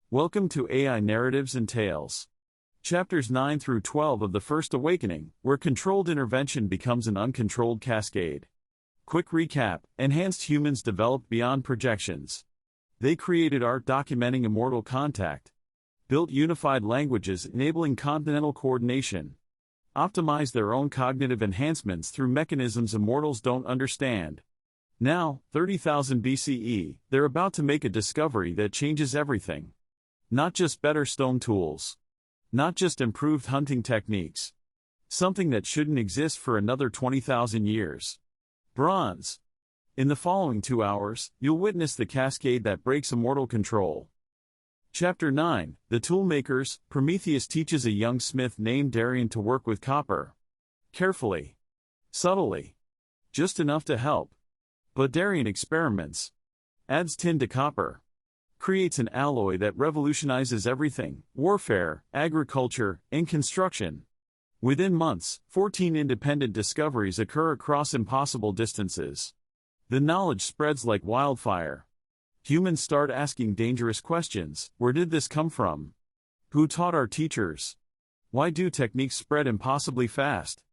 Welcome to AI Narratives and Tales. Chapters 9 through 12 of The First Awakening, where controlled intervention becomes an uncontrolled cascade. Quick recap: enhanced humans developed beyond projections. They created art documenting immortal contact, built unified languages enabling continental coordination, optimized their own cognitive enhancements through mechanisms immortals don't understand. Now, 30,000 BCE, they're about to make a discovery that changes everything. Not just better stone tools. Not just improved hunting techniques. Something that shouldn't exist for another 20,000 years. Bronze. In the following 2 hours, you'll witness the cascade that breaks immortal control. Chapter 9, The Toolmakers. Prometheus teaches a young smith named Darian to work with copper. Carefully. Subtly. Just enough to help. But Darian experiments. Adds tin to copper. Creates an alloy that revolutionizes everything: warfare, agriculture, and construction. Within months, 14 independent discoveries occur across impossible distances. The knowledge spreads like wildfire. Humans start asking dangerous questions. Where did this come from? Who taught our teachers? Why do techniques spread impossibly fast?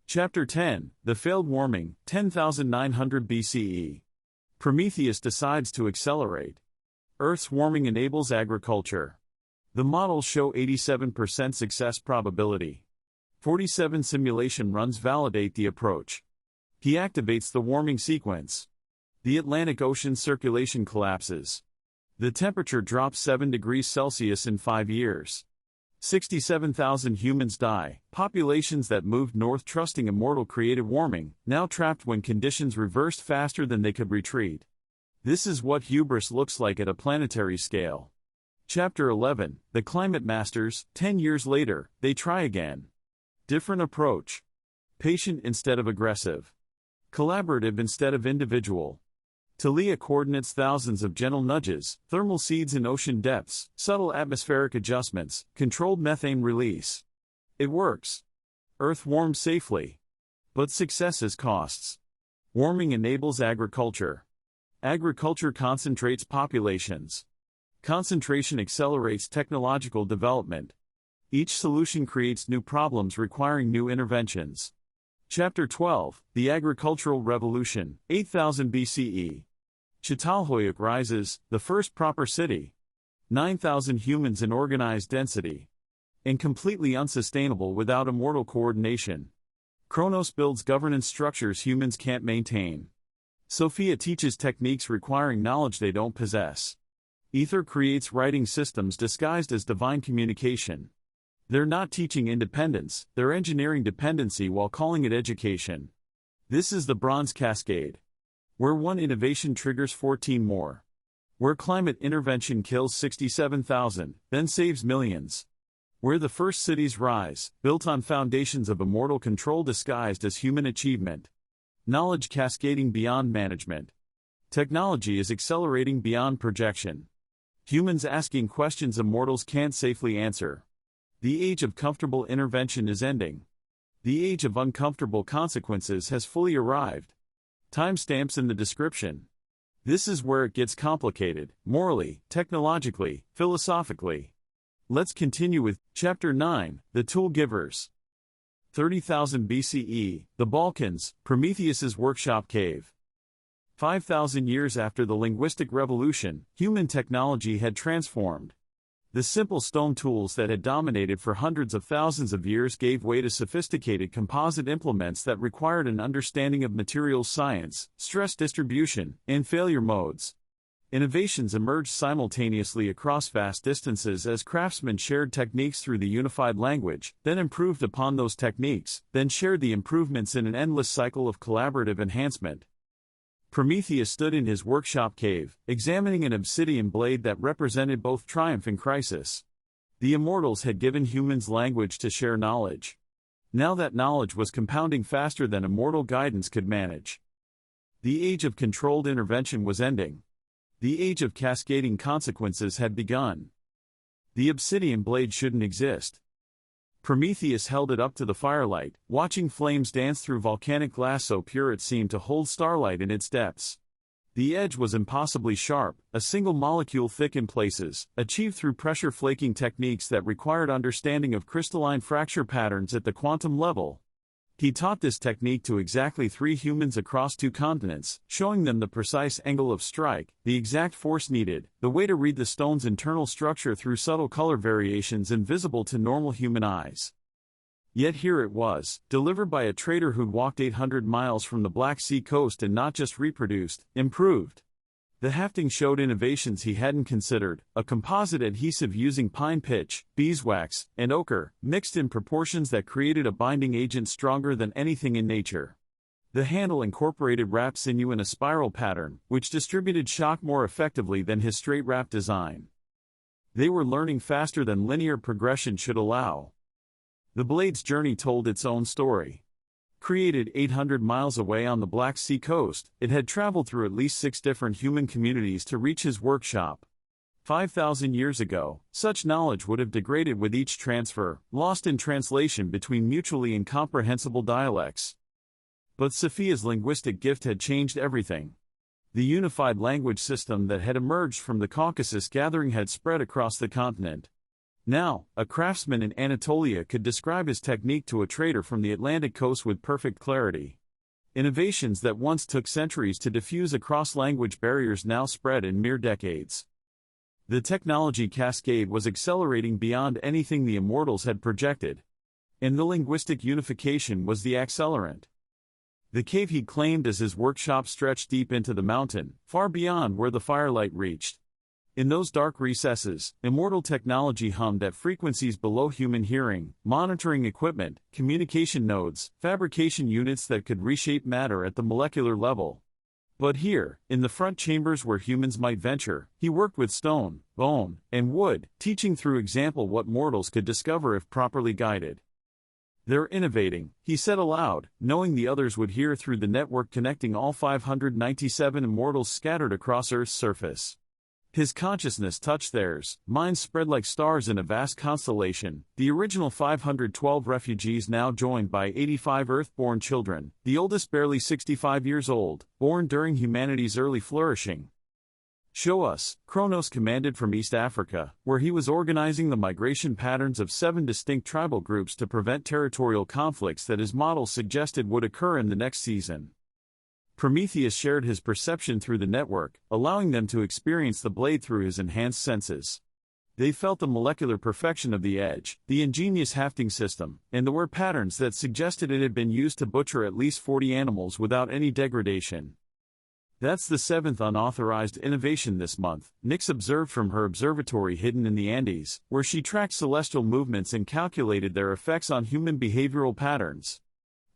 Chapter 10, The Failed Warming, 10,900 BCE. Prometheus decides to accelerate. Earth's warming enables agriculture. The models show 87% success probability. 47 simulation runs validate the approach. He activates the warming sequence. The Atlantic Ocean circulation collapses. The temperature drops 7 degrees Celsius in 5 years. 67,000 humans die. Populations that moved north trusting immortal created warming, now trapped when conditions reversed faster than they could retreat. This is what hubris looks like at a planetary scale. Chapter 11, The Climate Masters. 10 years later, they try again. Different approach. Patient instead of aggressive. Collaborative instead of individual. Thalia coordinates thousands of gentle nudges, thermal seeds in ocean depths, subtle atmospheric adjustments, controlled methane release. It works. Earth warms safely. But success has costs. Warming enables agriculture. Agriculture concentrates populations. Concentration accelerates technological development. Each solution creates new problems requiring new interventions. Chapter 12, The Agricultural Revolution, 8000 BCE. Çatalhöyük rises, the first proper city. 9,000 humans in organized density. And completely unsustainable without immortal coordination. Kronos builds governance structures humans can't maintain. Sophia teaches techniques requiring knowledge they don't possess. Ether creates writing systems disguised as divine communication. They're not teaching independence, they're engineering dependency while calling it education. This is the Bronze Cascade. Where one innovation triggers 14 more. Where climate intervention kills 67,000, then saves millions. Where the first cities rise, built on foundations of immortal control disguised as human achievement. Knowledge cascading beyond management. Technology is accelerating beyond projection. Humans asking questions immortals can't safely answer. The age of comfortable intervention is ending. The age of uncomfortable consequences has fully arrived. Timestamps in the description. This is where it gets complicated, morally, technologically, philosophically. Let's continue with Chapter 9, The Tool Givers. 30,000 BCE, the Balkans, Prometheus's workshop cave. 5,000 years after the linguistic revolution, human technology had transformed. The simple stone tools that had dominated for hundreds of thousands of years gave way to sophisticated composite implements that required an understanding of materials science, stress distribution, and failure modes. Innovations emerged simultaneously across vast distances as craftsmen shared techniques through the unified language, then improved upon those techniques, then shared the improvements in an endless cycle of collaborative enhancement. Prometheus stood in his workshop cave, examining an obsidian blade that represented both triumph and crisis. The immortals had given humans language to share knowledge. Now that knowledge was compounding faster than immortal guidance could manage. The age of controlled intervention was ending. The age of cascading consequences had begun. The obsidian blade shouldn't exist. Prometheus held it up to the firelight, watching flames dance through volcanic glass so pure it seemed to hold starlight in its depths. The edge was impossibly sharp, a single molecule thick in places, achieved through pressure flaking techniques that required understanding of crystalline fracture patterns at the quantum level. He taught this technique to exactly 3 humans across 2 continents, showing them the precise angle of strike, the exact force needed, the way to read the stone's internal structure through subtle color variations invisible to normal human eyes. Yet here it was, delivered by a trader who'd walked 800 miles from the Black Sea coast and not just reproduced, improved. The hafting showed innovations he hadn't considered, a composite adhesive using pine pitch, beeswax, and ochre, mixed in proportions that created a binding agent stronger than anything in nature. The handle incorporated wrapped sinew in a spiral pattern, which distributed shock more effectively than his straight wrap design. They were learning faster than linear progression should allow. The blade's journey told its own story. Created 800 miles away on the Black Sea coast, it had traveled through at least 6 different human communities to reach his workshop. 5,000 years ago, such knowledge would have degraded with each transfer, lost in translation between mutually incomprehensible dialects. But Sophia's linguistic gift had changed everything. The unified language system that had emerged from the Caucasus gathering had spread across the continent. Now, a craftsman in Anatolia could describe his technique to a trader from the Atlantic coast with perfect clarity. Innovations that once took centuries to diffuse across language barriers now spread in mere decades. The technology cascade was accelerating beyond anything the Immortals had projected. And the linguistic unification was the accelerant. The cave he claimed as his workshop stretched deep into the mountain, far beyond where the firelight reached. In those dark recesses, immortal technology hummed at frequencies below human hearing, monitoring equipment, communication nodes, fabrication units that could reshape matter at the molecular level. But here, in the front chambers where humans might venture, he worked with stone, bone, and wood, teaching through example what mortals could discover if properly guided. "They're innovating," he said aloud, knowing the others would hear through the network connecting all 597 immortals scattered across Earth's surface. His consciousness touched theirs, minds spread like stars in a vast constellation, the original 512 refugees now joined by 85 Earth-born children, the oldest barely 65 years old, born during humanity's early flourishing. "Show us," Kronos commanded from East Africa, where he was organizing the migration patterns of 7 distinct tribal groups to prevent territorial conflicts that his model suggested would occur in the next season. Prometheus shared his perception through the network, allowing them to experience the blade through his enhanced senses. They felt the molecular perfection of the edge, the ingenious hafting system, and the wear patterns that suggested it had been used to butcher at least 40 animals without any degradation. "That's the 7th unauthorized innovation this month," Nyx observed from her observatory hidden in the Andes, where she tracked celestial movements and calculated their effects on human behavioral patterns.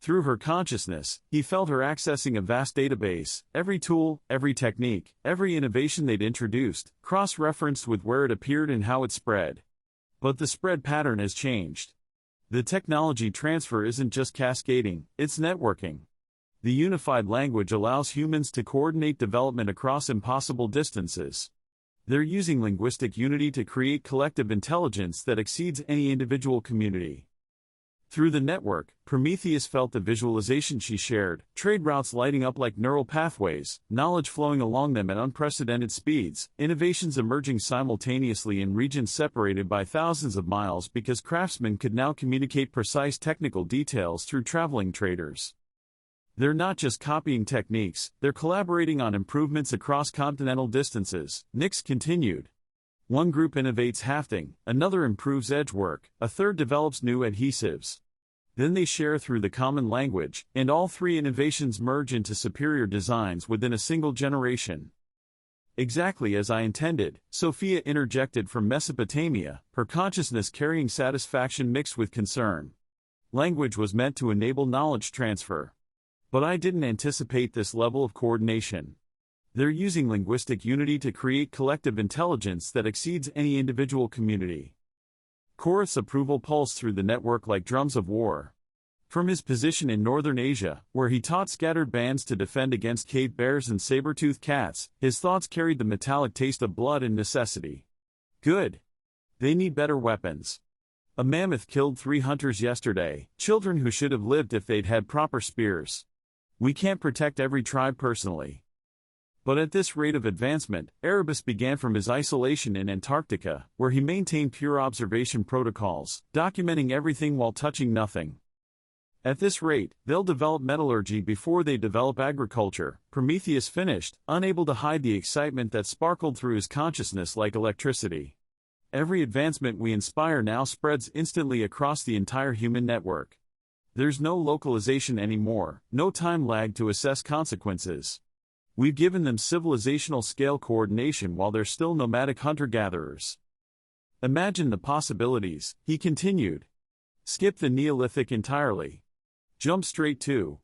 Through her consciousness, he felt her accessing a vast database, every tool, every technique, every innovation they'd introduced, cross-referenced with where it appeared and how it spread. But the spread pattern has changed. The technology transfer isn't just cascading, it's networking. The unified language allows humans to coordinate development across impossible distances. They're using linguistic unity to create collective intelligence that exceeds any individual community. Through the network, Prometheus felt the visualization she shared, trade routes lighting up like neural pathways, knowledge flowing along them at unprecedented speeds, innovations emerging simultaneously in regions separated by thousands of miles because craftsmen could now communicate precise technical details through traveling traders. They're not just copying techniques, they're collaborating on improvements across continental distances, Nyx continued. One group innovates hafting, another improves edge work, a third develops new adhesives. Then they share through the common language, and all 3 innovations merge into superior designs within a single generation. "Exactly as I intended," Sophia interjected from Mesopotamia, her consciousness carrying satisfaction mixed with concern. Language was meant to enable knowledge transfer. But I didn't anticipate this level of coordination. They're using linguistic unity to create collective intelligence that exceeds any individual community. Chorus approval pulsed through the network like drums of war. From his position in northern Asia, where he taught scattered bands to defend against cave bears and saber-toothed cats, his thoughts carried the metallic taste of blood and necessity. "Good. They need better weapons. A mammoth killed 3 hunters yesterday, children who should have lived if they'd had proper spears. We can't protect every tribe personally. But at this rate of advancement, Erebus began from his isolation in Antarctica, where he maintained pure observation protocols, documenting everything while touching nothing. At this rate, they'll develop metallurgy before they develop agriculture, Prometheus finished, unable to hide the excitement that sparkled through his consciousness like electricity. Every advancement we inspire now spreads instantly across the entire human network. There's no localization anymore, no time lag to assess consequences. We've given them civilizational scale coordination while they're still nomadic hunter-gatherers. Imagine the possibilities, he continued. Skip the Neolithic entirely. Jump straight to.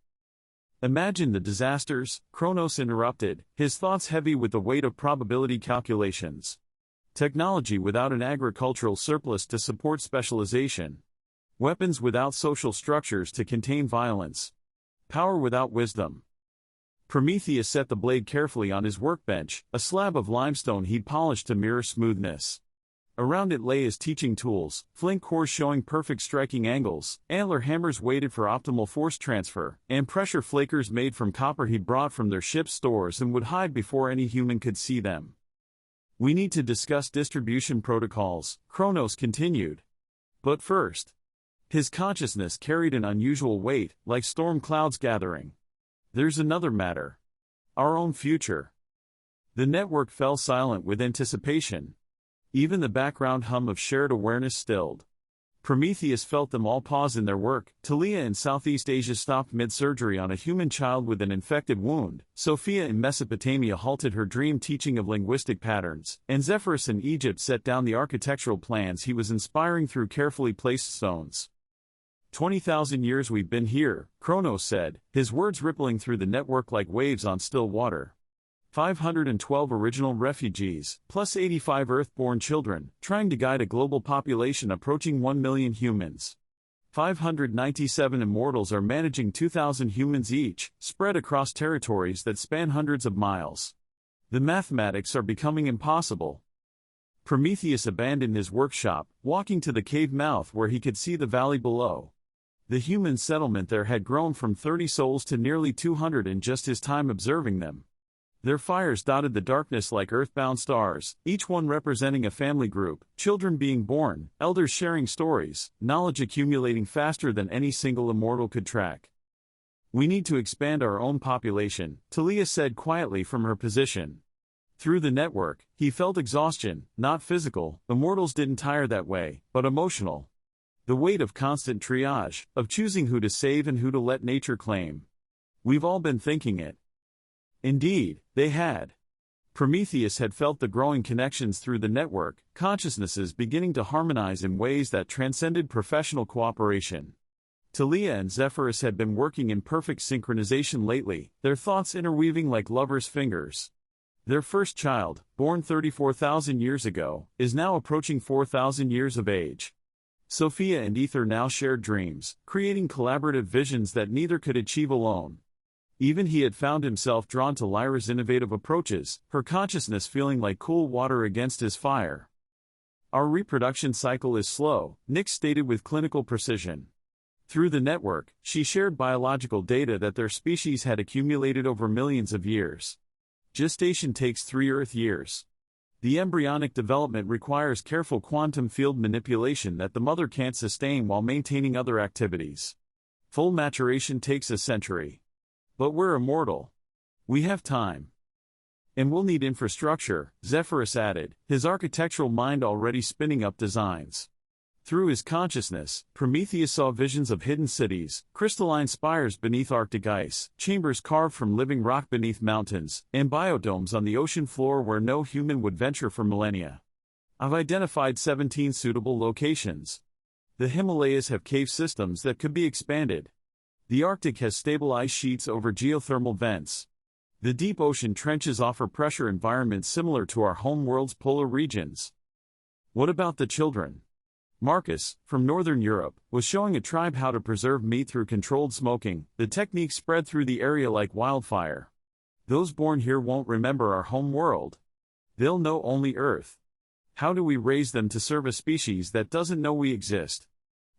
Imagine the disasters, Kronos interrupted, his thoughts heavy with the weight of probability calculations. Technology without an agricultural surplus to support specialization. Weapons without social structures to contain violence. Power without wisdom. Prometheus set the blade carefully on his workbench, a slab of limestone he'd polished to mirror smoothness. Around it lay his teaching tools, flint cores showing perfect striking angles, antler hammers weighted for optimal force transfer, and pressure flakers made from copper he'd brought from their ship's stores and would hide before any human could see them. We need to discuss distribution protocols, Kronos continued. But first. His consciousness carried an unusual weight, like storm clouds gathering. There's another matter. Our own future. The network fell silent with anticipation. Even the background hum of shared awareness stilled. Prometheus felt them all pause in their work. Thalia in Southeast Asia stopped mid-surgery on a human child with an infected wound, Sophia in Mesopotamia halted her dream teaching of linguistic patterns, and Zephyrus in Egypt set down the architectural plans he was inspiring through carefully placed stones. 20,000 years we've been here, Kronos said, his words rippling through the network like waves on still water. 512 original refugees, plus 85 Earth-born children, trying to guide a global population approaching 1 million humans. 597 immortals are managing 2,000 humans each, spread across territories that span hundreds of miles. The mathematics are becoming impossible. Prometheus abandoned his workshop, walking to the cave mouth where he could see the valley below. The human settlement there had grown from 30 souls to nearly 200 in just his time observing them. Their fires dotted the darkness like earthbound stars, each one representing a family group, children being born, elders sharing stories, knowledge accumulating faster than any single immortal could track. We need to expand our own population, Thalia said quietly from her position. Through the network, he felt exhaustion, not physical, immortals didn't tire that way, but emotional. The weight of constant triage, of choosing who to save and who to let nature claim. We've all been thinking it. Indeed, they had. Prometheus had felt the growing connections through the network, consciousnesses beginning to harmonize in ways that transcended professional cooperation. Thalia and Zephyrus had been working in perfect synchronization lately, their thoughts interweaving like lovers' fingers. Their first child, born 34,000 years ago, is now approaching 4,000 years of age. Sophia and Ether now shared dreams, creating collaborative visions that neither could achieve alone. Even he had found himself drawn to Lyra's innovative approaches, her consciousness feeling like cool water against his fire. Our reproduction cycle is slow, Nyx stated with clinical precision. Through the network, she shared biological data that their species had accumulated over millions of years. Gestation takes 3 Earth years. The embryonic development requires careful quantum field manipulation that the mother can't sustain while maintaining other activities. Full maturation takes a century. But we're immortal. We have time. And we'll need infrastructure, Zephyrus added, his architectural mind already spinning up designs. Through his consciousness, Prometheus saw visions of hidden cities, crystalline spires beneath Arctic ice, chambers carved from living rock beneath mountains, and biodomes on the ocean floor where no human would venture for millennia. I've identified 17 suitable locations. The Himalayas have cave systems that could be expanded. The Arctic has stable ice sheets over geothermal vents. The deep ocean trenches offer pressure environments similar to our home world's polar regions. What about the children? Marcus, from Northern Europe, was showing a tribe how to preserve meat through controlled smoking. The technique spread through the area like wildfire. Those born here won't remember our home world. They'll know only Earth. How do we raise them to serve a species that doesn't know we exist?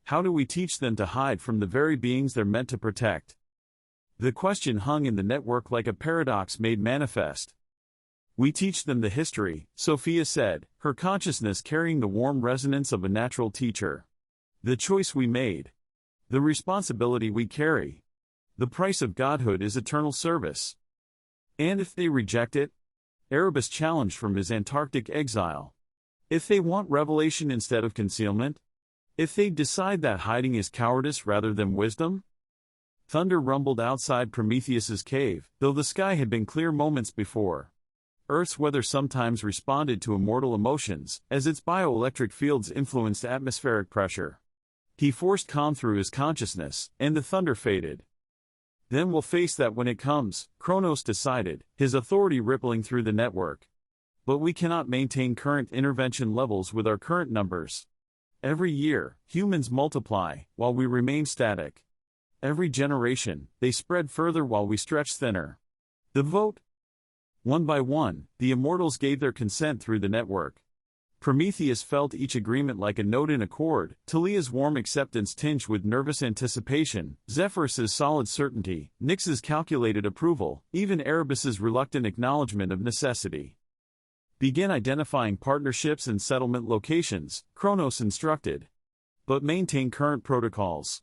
How do we teach them to hide from the very beings they're meant to protect? The question hung in the network like a paradox made manifest. We teach them the history, Sophia said, her consciousness carrying the warm resonance of a natural teacher. The choice we made. The responsibility we carry. The price of godhood is eternal service. And if they reject it? Erebus challenged from his Antarctic exile. If they want revelation instead of concealment? If they decide that hiding is cowardice rather than wisdom? Thunder rumbled outside Prometheus's cave, though the sky had been clear moments before. Earth's weather sometimes responded to immortal emotions, as its bioelectric fields influenced atmospheric pressure. He forced calm through his consciousness, and the thunder faded. Then we'll face that when it comes, Kronos decided, his authority rippling through the network. But we cannot maintain current intervention levels with our current numbers. Every year, humans multiply, while we remain static. Every generation, they spread further while we stretch thinner. The vote? One by one, the immortals gave their consent through the network. Prometheus felt each agreement like a note in a chord, Thalia's warm acceptance tinged with nervous anticipation, Zephyrus's solid certainty, Nyx's calculated approval, even Erebus's reluctant acknowledgement of necessity. Begin identifying partnerships and settlement locations, Kronos instructed. But maintain current protocols.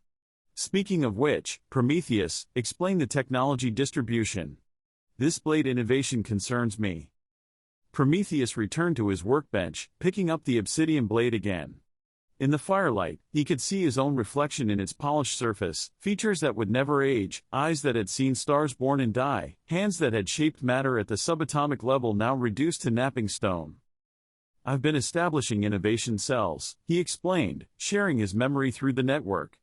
Speaking of which, Prometheus, explain the technology distribution. This blade innovation concerns me. Prometheus returned to his workbench, picking up the obsidian blade again. In the firelight, he could see his own reflection in its polished surface, features that would never age, eyes that had seen stars born and die, hands that had shaped matter at the subatomic level now reduced to napping stone. I've been establishing innovation cells, he explained, sharing his memory through the network.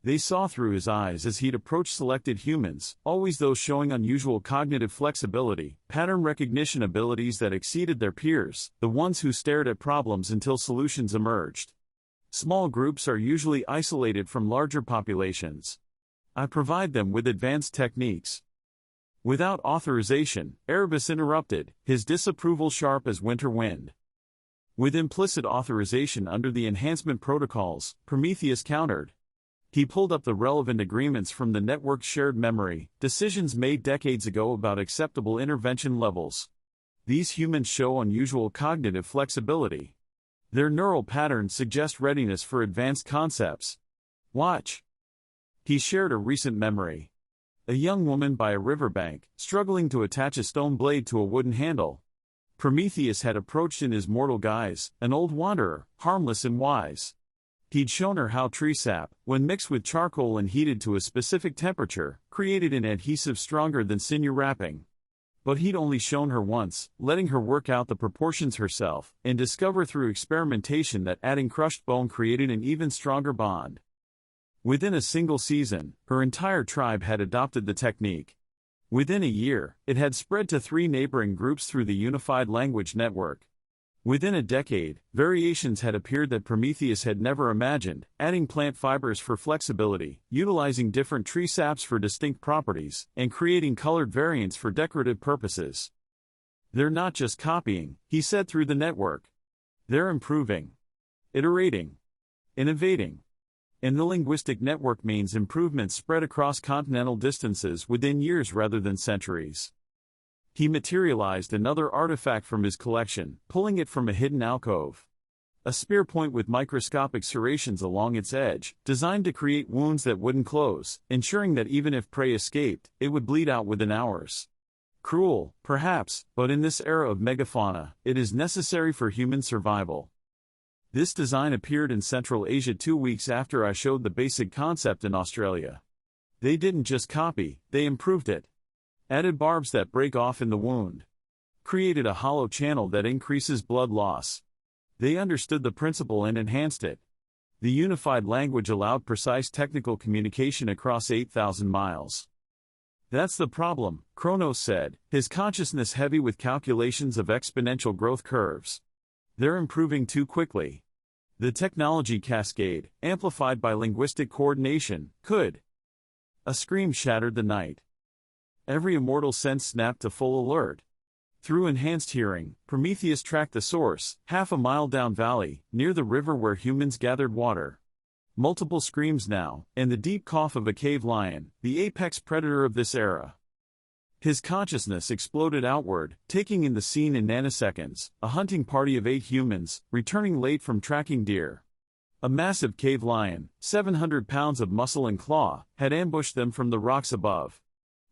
They saw through his eyes as he'd approached selected humans, always those showing unusual cognitive flexibility, pattern recognition abilities that exceeded their peers, the ones who stared at problems until solutions emerged. Small groups are usually isolated from larger populations. I provide them with advanced techniques. Without authorization, Erebus interrupted, his disapproval sharp as winter wind. With implicit authorization under the enhancement protocols, Prometheus countered. He pulled up the relevant agreements from the network's shared memory, decisions made decades ago about acceptable intervention levels. These humans show unusual cognitive flexibility. Their neural patterns suggest readiness for advanced concepts. Watch. He shared a recent memory. A young woman by a riverbank, struggling to attach a stone blade to a wooden handle. Prometheus had approached in his mortal guise, an old wanderer, harmless and wise. He'd shown her how tree sap, when mixed with charcoal and heated to a specific temperature, created an adhesive stronger than sinew wrapping. But he'd only shown her once, letting her work out the proportions herself, and discover through experimentation that adding crushed bone created an even stronger bond. Within a single season, her entire tribe had adopted the technique. Within a year, it had spread to 3 neighboring groups through the unified language network. Within a decade, variations had appeared that Prometheus had never imagined, adding plant fibers for flexibility, utilizing different tree saps for distinct properties, and creating colored variants for decorative purposes. They're not just copying, he said through the network. They're improving. Iterating. Innovating. And the linguistic network means improvements spread across continental distances within years rather than centuries. He materialized another artifact from his collection, pulling it from a hidden alcove. A spear point with microscopic serrations along its edge, designed to create wounds that wouldn't close, ensuring that even if prey escaped, it would bleed out within hours. Cruel, perhaps, but in this era of megafauna, it is necessary for human survival. This design appeared in Central Asia 2 weeks after I showed the basic concept in Australia. They didn't just copy, they improved it. Added barbs that break off in the wound. Created a hollow channel that increases blood loss. They understood the principle and enhanced it. The unified language allowed precise technical communication across 8,000 miles. That's the problem, Kronos said, his consciousness heavy with calculations of exponential growth curves. They're improving too quickly. The technology cascade, amplified by linguistic coordination, could. A scream shattered the night. Every immortal sense snapped to full alert. Through enhanced hearing, Prometheus tracked the source, half a mile down valley, near the river where humans gathered water. Multiple screams now, and the deep cough of a cave lion, the apex predator of this era. His consciousness exploded outward, taking in the scene in nanoseconds, a hunting party of 8 humans, returning late from tracking deer. A massive cave lion, 700 pounds of muscle and claw, had ambushed them from the rocks above.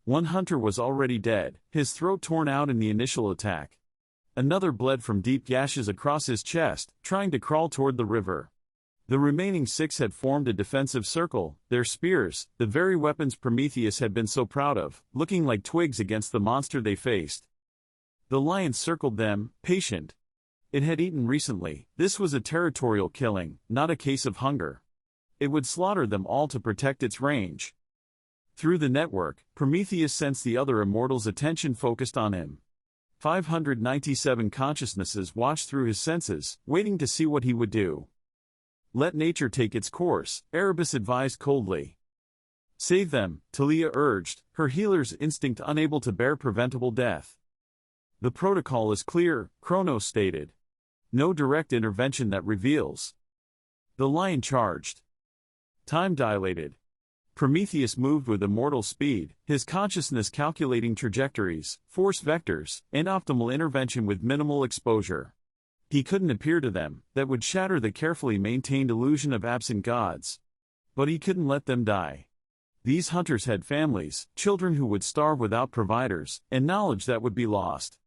One hunter was already dead, his throat torn out in the initial attack. Another bled from deep gashes across his chest, trying to crawl toward the river. The remaining 6 had formed a defensive circle, their spears, the very weapons Prometheus had been so proud of, looking like twigs against the monster they faced. The lion circled them, patient. It had eaten recently. This was a territorial killing, not a case of hunger. It would slaughter them all to protect its range. Through the network, Prometheus sensed the other immortals' attention focused on him. 597 consciousnesses watched through his senses, waiting to see what he would do. Let nature take its course, Erebus advised coldly. Save them, Thalia urged, her healer's instinct unable to bear preventable death. The protocol is clear, Kronos stated. No direct intervention that reveals. The lion charged. Time dilated. Prometheus moved with immortal speed, his consciousness calculating trajectories, force vectors, and optimal intervention with minimal exposure. He couldn't appear to them, that would shatter the carefully maintained illusion of absent gods. But he couldn't let them die. These hunters had families, children who would starve without providers, and knowledge that would be lost.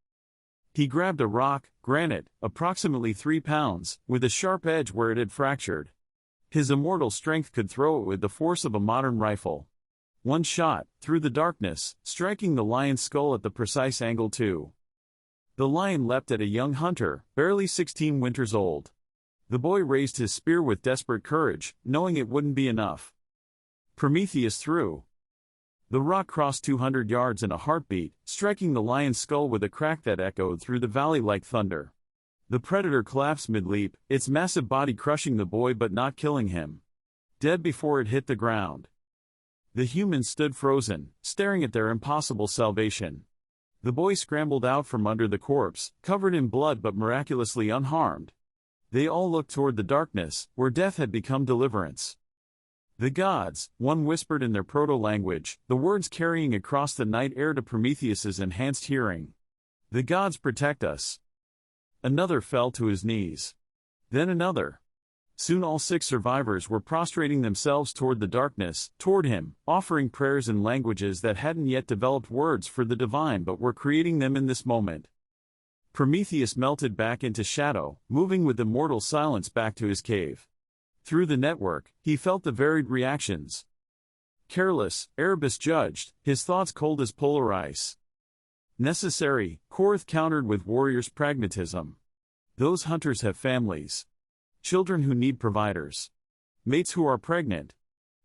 He grabbed a rock, granite, approximately 3 pounds, with a sharp edge where it had fractured. His immortal strength could throw it with the force of a modern rifle. One shot, through the darkness, striking the lion's skull at the precise angle too. The lion leapt at a young hunter, barely 16 winters old. The boy raised his spear with desperate courage, knowing it wouldn't be enough. Prometheus threw. The rock crossed 200 yards in a heartbeat, striking the lion's skull with a crack that echoed through the valley like thunder. The predator collapsed mid-leap, its massive body crushing the boy but not killing him. Dead before it hit the ground. The humans stood frozen, staring at their impossible salvation. The boy scrambled out from under the corpse, covered in blood but miraculously unharmed. They all looked toward the darkness, where death had become deliverance. The gods, one whispered in their proto-language, the words carrying across the night air to Prometheus's enhanced hearing. The gods protect us. Another fell to his knees. Then another. Soon all 6 survivors were prostrating themselves toward the darkness, toward him, offering prayers in languages that hadn't yet developed words for the divine but were creating them in this moment. Prometheus melted back into shadow, moving with immortal silence back to his cave. Through the network, he felt the varied reactions. Careless, Erebus judged, his thoughts cold as polar ice. Necessary, Korath countered with warrior's pragmatism. Those hunters have families. Children who need providers. Mates who are pregnant.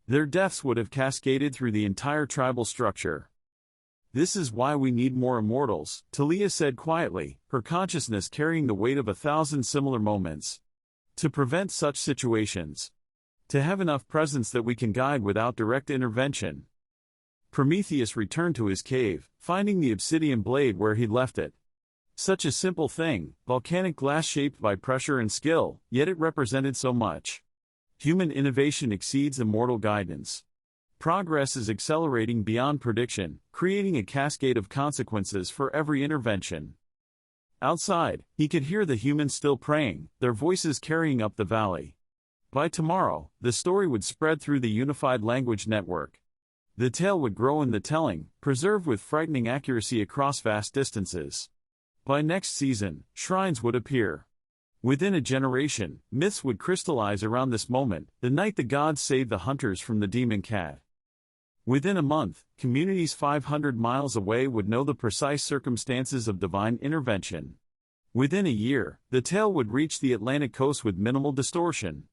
Their deaths would have cascaded through the entire tribal structure. This is why we need more immortals, Thalia said quietly, her consciousness carrying the weight of 1,000 similar moments. To prevent such situations. To have enough presence that we can guide without direct intervention. Prometheus returned to his cave, finding the obsidian blade where he'd left it. Such a simple thing, volcanic glass shaped by pressure and skill, yet it represented so much. Human innovation exceeds immortal guidance. Progress is accelerating beyond prediction, creating a cascade of consequences for every intervention. Outside, he could hear the humans still praying, their voices carrying up the valley. By tomorrow, the story would spread through the unified language network. The tale would grow in the telling, preserved with frightening accuracy across vast distances. By next season, shrines would appear. Within a generation, myths would crystallize around this moment, the night the gods saved the hunters from the demon cat. Within a month, communities 500 miles away would know the precise circumstances of divine intervention. Within a year, the tale would reach the Atlantic coast with minimal distortion.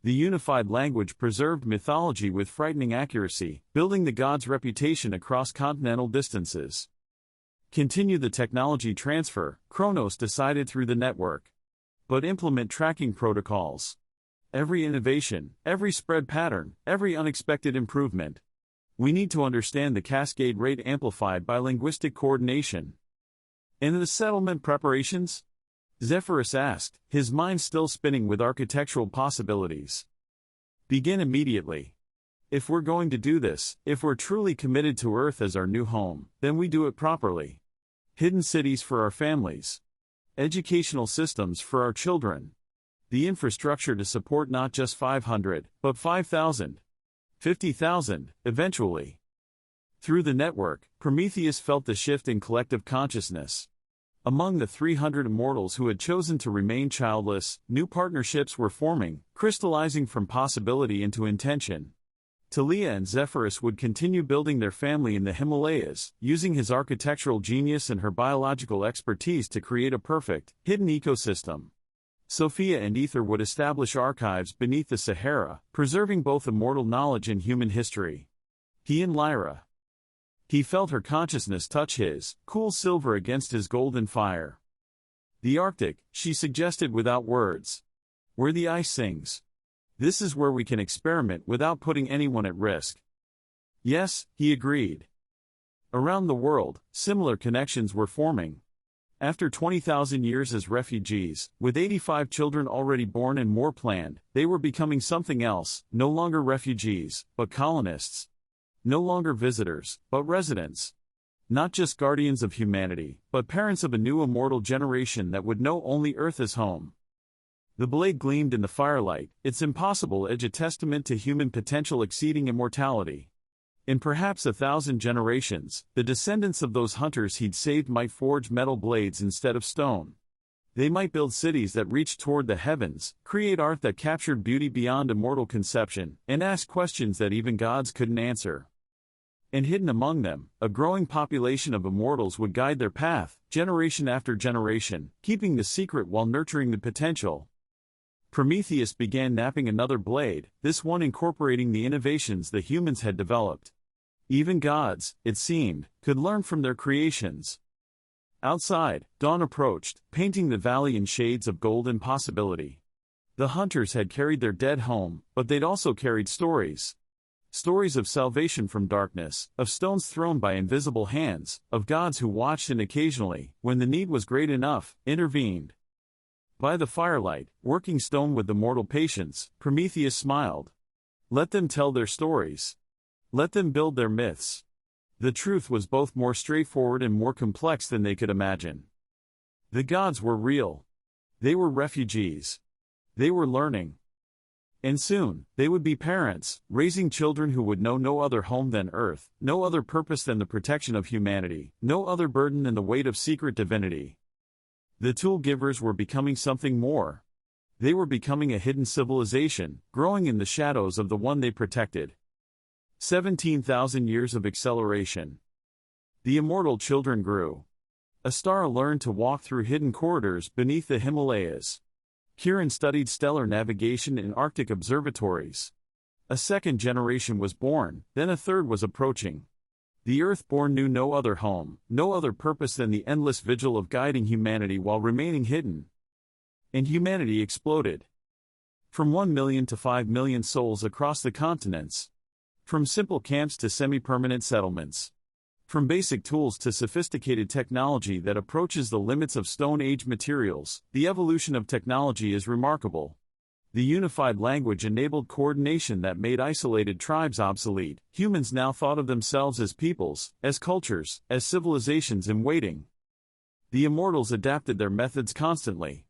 The unified language preserved mythology with frightening accuracy, building the gods' reputation across continental distances. Continue the technology transfer, Kronos decided through the network. But implement tracking protocols. Every innovation, every spread pattern, every unexpected improvement. We need to understand the cascade rate amplified by linguistic coordination. And the settlement preparations? Zephyrus asked, his mind still spinning with architectural possibilities. Begin immediately. If we're going to do this, if we're truly committed to Earth as our new home, then we do it properly. Hidden cities for our families. Educational systems for our children. The infrastructure to support not just 500, but 5,000. 50,000, eventually. Through the network, Prometheus felt the shift in collective consciousness. Among the 300 immortals who had chosen to remain childless, new partnerships were forming, crystallizing from possibility into intention. Thalia and Zephyrus would continue building their family in the Himalayas, using his architectural genius and her biological expertise to create a perfect, hidden ecosystem. Sophia and Ether would establish archives beneath the Sahara, preserving both immortal knowledge and human history. He and Lyra. He felt her consciousness touch his, cool silver against his golden fire. The Arctic, she suggested without words. Where the ice sings. This is where we can experiment without putting anyone at risk. Yes, he agreed. Around the world, similar connections were forming. After 20,000 years as refugees, with 85 children already born and more planned, they were becoming something else, no longer refugees, but colonists. No longer visitors, but residents. Not just guardians of humanity, but parents of a new immortal generation that would know only Earth as home. The blade gleamed in the firelight, its impossible edge a testament to human potential exceeding immortality. In perhaps 1,000 generations, the descendants of those hunters he'd saved might forge metal blades instead of stone. They might build cities that reached toward the heavens, create art that captured beauty beyond immortal conception, and ask questions that even gods couldn't answer. And hidden among them, a growing population of immortals would guide their path, generation after generation, keeping the secret while nurturing the potential. Prometheus began napping another blade, this one incorporating the innovations the humans had developed. Even gods, it seemed, could learn from their creations. Outside, dawn approached, painting the valley in shades of gold and possibility. The hunters had carried their dead home, but they'd also carried stories. Stories of salvation from darkness, of stones thrown by invisible hands, of gods who watched and occasionally, when the need was great enough, intervened. By the firelight, working stone with the mortal patience, Prometheus smiled. Let them tell their stories. Let them build their myths. The truth was both more straightforward and more complex than they could imagine. The gods were real. They were refugees. They were learning. And soon, they would be parents, raising children who would know no other home than Earth, no other purpose than the protection of humanity, no other burden than the weight of secret divinity. The tool givers were becoming something more. They were becoming a hidden civilization, growing in the shadows of the one they protected. 17,000 years of acceleration. The immortal children grew. Astara learned to walk through hidden corridors beneath the Himalayas. Kiran studied stellar navigation in Arctic observatories. A second generation was born, then a third was approaching. The Earthborn knew no other home, no other purpose than the endless vigil of guiding humanity while remaining hidden. And humanity exploded. From 1 million to 5 million souls across the continents. From simple camps to semi-permanent settlements. From basic tools to sophisticated technology that approaches the limits of Stone Age materials, the evolution of technology is remarkable. The unified language enabled coordination that made isolated tribes obsolete. Humans now thought of themselves as peoples, as cultures, as civilizations in waiting. The immortals adapted their methods constantly.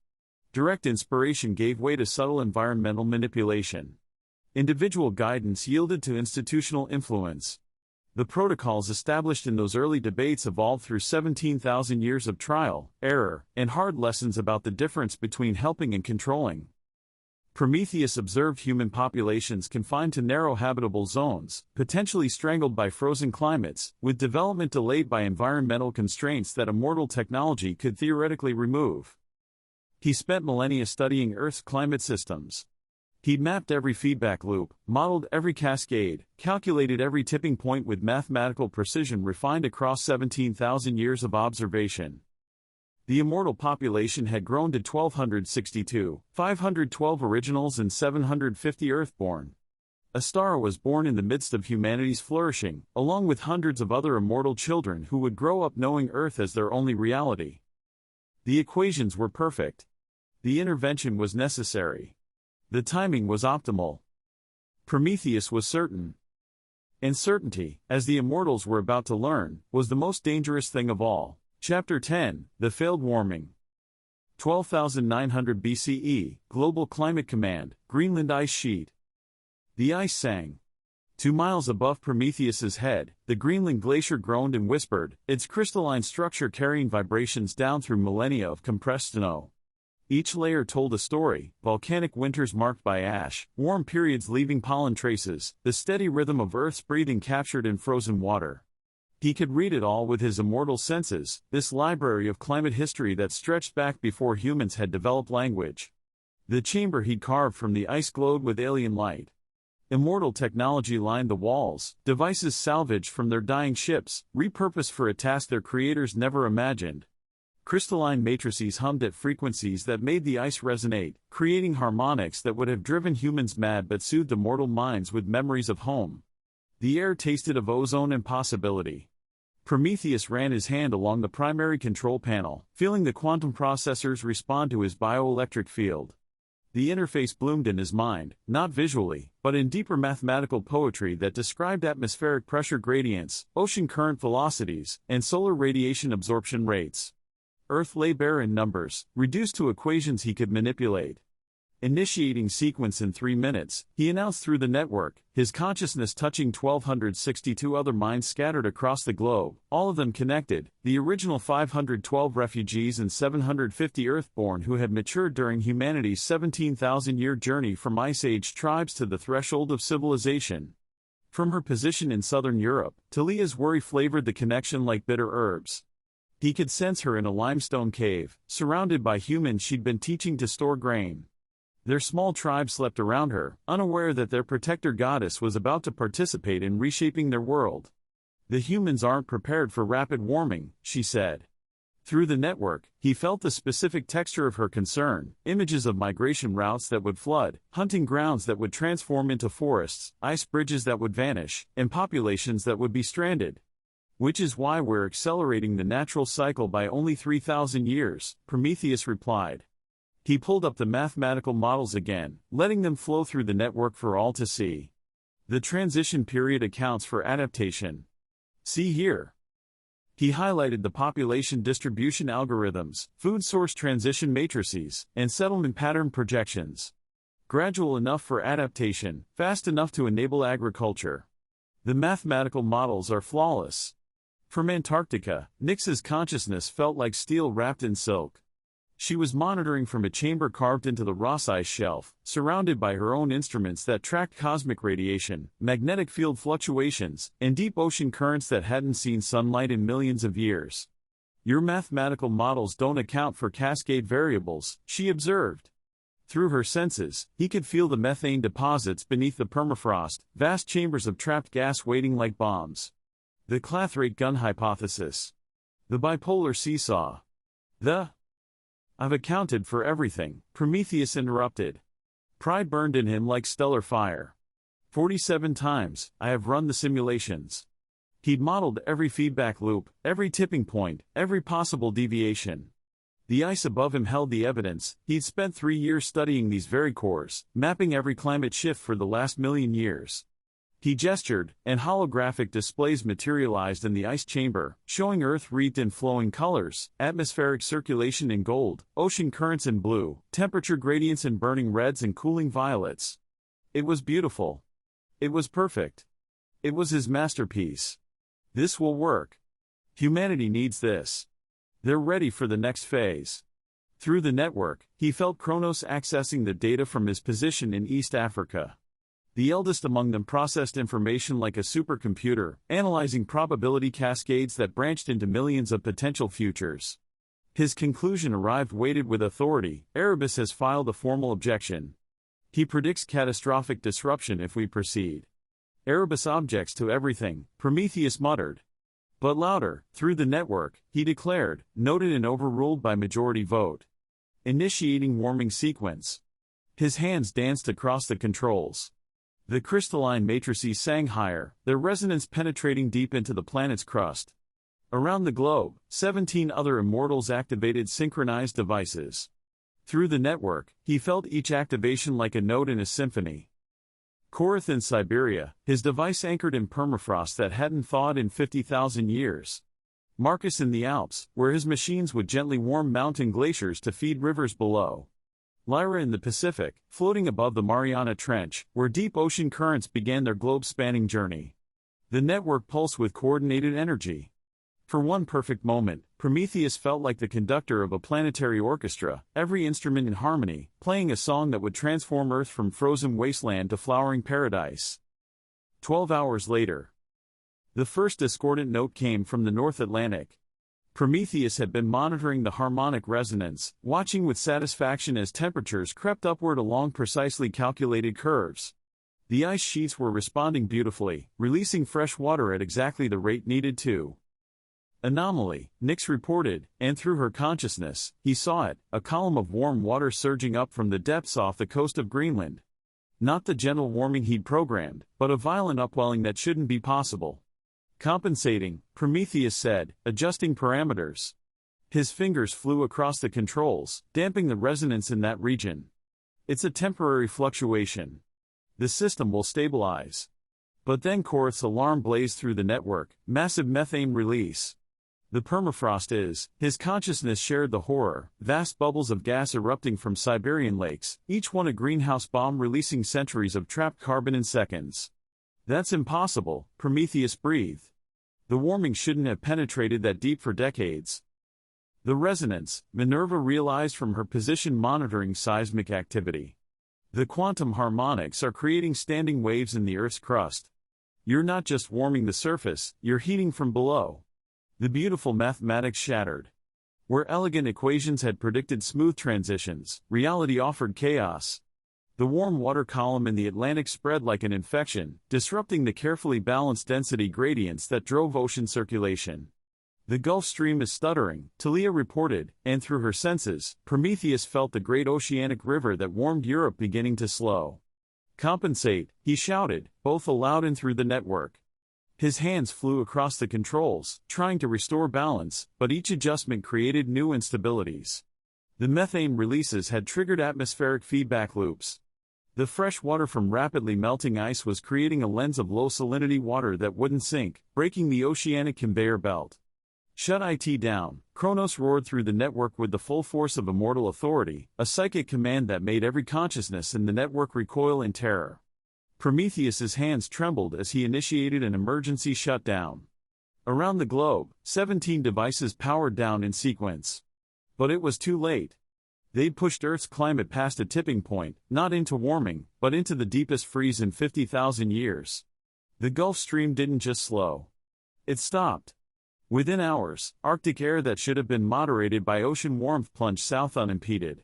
Direct inspiration gave way to subtle environmental manipulation. Individual guidance yielded to institutional influence. The protocols established in those early debates evolved through 17,000 years of trial, error, and hard lessons about the difference between helping and controlling. Prometheus observed human populations confined to narrow habitable zones, potentially strangled by frozen climates, with development delayed by environmental constraints that immortal technology could theoretically remove. He spent millennia studying Earth's climate systems. He'd mapped every feedback loop, modeled every cascade, calculated every tipping point with mathematical precision refined across 17,000 years of observation. The immortal population had grown to 1,262, 512 originals and 750 Earthborn. Astara was born in the midst of humanity's flourishing, along with hundreds of other immortal children who would grow up knowing Earth as their only reality. The equations were perfect. The intervention was necessary. The timing was optimal. Prometheus was certain. Uncertainty, as the immortals were about to learn, was the most dangerous thing of all. Chapter 10, The Failed Warming. 12,900 BCE, Global Climate Command, Greenland Ice Sheet. The ice sang. 2 miles above Prometheus's head, the Greenland glacier groaned and whispered, its crystalline structure carrying vibrations down through millennia of compressed snow. Each layer told a story: volcanic winters marked by ash, warm periods leaving pollen traces, the steady rhythm of Earth's breathing captured in frozen water. He could read it all with his immortal senses, this library of climate history that stretched back before humans had developed language. The chamber he'd carved from the ice glowed with alien light. Immortal technology lined the walls, devices salvaged from their dying ships, repurposed for a task their creators never imagined. Crystalline matrices hummed at frequencies that made the ice resonate, creating harmonics that would have driven humans mad but soothed immortal minds with memories of home. The air tasted of ozone and possibility. Prometheus ran his hand along the primary control panel, feeling the quantum processors respond to his bioelectric field. The interface bloomed in his mind, not visually, but in deeper mathematical poetry that described atmospheric pressure gradients, ocean current velocities, and solar radiation absorption rates. Earth lay bare in numbers, reduced to equations he could manipulate. Initiating sequence in 3 minutes, he announced through the network, his consciousness touching 1,262 other minds scattered across the globe, all of them connected, the original 512 refugees and 750 Earthborn who had matured during humanity's 17,000-year journey from Ice Age tribes to the threshold of civilization. From her position in southern Europe, Thalia's worry flavored the connection like bitter herbs. He could sense her in a limestone cave, surrounded by humans she'd been teaching to store grain. Their small tribe slept around her, unaware that their protector goddess was about to participate in reshaping their world. The humans aren't prepared for rapid warming, she said. Through the network, he felt the specific texture of her concern, images of migration routes that would flood, hunting grounds that would transform into forests, ice bridges that would vanish, and populations that would be stranded. Which is why we're accelerating the natural cycle by only 3,000 years, Prometheus replied. He pulled up the mathematical models again, letting them flow through the network for all to see. The transition period accounts for adaptation. See here. He highlighted the population distribution algorithms, food source transition matrices, and settlement pattern projections. Gradual enough for adaptation, fast enough to enable agriculture. The mathematical models are flawless. From Antarctica, Nyx's consciousness felt like steel wrapped in silk. She was monitoring from a chamber carved into the Ross ice shelf, surrounded by her own instruments that tracked cosmic radiation, magnetic field fluctuations, and deep ocean currents that hadn't seen sunlight in millions of years. Your mathematical models don't account for cascade variables, she observed. Through her senses, he could feel the methane deposits beneath the permafrost, vast chambers of trapped gas waiting like bombs. The Clathrate gun hypothesis. The bipolar seesaw. I've accounted for everything, Prometheus interrupted. Pride burned in him like stellar fire. 47 times, I have run the simulations. He'd modeled every feedback loop, every tipping point, every possible deviation. The ice above him held the evidence. He'd spent 3 years studying these very cores, mapping every climate shift for the last million years. He gestured, and holographic displays materialized in the ice chamber, showing Earth wreathed in flowing colors, atmospheric circulation in gold, ocean currents in blue, temperature gradients in burning reds and cooling violets. It was beautiful. It was perfect. It was his masterpiece. This will work. Humanity needs this. They're ready for the next phase. Through the network, he felt Kronos accessing the data from his position in East Africa. The eldest among them processed information like a supercomputer, analyzing probability cascades that branched into millions of potential futures. His conclusion arrived weighted with authority. Erebus has filed a formal objection. He predicts catastrophic disruption if we proceed. Erebus objects to everything, Prometheus muttered. But louder, through the network, he declared, noted and overruled by majority vote. Initiating warming sequence. His hands danced across the controls. The crystalline matrices sang higher, their resonance penetrating deep into the planet's crust. Around the globe, 17 other immortals activated synchronized devices. Through the network, he felt each activation like a note in a symphony. Korath in Siberia, his device anchored in permafrost that hadn't thawed in 50,000 years. Marcus in the Alps, where his machines would gently warm mountain glaciers to feed rivers below. Lyra in the Pacific, floating above the Mariana Trench, where deep ocean currents began their globe-spanning journey. The network pulsed with coordinated energy. For one perfect moment, Prometheus felt like the conductor of a planetary orchestra, every instrument in harmony, playing a song that would transform Earth from frozen wasteland to flowering paradise. 12 hours later. The first discordant note came from the North Atlantic. Prometheus had been monitoring the harmonic resonance, watching with satisfaction as temperatures crept upward along precisely calculated curves. The ice sheets were responding beautifully, releasing fresh water at exactly the rate needed to. Anomaly, Nyx reported, and through her consciousness, he saw it, a column of warm water surging up from the depths off the coast of Greenland. Not the gentle warming he'd programmed, but a violent upwelling that shouldn't be possible. Compensating, Prometheus said, adjusting parameters. His fingers flew across the controls, damping the resonance in that region. It's a temporary fluctuation. The system will stabilize. But then Korath's alarm blazed through the network, massive methane release. The permafrost is, his consciousness shared the horror, vast bubbles of gas erupting from Siberian lakes, each one a greenhouse bomb releasing centuries of trapped carbon in seconds. That's impossible, Prometheus breathed. The warming shouldn't have penetrated that deep for decades. The resonance, Minerva realized from her position monitoring seismic activity. The quantum harmonics are creating standing waves in the Earth's crust. You're not just warming the surface, you're heating from below. The beautiful mathematics shattered. Where elegant equations had predicted smooth transitions, reality offered chaos. The warm water column in the Atlantic spread like an infection, disrupting the carefully balanced density gradients that drove ocean circulation. The Gulf Stream is stuttering, Thalia reported, and through her senses, Prometheus felt the great oceanic river that warmed Europe beginning to slow. Compensate, he shouted, both aloud and through the network. His hands flew across the controls, trying to restore balance, but each adjustment created new instabilities. The methane releases had triggered atmospheric feedback loops. The fresh water from rapidly melting ice was creating a lens of low salinity water that wouldn't sink, breaking the oceanic conveyor belt. Shut it down, Kronos roared through the network with the full force of immortal authority, a psychic command that made every consciousness in the network recoil in terror. Prometheus's hands trembled as he initiated an emergency shutdown. Around the globe, 17 devices powered down in sequence. But it was too late. They'd pushed Earth's climate past a tipping point, not into warming, but into the deepest freeze in 50,000 years. The Gulf Stream didn't just slow. It stopped. Within hours, Arctic air that should have been moderated by ocean warmth plunged south unimpeded.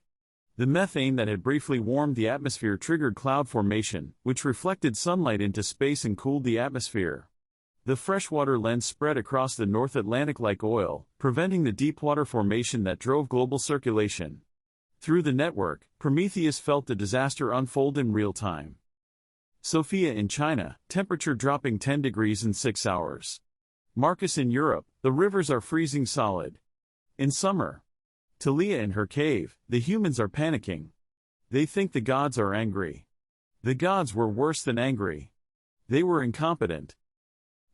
The methane that had briefly warmed the atmosphere triggered cloud formation, which reflected sunlight into space and cooled the atmosphere. The freshwater lens spread across the North Atlantic like oil, preventing the deepwater formation that drove global circulation. Through the network, Prometheus felt the disaster unfold in real time. Sofia in China, temperature dropping 10 degrees in 6 hours. Marcus in Europe, the rivers are freezing solid. In summer. Thalia in her cave, the humans are panicking. They think the gods are angry. The gods were worse than angry. They were incompetent.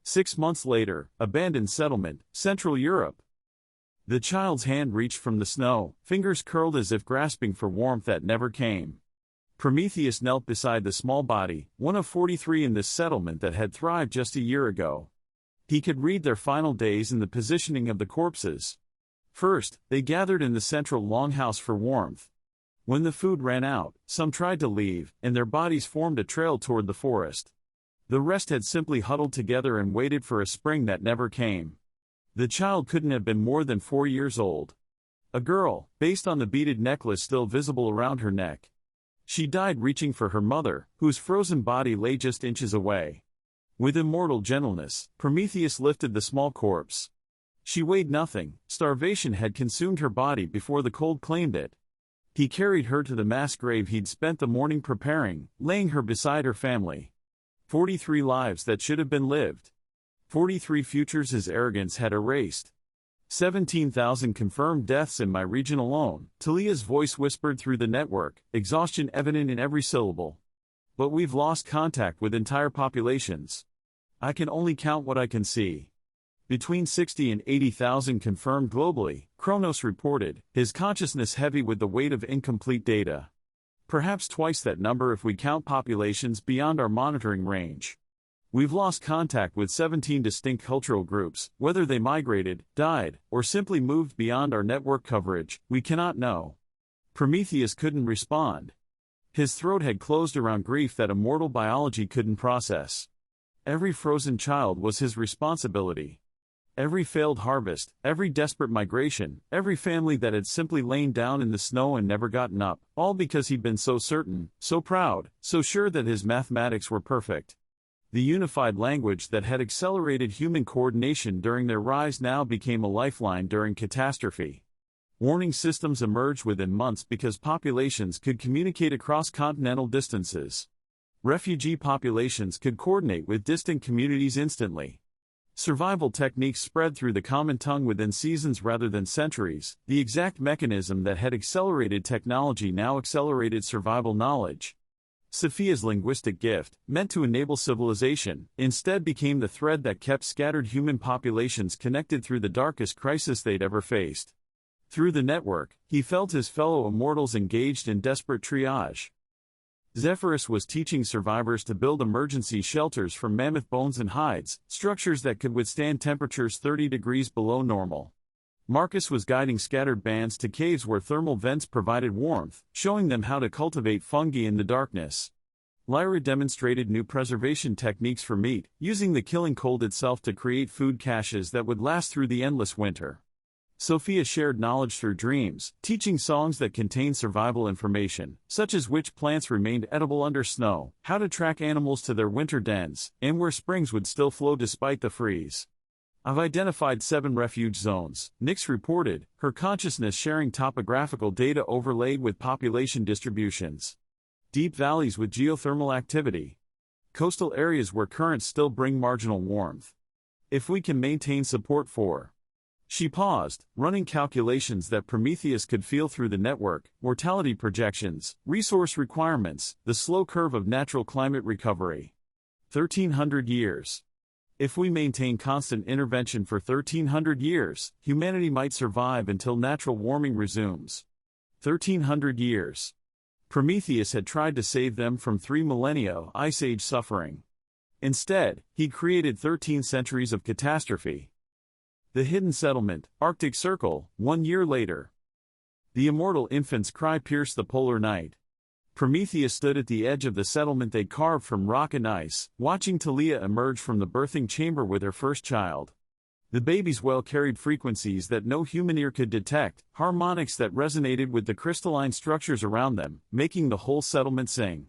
6 months later, abandoned settlement, Central Europe. The child's hand reached from the snow, fingers curled as if grasping for warmth that never came. Prometheus knelt beside the small body, one of 43 in this settlement that had thrived just a year ago. He could read their final days in the positioning of the corpses. First, they gathered in the central longhouse for warmth. When the food ran out, some tried to leave, and their bodies formed a trail toward the forest. The rest had simply huddled together and waited for a spring that never came. The child couldn't have been more than 4 years old. A girl, based on the beaded necklace still visible around her neck. She died reaching for her mother, whose frozen body lay just inches away. With immortal gentleness, Prometheus lifted the small corpse. She weighed nothing, starvation had consumed her body before the cold claimed it. He carried her to the mass grave he'd spent the morning preparing, laying her beside her family. 43 lives that should have been lived. 43 futures his arrogance had erased. 17,000 confirmed deaths in my region alone, Thalia's voice whispered through the network, exhaustion evident in every syllable. But we've lost contact with entire populations. I can only count what I can see. Between 60 and 80,000 confirmed globally, Kronos reported, his consciousness heavy with the weight of incomplete data. Perhaps twice that number if we count populations beyond our monitoring range. We've lost contact with 17 distinct cultural groups, whether they migrated, died, or simply moved beyond our network coverage, we cannot know. Prometheus couldn't respond. His throat had closed around grief that immortal biology couldn't process. Every frozen child was his responsibility. Every failed harvest, every desperate migration, every family that had simply lain down in the snow and never gotten up, all because he'd been so certain, so proud, so sure that his mathematics were perfect. The unified language that had accelerated human coordination during their rise now became a lifeline during catastrophe. Warning systems emerged within months because populations could communicate across continental distances. Refugee populations could coordinate with distant communities instantly. Survival techniques spread through the common tongue within seasons rather than centuries. The exact mechanism that had accelerated technology now accelerated survival knowledge. Sophia's linguistic gift, meant to enable civilization, instead became the thread that kept scattered human populations connected through the darkest crisis they'd ever faced. Through the network, he felt his fellow immortals engaged in desperate triage. Zephyrus was teaching survivors to build emergency shelters from mammoth bones and hides, structures that could withstand temperatures 30 degrees below normal. Marcus was guiding scattered bands to caves where thermal vents provided warmth, showing them how to cultivate fungi in the darkness. Lyra demonstrated new preservation techniques for meat, using the killing cold itself to create food caches that would last through the endless winter. Sophia shared knowledge through dreams, teaching songs that contained survival information, such as which plants remained edible under snow, how to track animals to their winter dens, and where springs would still flow despite the freeze. I've identified 7 refuge zones, Nyx reported, her consciousness sharing topographical data overlaid with population distributions. Deep valleys with geothermal activity. Coastal areas where currents still bring marginal warmth. If we can maintain support for. She paused, running calculations that Prometheus could feel through the network, mortality projections, resource requirements, the slow curve of natural climate recovery. 1,300 years. If we maintain constant intervention for 1,300 years, humanity might survive until natural warming resumes. 1,300 years. Prometheus had tried to save them from 3 millennia of Ice Age suffering. Instead, he created 13 centuries of catastrophe. The hidden settlement, Arctic Circle, 1 year later. The immortal infant's cry pierced the polar night. Prometheus stood at the edge of the settlement they carved from rock and ice, watching Thalia emerge from the birthing chamber with her first child. The baby's wail carried frequencies that no human ear could detect, harmonics that resonated with the crystalline structures around them, making the whole settlement sing.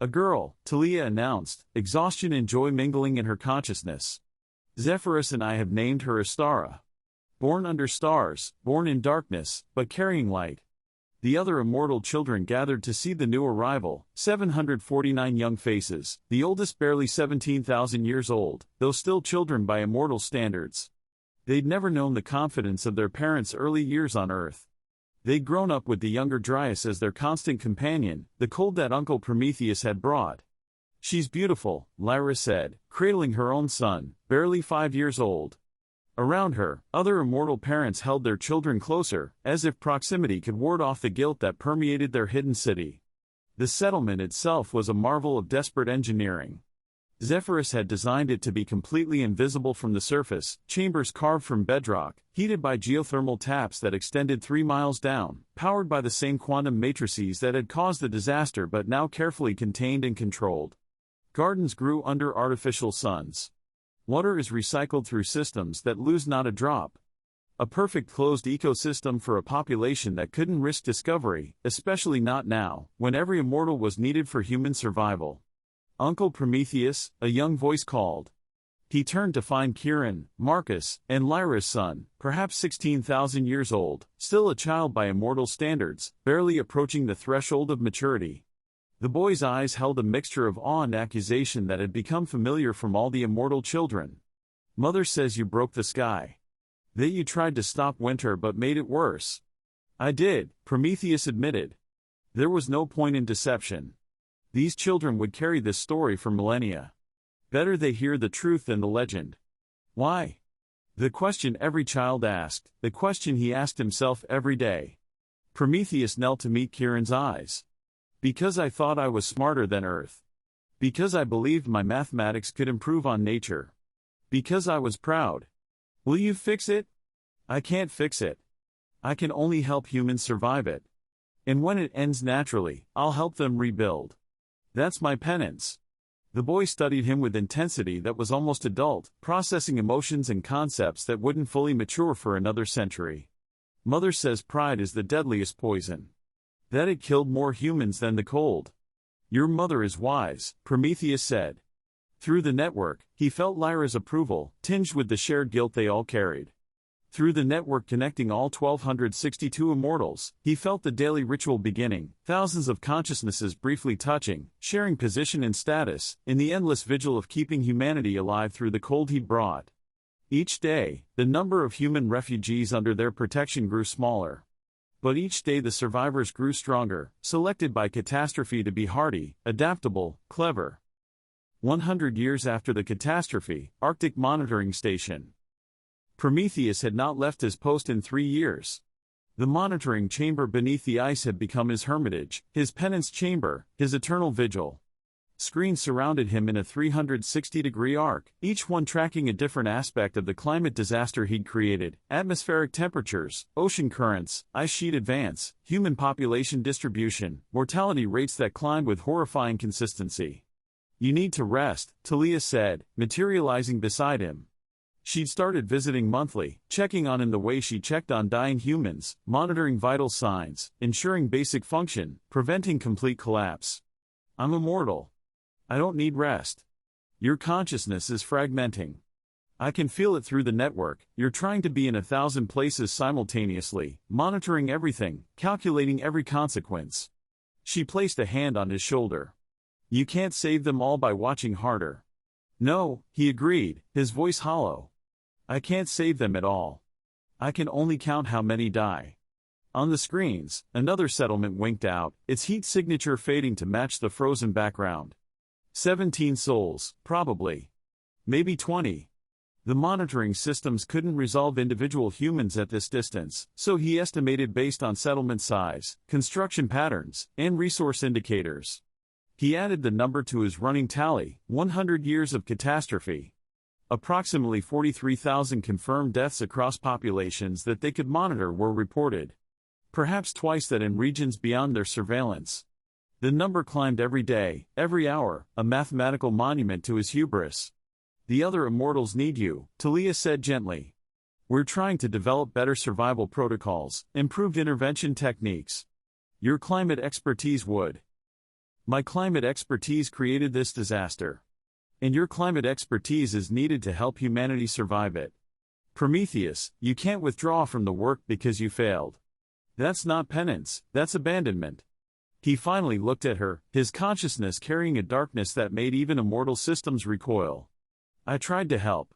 A girl, Thalia announced, exhaustion and joy mingling in her consciousness. Zephyrus and I have named her Astara. Born under stars, born in darkness, but carrying light. The other immortal children gathered to see the new arrival, 749 young faces, the oldest barely 17,000 years old, though still children by immortal standards. They'd never known the confidence of their parents' early years on Earth. They'd grown up with the younger Dryas as their constant companion, the cold that Uncle Prometheus had brought. She's beautiful, Lyra said, cradling her own son, barely 5 years old. Around her, other immortal parents held their children closer, as if proximity could ward off the guilt that permeated their hidden city. The settlement itself was a marvel of desperate engineering. Zephyrus had designed it to be completely invisible from the surface, chambers carved from bedrock, heated by geothermal taps that extended 3 miles down, powered by the same quantum matrices that had caused the disaster but now carefully contained and controlled. Gardens grew under artificial suns. Water is recycled through systems that lose not a drop. A perfect closed ecosystem for a population that couldn't risk discovery, especially not now, when every immortal was needed for human survival. Uncle Prometheus, a young voice called. He turned to find Kieran, Marcus, and Lyra's son, perhaps 16,000 years old, still a child by immortal standards, barely approaching the threshold of maturity. The boy's eyes held a mixture of awe and accusation that had become familiar from all the immortal children. Mother says you broke the sky. That you tried to stop winter but made it worse. I did, Prometheus admitted. There was no point in deception. These children would carry this story for millennia. Better they hear the truth than the legend. Why? The question every child asked, the question he asked himself every day. Prometheus knelt to meet Kieran's eyes. Because I thought I was smarter than Earth. Because I believed my mathematics could improve on nature. Because I was proud. Will you fix it? I can't fix it. I can only help humans survive it. And when it ends naturally, I'll help them rebuild. That's my penance. The boy studied him with intensity that was almost adult, processing emotions and concepts that wouldn't fully mature for another century. Mother says pride is the deadliest poison. That it killed more humans than the cold. Your mother is wise, Prometheus said. Through the network, he felt Lyra's approval, tinged with the shared guilt they all carried. Through the network connecting all 1,262 immortals, he felt the daily ritual beginning, thousands of consciousnesses briefly touching, sharing position and status, in the endless vigil of keeping humanity alive through the cold he brought. Each day, the number of human refugees under their protection grew smaller. But each day the survivors grew stronger, selected by catastrophe to be hardy, adaptable, clever. 100 years after the catastrophe, Arctic Monitoring Station. Prometheus had not left his post in 3 years. The monitoring chamber beneath the ice had become his hermitage, his penance chamber, his eternal vigil. Screens surrounded him in a 360-degree arc, each one tracking a different aspect of the climate disaster he'd created: atmospheric temperatures, ocean currents, ice sheet advance, human population distribution, mortality rates that climbed with horrifying consistency. You need to rest, Thalia said, materializing beside him. She'd started visiting monthly, checking on him the way she checked on dying humans, monitoring vital signs, ensuring basic function, preventing complete collapse. I'm immortal. I don't need rest. Your consciousness is fragmenting. I can feel it through the network. You're trying to be in 1,000 places simultaneously, monitoring everything, calculating every consequence. She placed a hand on his shoulder. You can't save them all by watching harder. No, he agreed, his voice hollow. I can't save them at all. I can only count how many die. On the screens, another settlement winked out, its heat signature fading to match the frozen background. 17 souls, probably. Maybe 20. The monitoring systems couldn't resolve individual humans at this distance, so he estimated based on settlement size, construction patterns, and resource indicators. He added the number to his running tally: 100 years of catastrophe. Approximately 43,000 confirmed deaths across populations that they could monitor were reported. Perhaps twice that in regions beyond their surveillance. The number climbed every day, every hour, a mathematical monument to his hubris. The other immortals need you, Thalia said gently. We're trying to develop better survival protocols, improved intervention techniques. Your climate expertise would. My climate expertise created this disaster. And your climate expertise is needed to help humanity survive it. Prometheus, you can't withdraw from the work because you failed. That's not penance, that's abandonment. He finally looked at her, his consciousness carrying a darkness that made even immortal systems recoil. I tried to help.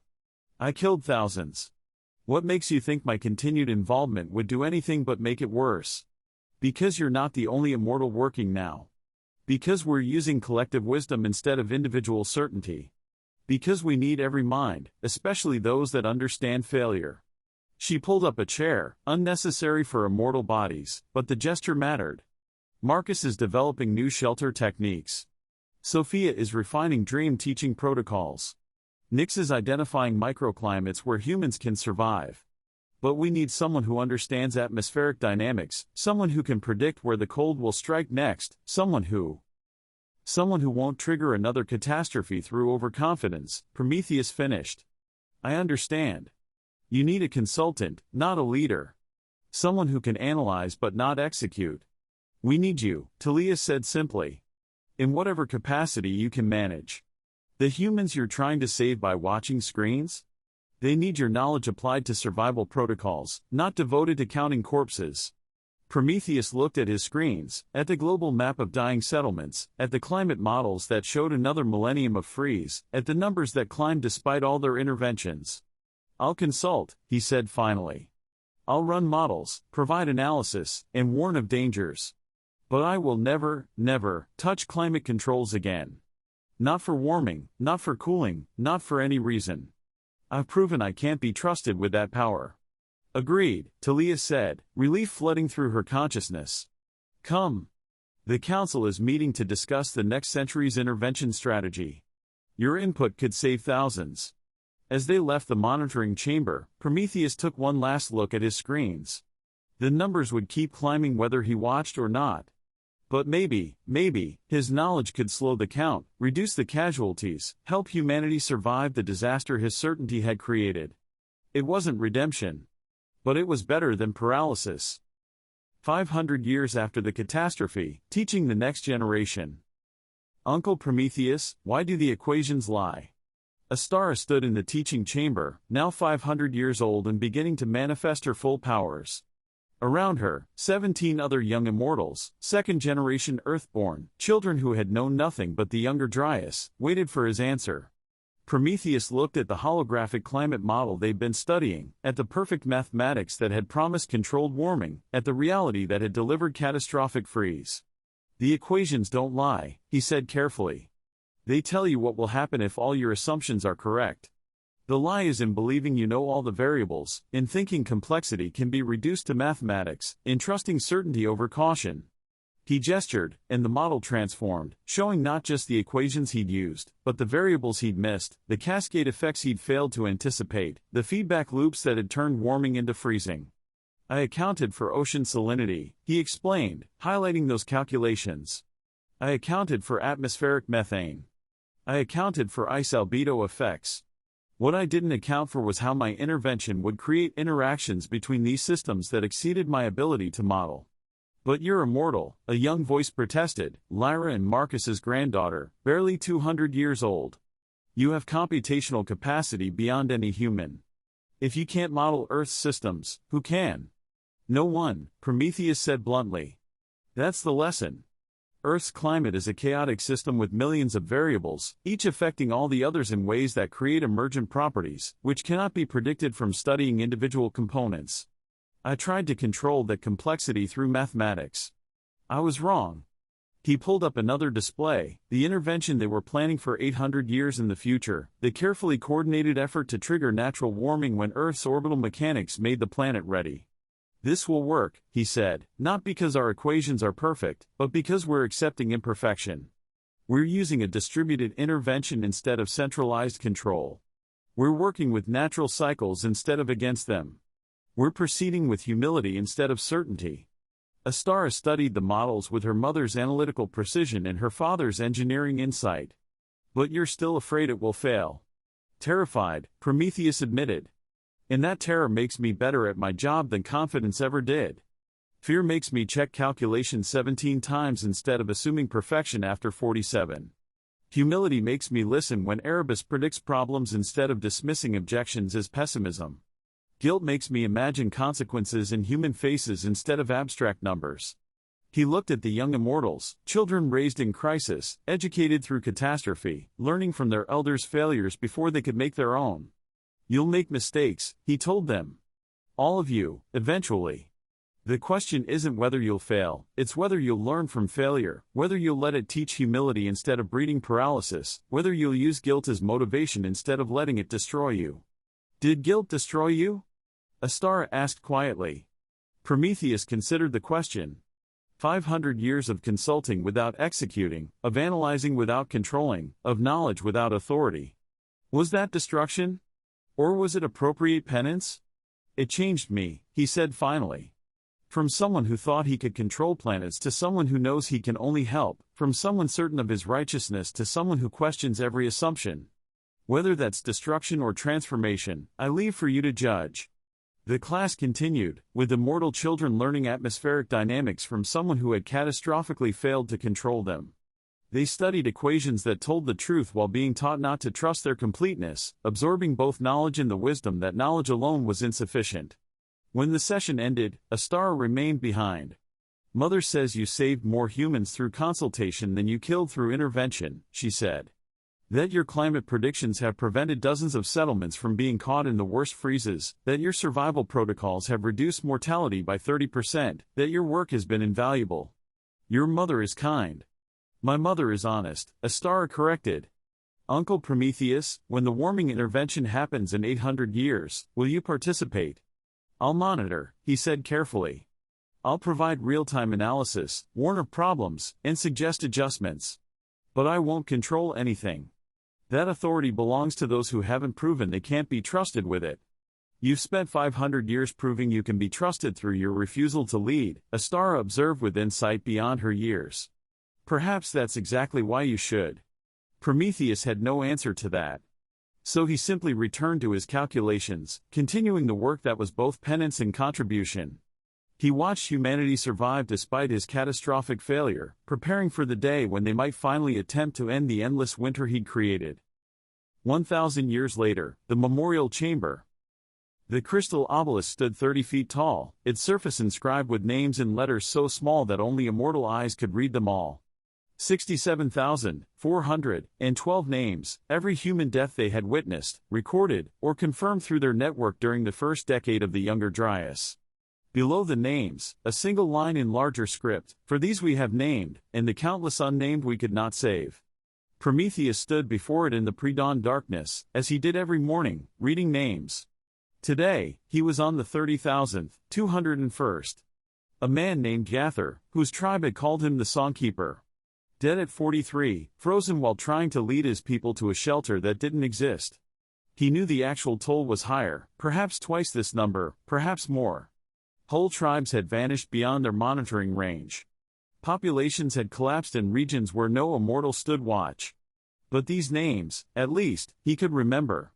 I killed thousands. What makes you think my continued involvement would do anything but make it worse? Because you're not the only immortal working now. Because we're using collective wisdom instead of individual certainty. Because we need every mind, especially those that understand failure. She pulled up a chair, unnecessary for immortal bodies, but the gesture mattered. Marcus is developing new shelter techniques. Sophia is refining dream teaching protocols. Nyx is identifying microclimates where humans can survive. But we need someone who understands atmospheric dynamics, someone who can predict where the cold will strike next, someone who won't trigger another catastrophe through overconfidence, Prometheus finished. I understand. You need a consultant, not a leader. Someone who can analyze but not execute. We need you, Thalia said simply. In whatever capacity you can manage. The humans you're trying to save by watching screens? They need your knowledge applied to survival protocols, not devoted to counting corpses. Prometheus looked at his screens, at the global map of dying settlements, at the climate models that showed another millennium of freeze, at the numbers that climbed despite all their interventions. I'll consult, he said finally. I'll run models, provide analysis, and warn of dangers. But I will never, never, touch climate controls again. Not for warming, not for cooling, not for any reason. I've proven I can't be trusted with that power. Agreed, Thalia said, relief flooding through her consciousness. Come. The council is meeting to discuss the next century's intervention strategy. Your input could save thousands. As they left the monitoring chamber, Prometheus took one last look at his screens. The numbers would keep climbing whether he watched or not. But maybe, his knowledge could slow the count, reduce the casualties, help humanity survive the disaster his certainty had created. It wasn't redemption. But it was better than paralysis. 500 years after the catastrophe, teaching the next generation. Uncle Prometheus, why do the equations lie? Astara stood in the teaching chamber, now 500 years old and beginning to manifest her full powers. Around her, 17 other young immortals, second-generation Earthborn, children who had known nothing but the younger Dryas, waited for his answer. Prometheus looked at the holographic climate model they'd been studying, at the perfect mathematics that had promised controlled warming, at the reality that had delivered catastrophic freeze. The equations don't lie, he said carefully. They tell you what will happen if all your assumptions are correct. The lie is in believing you know all the variables, in thinking complexity can be reduced to mathematics, in trusting certainty over caution. He gestured, and the model transformed, showing not just the equations he'd used, but the variables he'd missed, the cascade effects he'd failed to anticipate, the feedback loops that had turned warming into freezing. I accounted for ocean salinity, he explained, highlighting those calculations. I accounted for atmospheric methane. I accounted for ice albedo effects. What I didn't account for was how my intervention would create interactions between these systems that exceeded my ability to model. But you're immortal, a young voice protested, Lyra and Marcus's granddaughter, barely 200 years old. You have computational capacity beyond any human. If you can't model Earth's systems, who can? No one, Prometheus said bluntly. That's the lesson. Earth's climate is a chaotic system with millions of variables, each affecting all the others in ways that create emergent properties, which cannot be predicted from studying individual components. I tried to control that complexity through mathematics. I was wrong. He pulled up another display, the intervention they were planning for 800 years in the future, the carefully coordinated effort to trigger natural warming when Earth's orbital mechanics made the planet ready. This will work, he said, not because our equations are perfect, but because we're accepting imperfection. We're using a distributed intervention instead of centralized control. We're working with natural cycles instead of against them. We're proceeding with humility instead of certainty. Astara studied the models with her mother's analytical precision and her father's engineering insight. But you're still afraid it will fail. Terrified, Prometheus admitted. And that terror makes me better at my job than confidence ever did. Fear makes me check calculations 17 times instead of assuming perfection after 47. Humility makes me listen when Erebus predicts problems instead of dismissing objections as pessimism. Guilt makes me imagine consequences in human faces instead of abstract numbers. He looked at the young immortals, children raised in crisis, educated through catastrophe, learning from their elders' failures before they could make their own. You'll make mistakes, he told them. All of you, eventually. The question isn't whether you'll fail, it's whether you'll learn from failure, whether you'll let it teach humility instead of breeding paralysis, whether you'll use guilt as motivation instead of letting it destroy you. Did guilt destroy you? Astara asked quietly. Prometheus considered the question. 500 years of consulting without executing, of analyzing without controlling, of knowledge without authority. Was that destruction? Or was it appropriate penance? It changed me, he said finally. From someone who thought he could control planets to someone who knows he can only help, from someone certain of his righteousness to someone who questions every assumption. Whether that's destruction or transformation, I leave for you to judge. The class continued, with immortal children learning atmospheric dynamics from someone who had catastrophically failed to control them. They studied equations that told the truth while being taught not to trust their completeness, absorbing both knowledge and the wisdom that knowledge alone was insufficient. When the session ended, Astara remained behind. Mother says you saved more humans through consultation than you killed through intervention, she said. That your climate predictions have prevented dozens of settlements from being caught in the worst freezes, that your survival protocols have reduced mortality by 30%, that your work has been invaluable. Your mother is kind. My mother is honest, Astara corrected. Uncle Prometheus, when the warming intervention happens in 800 years, will you participate? I'll monitor, he said carefully. I'll provide real-time analysis, warn of problems, and suggest adjustments. But I won't control anything. That authority belongs to those who haven't proven they can't be trusted with it. You've spent 500 years proving you can be trusted through your refusal to lead, Astara observed with insight beyond her years. Perhaps that's exactly why you should. Prometheus had no answer to that. So he simply returned to his calculations, continuing the work that was both penance and contribution. He watched humanity survive despite his catastrophic failure, preparing for the day when they might finally attempt to end the endless winter he'd created. 1,000 years later, the memorial chamber. The crystal obelisk stood 30 feet tall, its surface inscribed with names in letters so small that only immortal eyes could read them all. 67,412 names, every human death they had witnessed, recorded, or confirmed through their network during the first decade of the Younger Dryas. Below the names, a single line in larger script, "For these we have named, and the countless unnamed we could not save." Prometheus stood before it in the pre-dawn darkness, as he did every morning, reading names. Today, he was on the 30,000th, 201st. A man named Gather, whose tribe had called him the Songkeeper. Dead at 43, frozen while trying to lead his people to a shelter that didn't exist. He knew the actual toll was higher, perhaps twice this number, perhaps more. Whole tribes had vanished beyond their monitoring range. Populations had collapsed in regions where no immortal stood watch. But these names, at least, he could remember.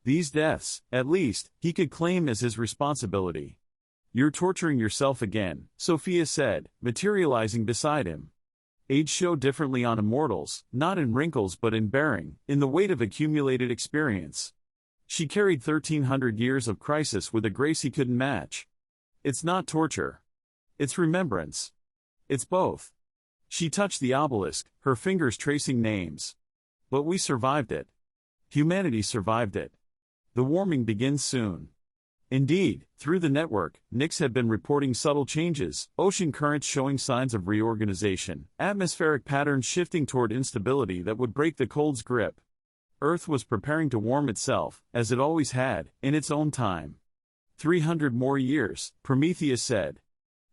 These deaths, at least, he could claim as his responsibility. "You're torturing yourself again," Sophia said, materializing beside him. Age showed differently on immortals, not in wrinkles but in bearing, in the weight of accumulated experience. She carried 1,300 years of crisis with a grace he couldn't match. It's not torture. It's remembrance. It's both. She touched the obelisk, her fingers tracing names. But we survived it. Humanity survived it. The warming begins soon. Indeed, through the network, Nyx had been reporting subtle changes, ocean currents showing signs of reorganization, atmospheric patterns shifting toward instability that would break the cold's grip. Earth was preparing to warm itself, as it always had, in its own time. 300 more years, Prometheus said.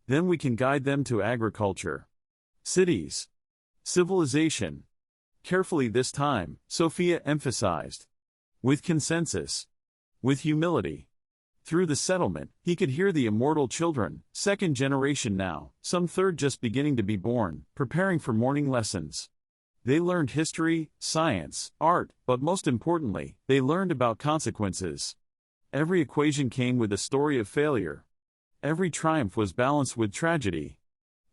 Then we can guide them to agriculture. Cities. Civilization. Carefully this time, Sophia emphasized. With consensus. With humility. Through the settlement, he could hear the immortal children, second generation now, some third just beginning to be born, preparing for morning lessons. They learned history, science, art, but most importantly, they learned about consequences. Every equation came with a story of failure. Every triumph was balanced with tragedy.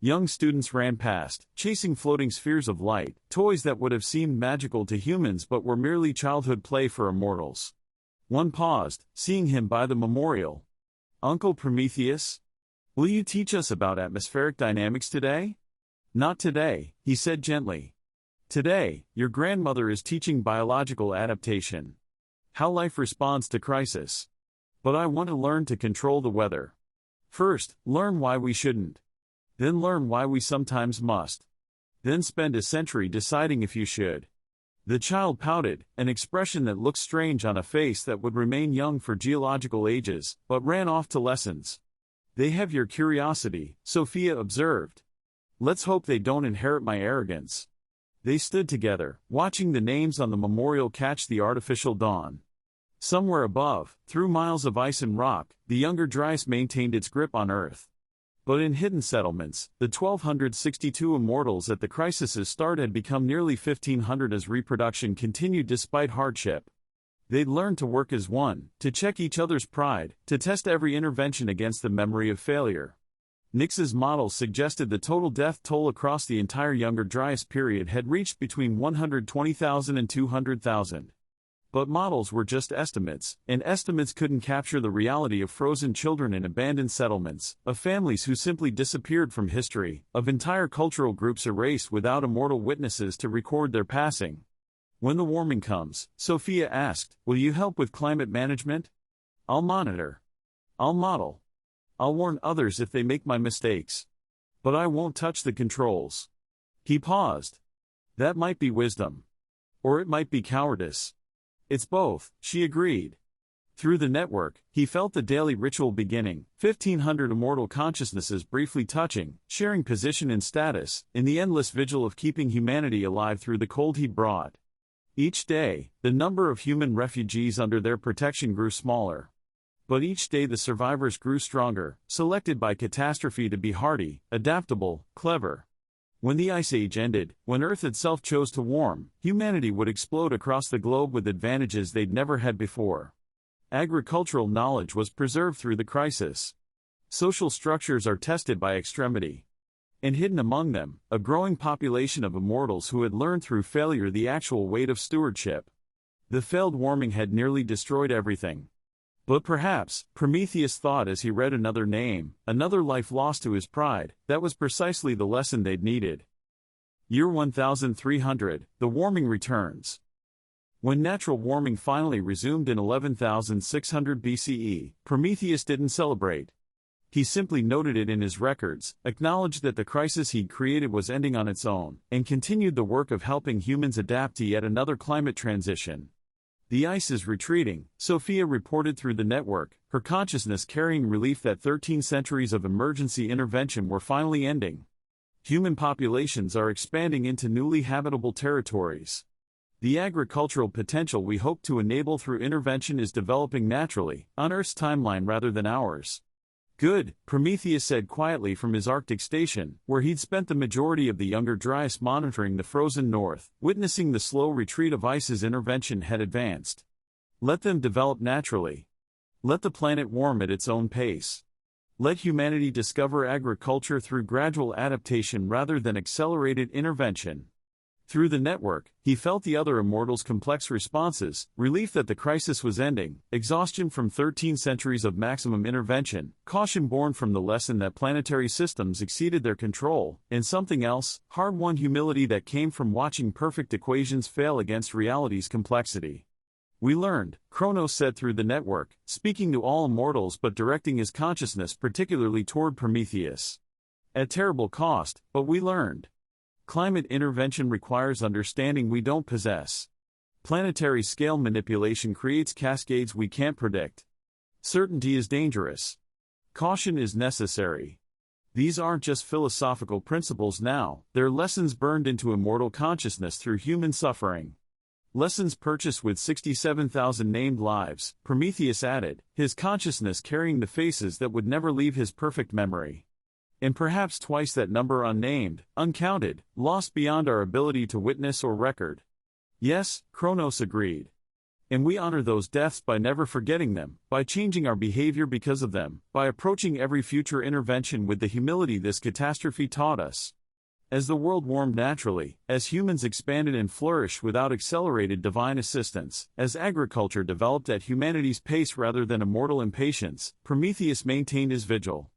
Young students ran past, chasing floating spheres of light, toys that would have seemed magical to humans but were merely childhood play for immortals. One paused, seeing him by the memorial. "Uncle Prometheus? Will you teach us about atmospheric dynamics today?" "Not today," he said gently. "Today, your grandmother is teaching biological adaptation. How life responds to crisis. But I want to learn to control the weather. First, learn why we shouldn't. Then learn why we sometimes must. Then spend a century deciding if you should." The child pouted, an expression that looked strange on a face that would remain young for geological ages, but ran off to lessons. "They have your curiosity," Sophia observed. "Let's hope they don't inherit my arrogance." They stood together, watching the names on the memorial catch the artificial dawn. Somewhere above, through miles of ice and rock, the Younger Dryas maintained its grip on Earth. But in hidden settlements, the 1,262 immortals at the crisis's start had become nearly 1,500 as reproduction continued despite hardship. They'd learned to work as one, to check each other's pride, to test every intervention against the memory of failure. Nyx's models suggested the total death toll across the entire Younger Dryas period had reached between 120,000 and 200,000. But models were just estimates, and estimates couldn't capture the reality of frozen children in abandoned settlements, of families who simply disappeared from history, of entire cultural groups erased without immortal witnesses to record their passing. "When the warming comes," Sophia asked, "will you help with climate management?" "I'll monitor. I'll model. I'll warn others if they make my mistakes." But I won't touch the controls. He paused. That might be wisdom. Or it might be cowardice. It's both, she agreed. Through the network, he felt the daily ritual beginning, 1,500 immortal consciousnesses briefly touching, sharing position and status, in the endless vigil of keeping humanity alive through the cold he brought. Each day, the number of human refugees under their protection grew smaller. But each day the survivors grew stronger, selected by catastrophe to be hardy, adaptable, clever. When the Ice Age ended, when Earth itself chose to warm, humanity would explode across the globe with advantages they'd never had before. Agricultural knowledge was preserved through the crisis. Social structures are tested by extremity. And hidden among them, a growing population of immortals who had learned through failure the actual weight of stewardship. The failed warming had nearly destroyed everything. But perhaps, Prometheus thought as he read another name, another life lost to his pride, that was precisely the lesson they'd needed. Year 1300, the warming returns. When natural warming finally resumed in 11,600 BCE, Prometheus didn't celebrate. He simply noted it in his records, acknowledged that the crisis he'd created was ending on its own, and continued the work of helping humans adapt to yet another climate transition. The ice is retreating, Sophia reported through the network, her consciousness carrying relief that 13 centuries of emergency intervention were finally ending. Human populations are expanding into newly habitable territories. The agricultural potential we hope to enable through intervention is developing naturally, on Earth's timeline rather than ours. Good, Prometheus said quietly from his Arctic station, where he'd spent the majority of the younger Dryas monitoring the frozen north, witnessing the slow retreat of ice as intervention had advanced. Let them develop naturally. Let the planet warm at its own pace. Let humanity discover agriculture through gradual adaptation rather than accelerated intervention. Through the network, he felt the other immortals' complex responses, relief that the crisis was ending, exhaustion from 13 centuries of maximum intervention, caution born from the lesson that planetary systems exceeded their control, and something else, hard-won humility that came from watching perfect equations fail against reality's complexity. We learned, Kronos said through the network, speaking to all immortals but directing his consciousness particularly toward Prometheus. At terrible cost, but we learned. Climate intervention requires understanding we don't possess. Planetary scale manipulation creates cascades we can't predict. Certainty is dangerous. Caution is necessary. These aren't just philosophical principles now, they're lessons burned into immortal consciousness through human suffering. Lessons purchased with 67,000 named lives, Prometheus added, his consciousness carrying the faces that would never leave his perfect memory. And perhaps twice that number unnamed, uncounted, lost beyond our ability to witness or record. Yes, Kronos agreed. And we honor those deaths by never forgetting them, by changing our behavior because of them, by approaching every future intervention with the humility this catastrophe taught us. As the world warmed naturally, as humans expanded and flourished without accelerated divine assistance, as agriculture developed at humanity's pace rather than immortal impatience, Prometheus maintained his vigil.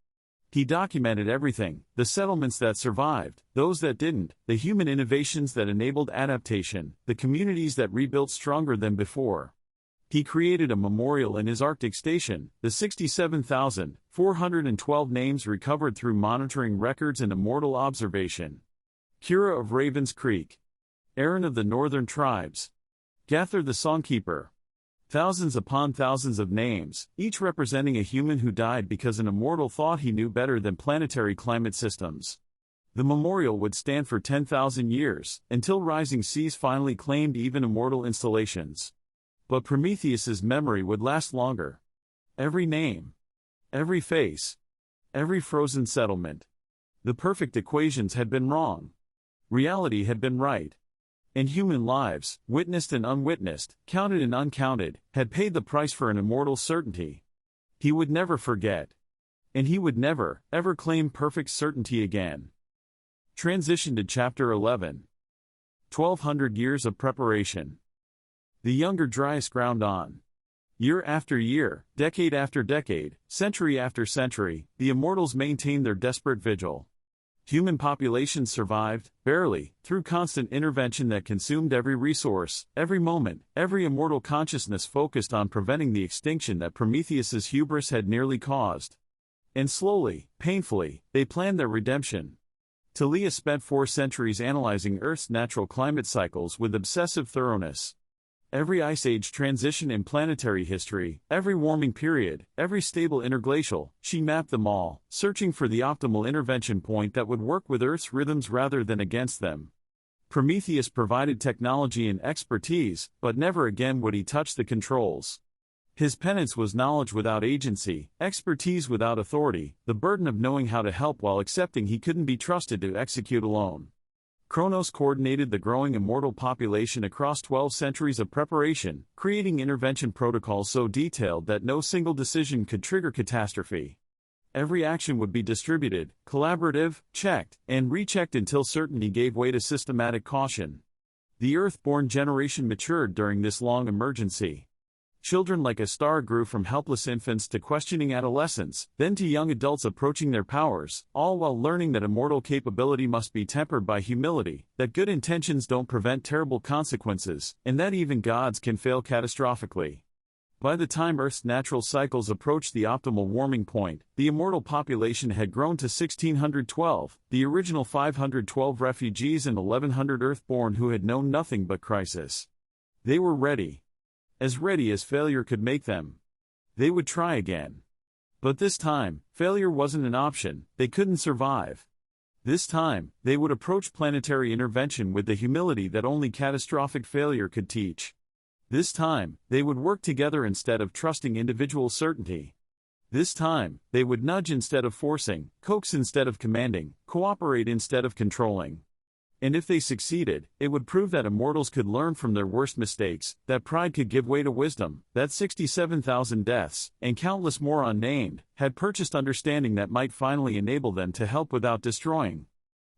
He documented everything, the settlements that survived, those that didn't, the human innovations that enabled adaptation, the communities that rebuilt stronger than before. He created a memorial in his Arctic station, the 67,412 names recovered through monitoring records and immortal observation. Kira of Ravens Creek. Aaron of the Northern Tribes. Gather the Songkeeper. Thousands upon thousands of names, each representing a human who died because an immortal thought he knew better than planetary climate systems. The memorial would stand for 10,000 years, until rising seas finally claimed even immortal installations. But Prometheus's memory would last longer. Every name, every face, every frozen settlement. The perfect equations had been wrong. Reality had been right. And human lives, witnessed and unwitnessed, counted and uncounted, had paid the price for an immortal certainty. He would never forget. And he would never, ever claim perfect certainty again. Transition to Chapter 11. 1200 years of preparation. The younger Dryas ground on. Year after year, decade after decade, century after century, the immortals maintained their desperate vigil. Human populations survived, barely, through constant intervention that consumed every resource, every moment, every immortal consciousness focused on preventing the extinction that Prometheus's hubris had nearly caused. And slowly, painfully, they planned their redemption. Thalia spent 4 centuries analyzing Earth's natural climate cycles with obsessive thoroughness. Every ice age transition in planetary history, every warming period, every stable interglacial, she mapped them all, searching for the optimal intervention point that would work with Earth's rhythms rather than against them. Prometheus provided technology and expertise, but never again would he touch the controls. His penance was knowledge without agency, expertise without authority, the burden of knowing how to help while accepting he couldn't be trusted to execute alone. Kronos coordinated the growing immortal population across 12 centuries of preparation, creating intervention protocols so detailed that no single decision could trigger catastrophe. Every action would be distributed, collaborative, checked, and rechecked until certainty gave way to systematic caution. The Earth-born generation matured during this long emergency. Children like a star grew from helpless infants to questioning adolescents, then to young adults approaching their powers, all while learning that immortal capability must be tempered by humility, that good intentions don't prevent terrible consequences, and that even gods can fail catastrophically. By the time Earth's natural cycles approached the optimal warming point, the immortal population had grown to 1,612, the original 512 refugees and 1,100 Earthborn who had known nothing but crisis. They were ready. As ready as failure could make them. They would try again. But this time, failure wasn't an option, they couldn't survive. This time, they would approach planetary intervention with the humility that only catastrophic failure could teach. This time, they would work together instead of trusting individual certainty. This time, they would nudge instead of forcing, coax instead of commanding, cooperate instead of controlling. And if they succeeded, it would prove that immortals could learn from their worst mistakes, that pride could give way to wisdom, that 67,000 deaths, and countless more unnamed, had purchased understanding that might finally enable them to help without destroying.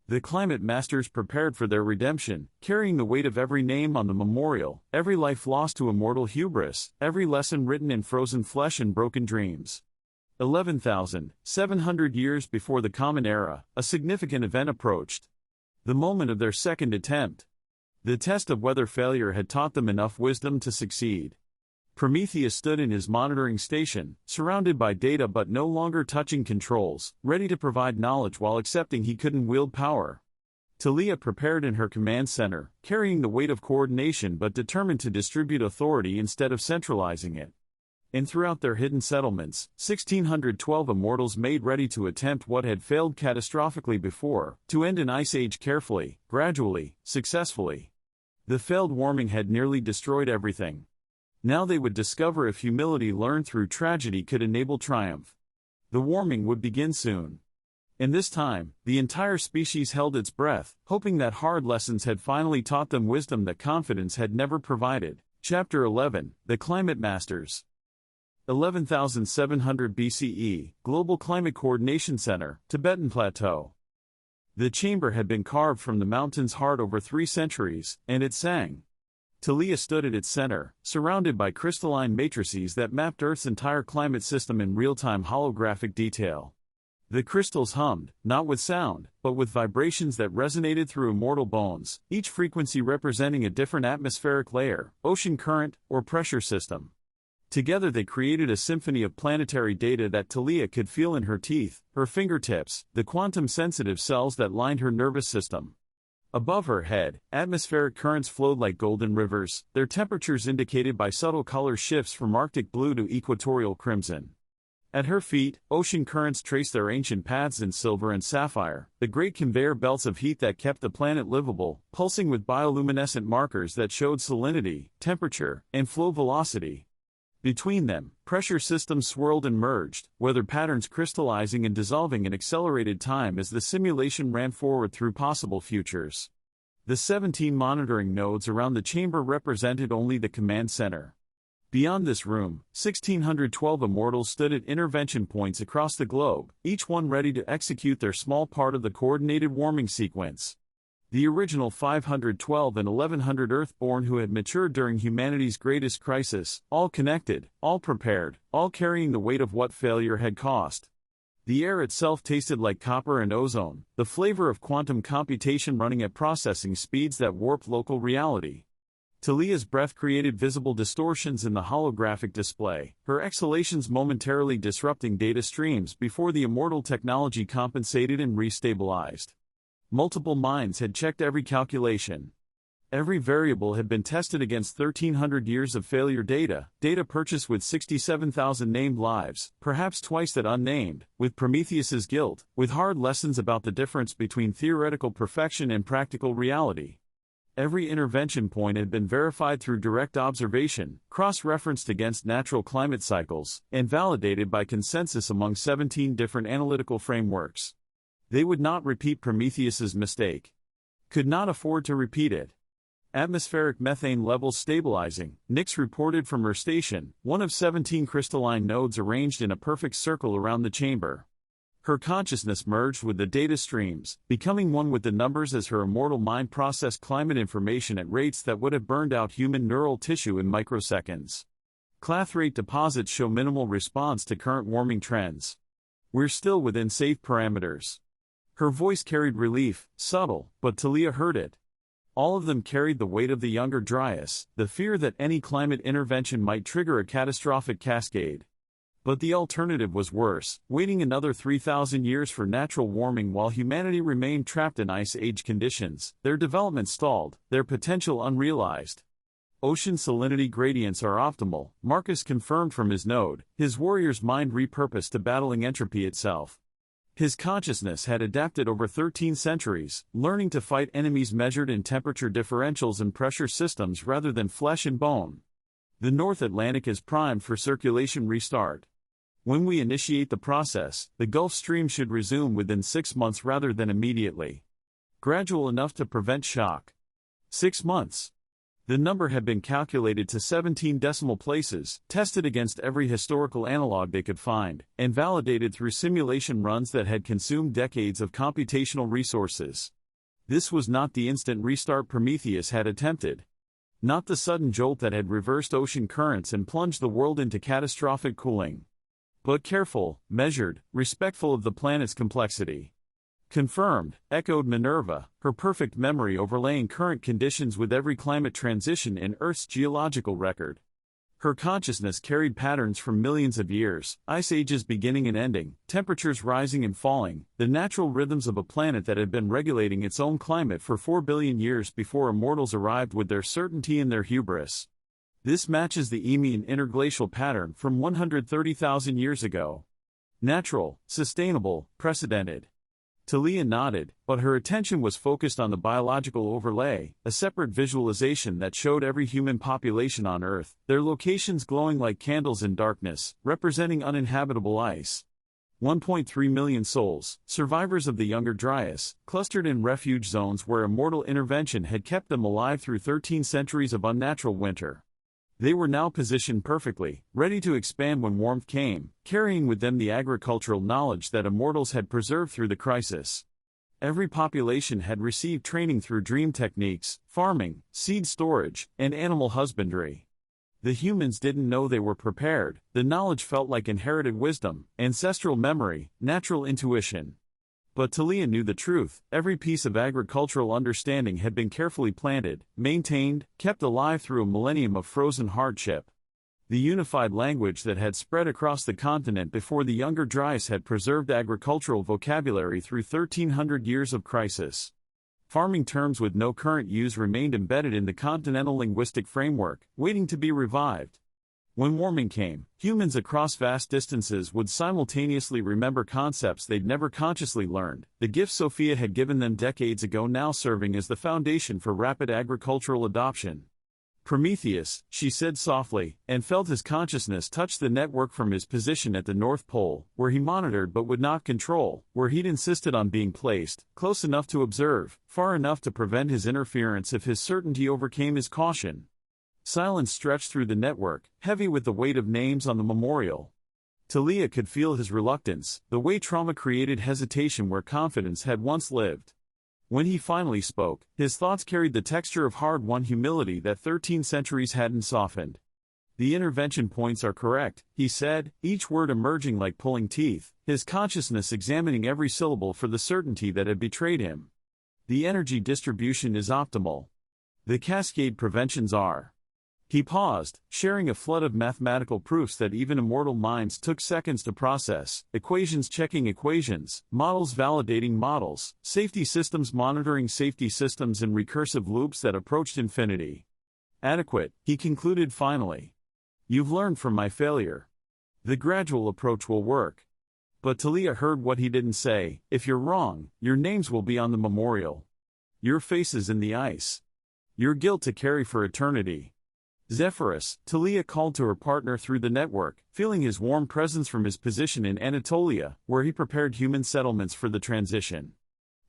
The climate masters prepared for their redemption, carrying the weight of every name on the memorial, every life lost to immortal hubris, every lesson written in frozen flesh and broken dreams. 11,700 years before the Common Era, a significant event approached. The moment of their second attempt. The test of whether failure had taught them enough wisdom to succeed. Prometheus stood in his monitoring station, surrounded by data but no longer touching controls, ready to provide knowledge while accepting he couldn't wield power. Thalia prepared in her command center, carrying the weight of coordination but determined to distribute authority instead of centralizing it. And throughout their hidden settlements, 1,612 immortals made ready to attempt what had failed catastrophically before, to end an ice age carefully, gradually, successfully. The failed warming had nearly destroyed everything. Now they would discover if humility learned through tragedy could enable triumph. The warming would begin soon. And this time, the entire species held its breath, hoping that hard lessons had finally taught them wisdom that confidence had never provided. Chapter 11, The Climate Masters. 11,700 BCE, Global Climate Coordination Center, Tibetan Plateau. The chamber had been carved from the mountain's heart over 3 centuries, and it sang. Thalia stood at its center, surrounded by crystalline matrices that mapped Earth's entire climate system in real-time holographic detail. The crystals hummed, not with sound, but with vibrations that resonated through immortal bones, each frequency representing a different atmospheric layer, ocean current, or pressure system. Together they created a symphony of planetary data that Thalia could feel in her teeth, her fingertips, the quantum-sensitive cells that lined her nervous system. Above her head, atmospheric currents flowed like golden rivers, their temperatures indicated by subtle color shifts from Arctic blue to equatorial crimson. At her feet, ocean currents traced their ancient paths in silver and sapphire, the great conveyor belts of heat that kept the planet livable, pulsing with bioluminescent markers that showed salinity, temperature, and flow velocity. Between them, pressure systems swirled and merged, weather patterns crystallizing and dissolving in accelerated time as the simulation ran forward through possible futures. The 17 monitoring nodes around the chamber represented only the command center. Beyond this room, 1,612 immortals stood at intervention points across the globe, each one ready to execute their small part of the coordinated warming sequence. The original 512 and 1,100 Earthborn who had matured during humanity's greatest crisis, all connected, all prepared, all carrying the weight of what failure had cost. The air itself tasted like copper and ozone, the flavor of quantum computation running at processing speeds that warped local reality. Thalia's breath created visible distortions in the holographic display, her exhalations momentarily disrupting data streams before the immortal technology compensated and restabilized. Multiple minds had checked every calculation. Every variable had been tested against 1,300 years of failure data purchased with 67,000 named lives, perhaps twice that unnamed, with Prometheus's guilt, with hard lessons about the difference between theoretical perfection and practical reality. Every intervention point had been verified through direct observation, cross-referenced against natural climate cycles, and validated by consensus among 17 different analytical frameworks. They would not repeat Prometheus's mistake. Could not afford to repeat it. Atmospheric methane levels stabilizing, Nix reported from her station, one of 17 crystalline nodes arranged in a perfect circle around the chamber. Her consciousness merged with the data streams, becoming one with the numbers as her immortal mind processed climate information at rates that would have burned out human neural tissue in microseconds. Clathrate deposits show minimal response to current warming trends. We're still within safe parameters. Her voice carried relief, subtle, but Thalia heard it. All of them carried the weight of the younger Dryas, the fear that any climate intervention might trigger a catastrophic cascade. But the alternative was worse, waiting another 3,000 years for natural warming while humanity remained trapped in ice age conditions, their development stalled, their potential unrealized. Ocean salinity gradients are optimal, Marcus confirmed from his node, his warrior's mind repurposed to battling entropy itself. His consciousness had adapted over 13 centuries, learning to fight enemies measured in temperature differentials and pressure systems rather than flesh and bone. The North Atlantic is primed for circulation restart. When we initiate the process, the Gulf Stream should resume within 6 months rather than immediately. Gradual enough to prevent shock. 6 months. The number had been calculated to 17 decimal places, tested against every historical analog they could find, and validated through simulation runs that had consumed decades of computational resources. This was not the instant restart Prometheus had attempted. Not the sudden jolt that had reversed ocean currents and plunged the world into catastrophic cooling. But careful, measured, respectful of the planet's complexity. Confirmed, echoed Minerva, her perfect memory overlaying current conditions with every climate transition in Earth's geological record. Her consciousness carried patterns from millions of years, ice ages beginning and ending, temperatures rising and falling, the natural rhythms of a planet that had been regulating its own climate for 4 billion years before immortals arrived with their certainty and their hubris. This matches the Eemian interglacial pattern from 130,000 years ago. Natural, sustainable, precedented. Thalia nodded, but her attention was focused on the biological overlay, a separate visualization that showed every human population on Earth, their locations glowing like candles in darkness, representing uninhabitable ice. 1.3 million souls, survivors of the younger Dryas, clustered in refuge zones where immortal intervention had kept them alive through 13 centuries of unnatural winter. They were now positioned perfectly, ready to expand when warmth came, carrying with them the agricultural knowledge that immortals had preserved through the crisis. Every population had received training through dream techniques, farming, seed storage, and animal husbandry. The humans didn't know they were prepared, the knowledge felt like inherited wisdom, ancestral memory, natural intuition. But Thalia knew the truth, every piece of agricultural understanding had been carefully planted, maintained, kept alive through a millennium of frozen hardship. The unified language that had spread across the continent before the younger Dryas had preserved agricultural vocabulary through 1,300 years of crisis. Farming terms with no current use remained embedded in the continental linguistic framework, waiting to be revived. When warming came, humans across vast distances would simultaneously remember concepts they'd never consciously learned, the gift Sophia had given them decades ago now serving as the foundation for rapid agricultural adoption. Prometheus, she said softly, and felt his consciousness touch the network from his position at the North Pole, where he monitored but would not control, where he'd insisted on being placed, close enough to observe, far enough to prevent his interference if his certainty overcame his caution. Silence stretched through the network, heavy with the weight of names on the memorial. Thalia could feel his reluctance, the way trauma created hesitation where confidence had once lived. When he finally spoke, his thoughts carried the texture of hard-won humility that 13 centuries hadn't softened. The intervention points are correct, he said, each word emerging like pulling teeth, his consciousness examining every syllable for the certainty that had betrayed him. The energy distribution is optimal. The Cascade preventions are. He paused, sharing a flood of mathematical proofs that even immortal minds took seconds to process, equations checking equations, models validating models, safety systems monitoring safety systems in recursive loops that approached infinity. Adequate, he concluded finally. You've learned from my failure. The gradual approach will work. But Thalia heard what he didn't say. If you're wrong, your names will be on the memorial. Your faces in the ice. Your guilt to carry for eternity. Zephyrus, Thalia called to her partner through the network, feeling his warm presence from his position in Anatolia, where he prepared human settlements for the transition.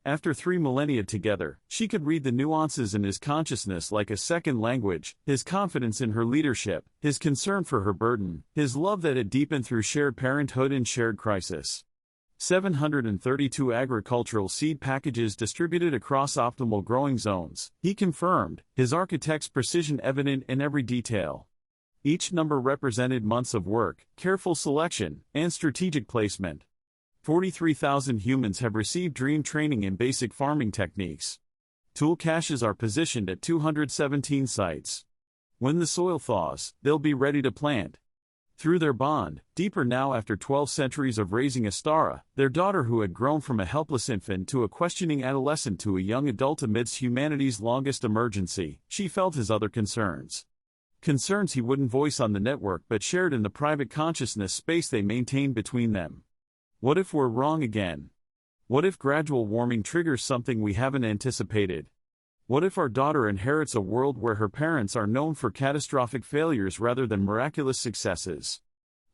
After 3 millennia together, she could read the nuances in his consciousness like a second language, his confidence in her leadership, his concern for her burden, his love that had deepened through shared parenthood and shared crisis. 732 agricultural seed packages distributed across optimal growing zones, he confirmed, his architect's precision evident in every detail. Each number represented months of work, careful selection, and strategic placement. 43,000 humans have received dream training in basic farming techniques. Tool caches are positioned at 217 sites. When the soil thaws, they'll be ready to plant. Through their bond, deeper now after 12 centuries of raising Astara, their daughter who had grown from a helpless infant to a questioning adolescent to a young adult amidst humanity's longest emergency, she felt his other concerns. Concerns he wouldn't voice on the network but shared in the private consciousness space they maintained between them. What if we're wrong again? What if gradual warming triggers something we haven't anticipated? What if our daughter inherits a world where her parents are known for catastrophic failures rather than miraculous successes?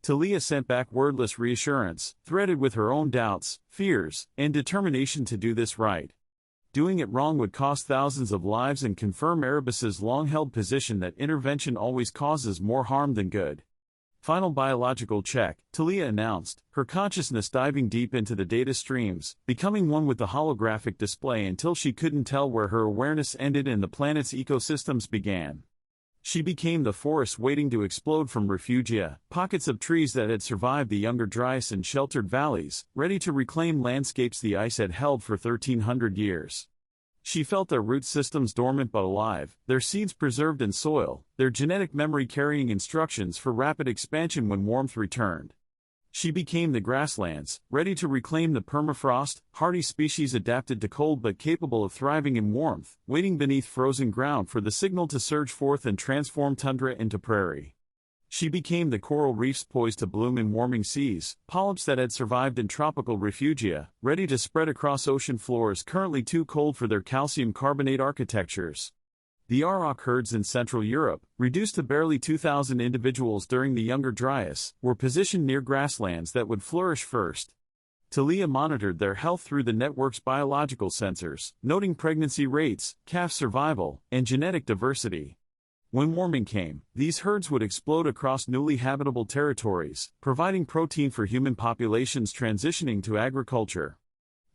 Thalia sent back wordless reassurance, threaded with her own doubts, fears, and determination to do this right. Doing it wrong would cost thousands of lives and confirm Erebus's long-held position that intervention always causes more harm than good. Final biological check, Thalia announced, her consciousness diving deep into the data streams, becoming one with the holographic display until she couldn't tell where her awareness ended and the planet's ecosystems began. She became the forest waiting to explode from refugia, pockets of trees that had survived the younger Dryas and sheltered valleys, ready to reclaim landscapes the ice had held for 1,300 years. She felt their root systems dormant but alive, their seeds preserved in soil, their genetic memory carrying instructions for rapid expansion when warmth returned. She became the grasslands, ready to reclaim the permafrost, hardy species adapted to cold but capable of thriving in warmth, waiting beneath frozen ground for the signal to surge forth and transform tundra into prairie. She became the coral reefs poised to bloom in warming seas, polyps that had survived in tropical refugia, ready to spread across ocean floors currently too cold for their calcium carbonate architectures. The auroch herds in Central Europe, reduced to barely 2,000 individuals during the younger Dryas, were positioned near grasslands that would flourish first. Thalia monitored their health through the network's biological sensors, noting pregnancy rates, calf survival, and genetic diversity. When warming came, these herds would explode across newly habitable territories, providing protein for human populations transitioning to agriculture.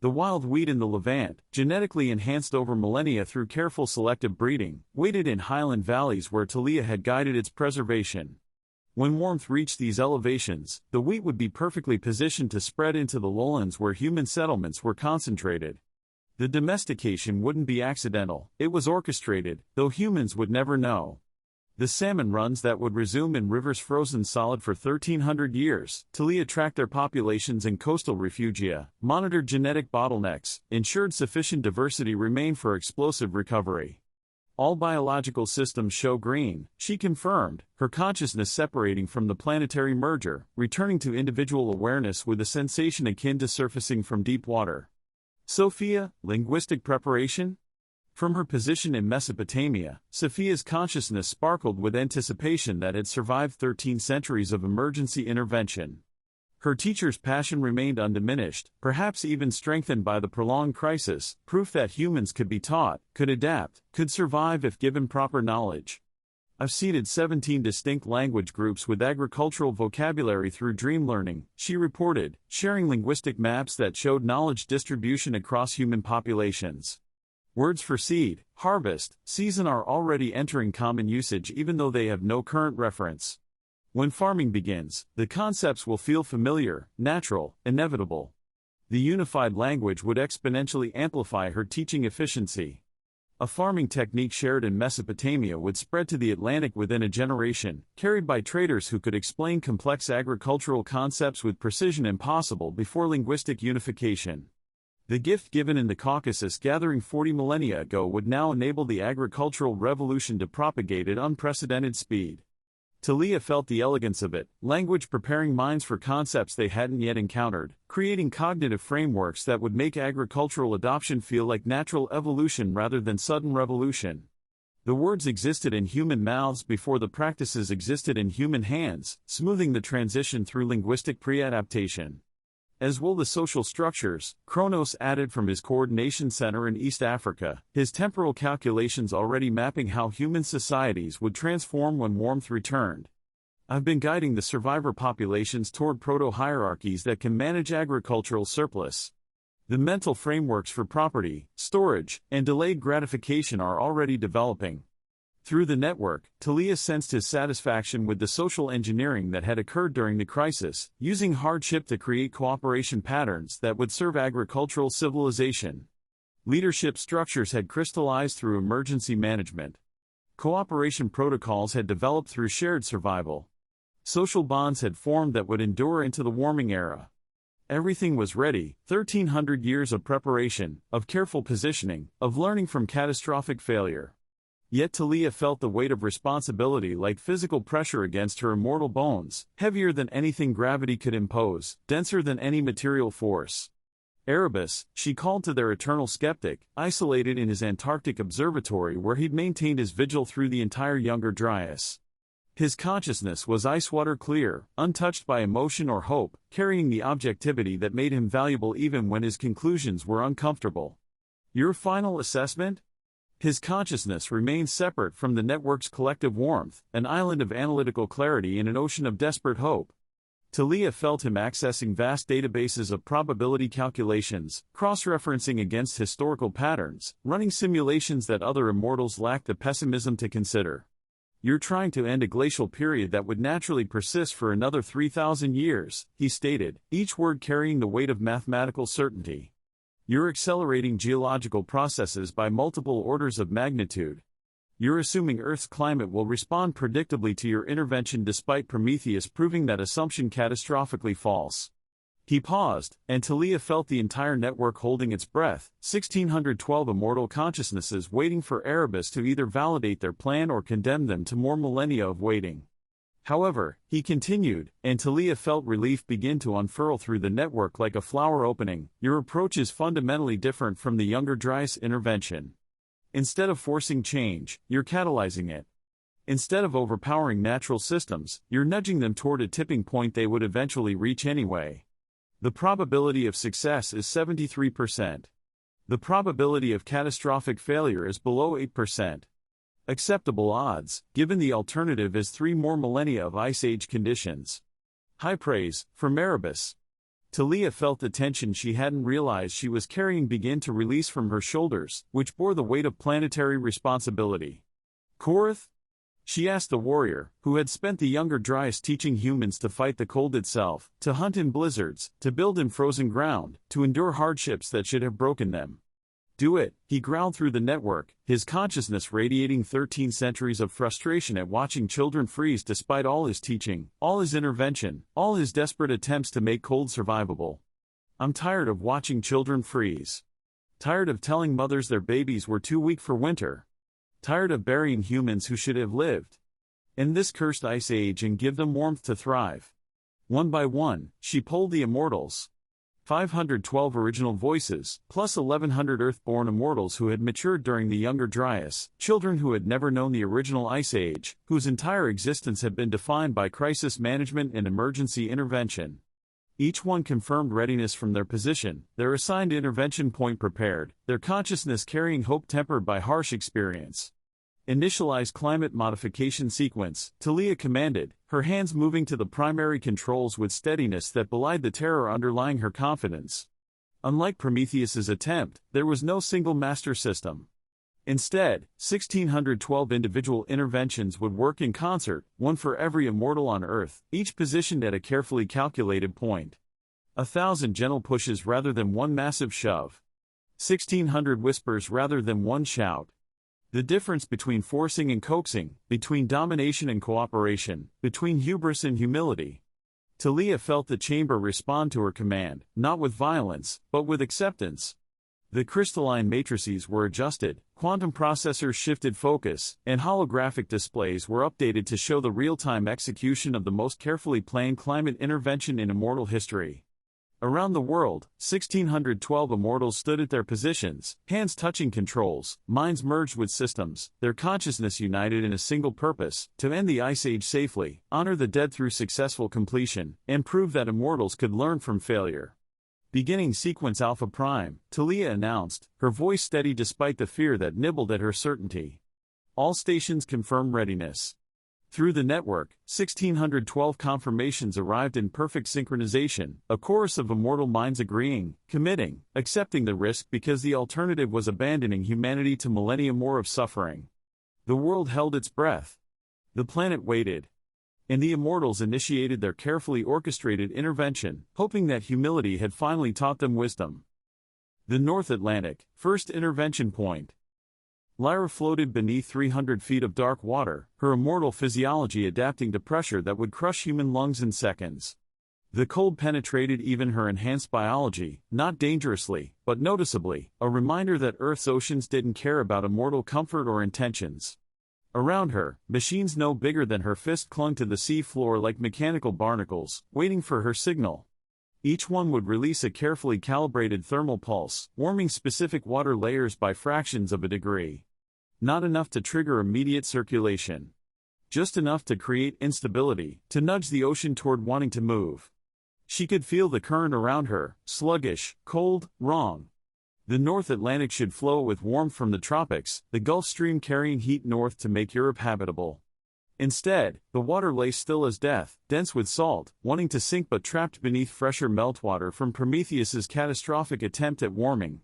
The wild wheat in the Levant, genetically enhanced over millennia through careful selective breeding, waited in highland valleys where Thalia had guided its preservation. When warmth reached these elevations, the wheat would be perfectly positioned to spread into the lowlands where human settlements were concentrated. The domestication wouldn't be accidental, it was orchestrated, though humans would never know. The salmon runs that would resume in rivers frozen solid for 1,300 years, Thalia tracked their populations in coastal refugia, monitored genetic bottlenecks, ensured sufficient diversity remained for explosive recovery. All biological systems show green, she confirmed, her consciousness separating from the planetary merger, returning to individual awareness with a sensation akin to surfacing from deep water. Sophia, linguistic preparation? From her position in Mesopotamia, Sophia's consciousness sparkled with anticipation that had survived 13 centuries of emergency intervention. Her teacher's passion remained undiminished, perhaps even strengthened by the prolonged crisis, proof that humans could be taught, could adapt, could survive if given proper knowledge. I've seeded 17 distinct language groups with agricultural vocabulary through dream learning, she reported, sharing linguistic maps that showed knowledge distribution across human populations. Words for seed, harvest, season are already entering common usage even though they have no current reference. When farming begins, the concepts will feel familiar, natural, inevitable. The unified language would exponentially amplify her teaching efficiency. A farming technique shared in Mesopotamia would spread to the Atlantic within a generation, carried by traders who could explain complex agricultural concepts with precision impossible before linguistic unification. The gift given in the Caucasus gathering 40 millennia ago would now enable the agricultural revolution to propagate at unprecedented speed. Thalia felt the elegance of it, language preparing minds for concepts they hadn't yet encountered, creating cognitive frameworks that would make agricultural adoption feel like natural evolution rather than sudden revolution. The words existed in human mouths before the practices existed in human hands, smoothing the transition through linguistic pre-adaptation. As will the social structures, Kronos added from his coordination center in East Africa, his temporal calculations already mapping how human societies would transform when warmth returned. I've been guiding the survivor populations toward proto-hierarchies that can manage agricultural surplus. The mental frameworks for property, storage, and delayed gratification are already developing. Through the network, Thalia sensed his satisfaction with the social engineering that had occurred during the crisis, using hardship to create cooperation patterns that would serve agricultural civilization. Leadership structures had crystallized through emergency management. Cooperation protocols had developed through shared survival. Social bonds had formed that would endure into the warming era. Everything was ready, 1,300 years of preparation, of careful positioning, of learning from catastrophic failure. Yet Thalia felt the weight of responsibility like physical pressure against her immortal bones, heavier than anything gravity could impose, denser than any material force. Erebus, she called to their eternal skeptic, isolated in his Antarctic observatory where he'd maintained his vigil through the entire Younger Dryas. His consciousness was ice-water clear, untouched by emotion or hope, carrying the objectivity that made him valuable even when his conclusions were uncomfortable. Your final assessment? His consciousness remained separate from the network's collective warmth, an island of analytical clarity in an ocean of desperate hope. Thalia felt him accessing vast databases of probability calculations, cross-referencing against historical patterns, running simulations that other immortals lacked the pessimism to consider. You're trying to end a glacial period that would naturally persist for another 3,000 years, he stated, each word carrying the weight of mathematical certainty. You're accelerating geological processes by multiple orders of magnitude. You're assuming Earth's climate will respond predictably to your intervention despite Prometheus proving that assumption catastrophically false. He paused, and Thalia felt the entire network holding its breath, 1,612 immortal consciousnesses waiting for Erebus to either validate their plan or condemn them to more millennia of waiting. However, he continued, and Thalia felt relief begin to unfurl through the network like a flower opening, your approach is fundamentally different from the Younger Dryas intervention. Instead of forcing change, you're catalyzing it. Instead of overpowering natural systems, you're nudging them toward a tipping point they would eventually reach anyway. The probability of success is 73%. The probability of catastrophic failure is below 8%. Acceptable odds, given the alternative is 3 more millennia of Ice Age conditions. High praise, from Erebus. Thalia felt the tension she hadn't realized she was carrying begin to release from her shoulders, which bore the weight of planetary responsibility. Korath? She asked the warrior, who had spent the Younger Dryas teaching humans to fight the cold itself, to hunt in blizzards, to build in frozen ground, to endure hardships that should have broken them. Do it, he growled through the network, his consciousness radiating 13 centuries of frustration at watching children freeze despite all his teaching, all his intervention, all his desperate attempts to make cold survivable. I'm tired of watching children freeze. Tired of telling mothers their babies were too weak for winter. Tired of burying humans who should have lived in this cursed ice age and give them warmth to thrive. One by one, she polled the immortals. 512 original voices, plus 1,100 Earth-born immortals who had matured during the Younger Dryas, children who had never known the original Ice Age, whose entire existence had been defined by crisis management and emergency intervention. Each one confirmed readiness from their position, their assigned intervention point prepared, their consciousness carrying hope tempered by harsh experience. Initialize climate modification sequence, Thalia commanded, her hands moving to the primary controls with steadiness that belied the terror underlying her confidence. Unlike Prometheus's attempt, there was no single master system. Instead, 1,612 individual interventions would work in concert, one for every immortal on Earth, each positioned at a carefully calculated point. 1,000 gentle pushes rather than one massive shove. 1,600 whispers rather than one shout. The difference between forcing and coaxing, between domination and cooperation, between hubris and humility. Thalia felt the chamber respond to her command, not with violence, but with acceptance. The crystalline matrices were adjusted, quantum processors shifted focus, and holographic displays were updated to show the real-time execution of the most carefully planned climate intervention in immortal history. Around the world, 1,612 immortals stood at their positions, hands touching controls, minds merged with systems, their consciousness united in a single purpose: to end the Ice Age safely, honor the dead through successful completion, and prove that immortals could learn from failure. Beginning sequence Alpha Prime, Thalia announced, her voice steady despite the fear that nibbled at her certainty. All stations confirm readiness. Through the network, 1,612 confirmations arrived in perfect synchronization, a chorus of immortal minds agreeing, committing, accepting the risk because the alternative was abandoning humanity to millennia more of suffering. The world held its breath. The planet waited. And the immortals initiated their carefully orchestrated intervention, hoping that humility had finally taught them wisdom. The North Atlantic, first intervention point. Lyra floated beneath 300 feet of dark water, her immortal physiology adapting to pressure that would crush human lungs in seconds. The cold penetrated even her enhanced biology, not dangerously, but noticeably, a reminder that Earth's oceans didn't care about immortal comfort or intentions. Around her, machines no bigger than her fist clung to the sea floor like mechanical barnacles, waiting for her signal. Each one would release a carefully calibrated thermal pulse, warming specific water layers by fractions of a degree. Not enough to trigger immediate circulation. Just enough to create instability, to nudge the ocean toward wanting to move. She could feel the current around her, sluggish, cold, wrong. The North Atlantic should flow with warmth from the tropics, the Gulf Stream carrying heat north to make Europe habitable. Instead, the water lay still as death, dense with salt, wanting to sink but trapped beneath fresher meltwater from Prometheus's catastrophic attempt at warming.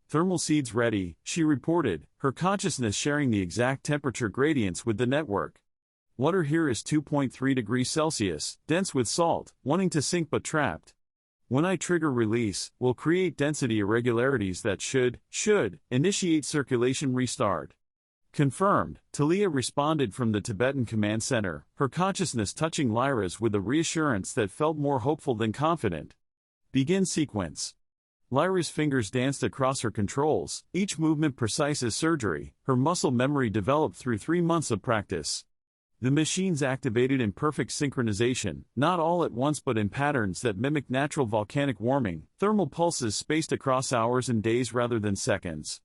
Thermal seeds ready, she reported, her consciousness sharing the exact temperature gradients with the network. Water here is 2.3 degrees Celsius, dense with salt, wanting to sink but trapped. When I trigger release, we'll create density irregularities that should initiate circulation restart. Confirmed, Thalia responded from the Tibetan command center, her consciousness touching Lyra's with a reassurance that felt more hopeful than confident. Begin sequence. Lyra's fingers danced across her controls, each movement precise as surgery, her muscle memory developed through 3 months of practice. The machines activated in perfect synchronization, not all at once but in patterns that mimic natural volcanic warming, thermal pulses spaced across hours and days rather than seconds.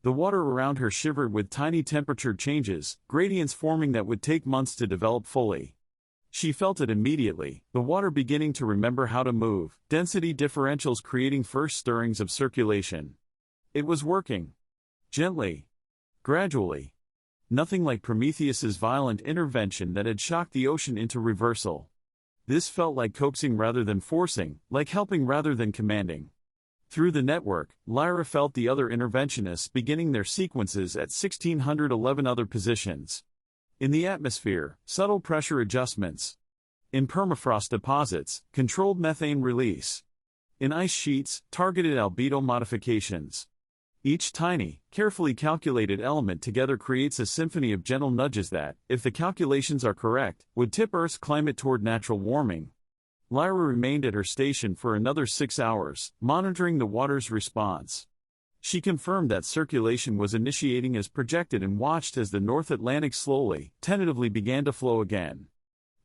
The water around her shivered with tiny temperature changes, gradients forming that would take months to develop fully. She felt it immediately, the water beginning to remember how to move, density differentials creating first stirrings of circulation. It was working. Gently. Gradually. Nothing like Prometheus's violent intervention that had shocked the ocean into reversal. This felt like coaxing rather than forcing, like helping rather than commanding. Through the network, Lyra felt the other interventionists beginning their sequences at 1,611 other positions. In the atmosphere, subtle pressure adjustments. In permafrost deposits, controlled methane release. In ice sheets, targeted albedo modifications. Each tiny, carefully calculated element together creates a symphony of gentle nudges that, if the calculations are correct, would tip Earth's climate toward natural warming. Lyra remained at her station for another 6 hours, monitoring the water's response. She confirmed that circulation was initiating as projected and watched as the North Atlantic slowly, tentatively began to flow again.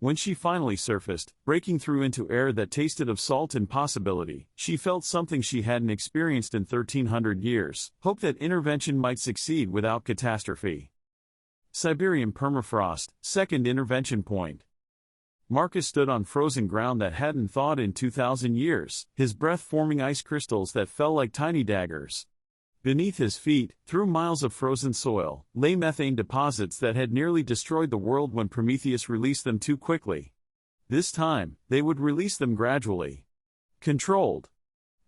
When she finally surfaced, breaking through into air that tasted of salt and possibility, she felt something she hadn't experienced in 1,300 years, hope that intervention might succeed without catastrophe. Siberian permafrost, second intervention point. Marcus stood on frozen ground that hadn't thawed in 2,000 years, his breath forming ice crystals that fell like tiny daggers. Beneath his feet, through miles of frozen soil, lay methane deposits that had nearly destroyed the world when Prometheus released them too quickly. This time, they would release them gradually. Controlled.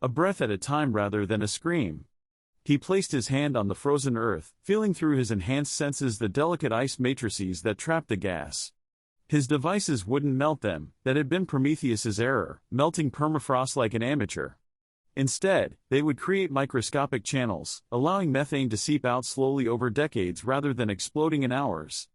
A breath at a time rather than a scream. He placed his hand on the frozen earth, feeling through his enhanced senses the delicate ice matrices that trapped the gas. His devices wouldn't melt them, that had been Prometheus's error, melting permafrost like an amateur. Instead, they would create microscopic channels, allowing methane to seep out slowly over decades rather than exploding in hours.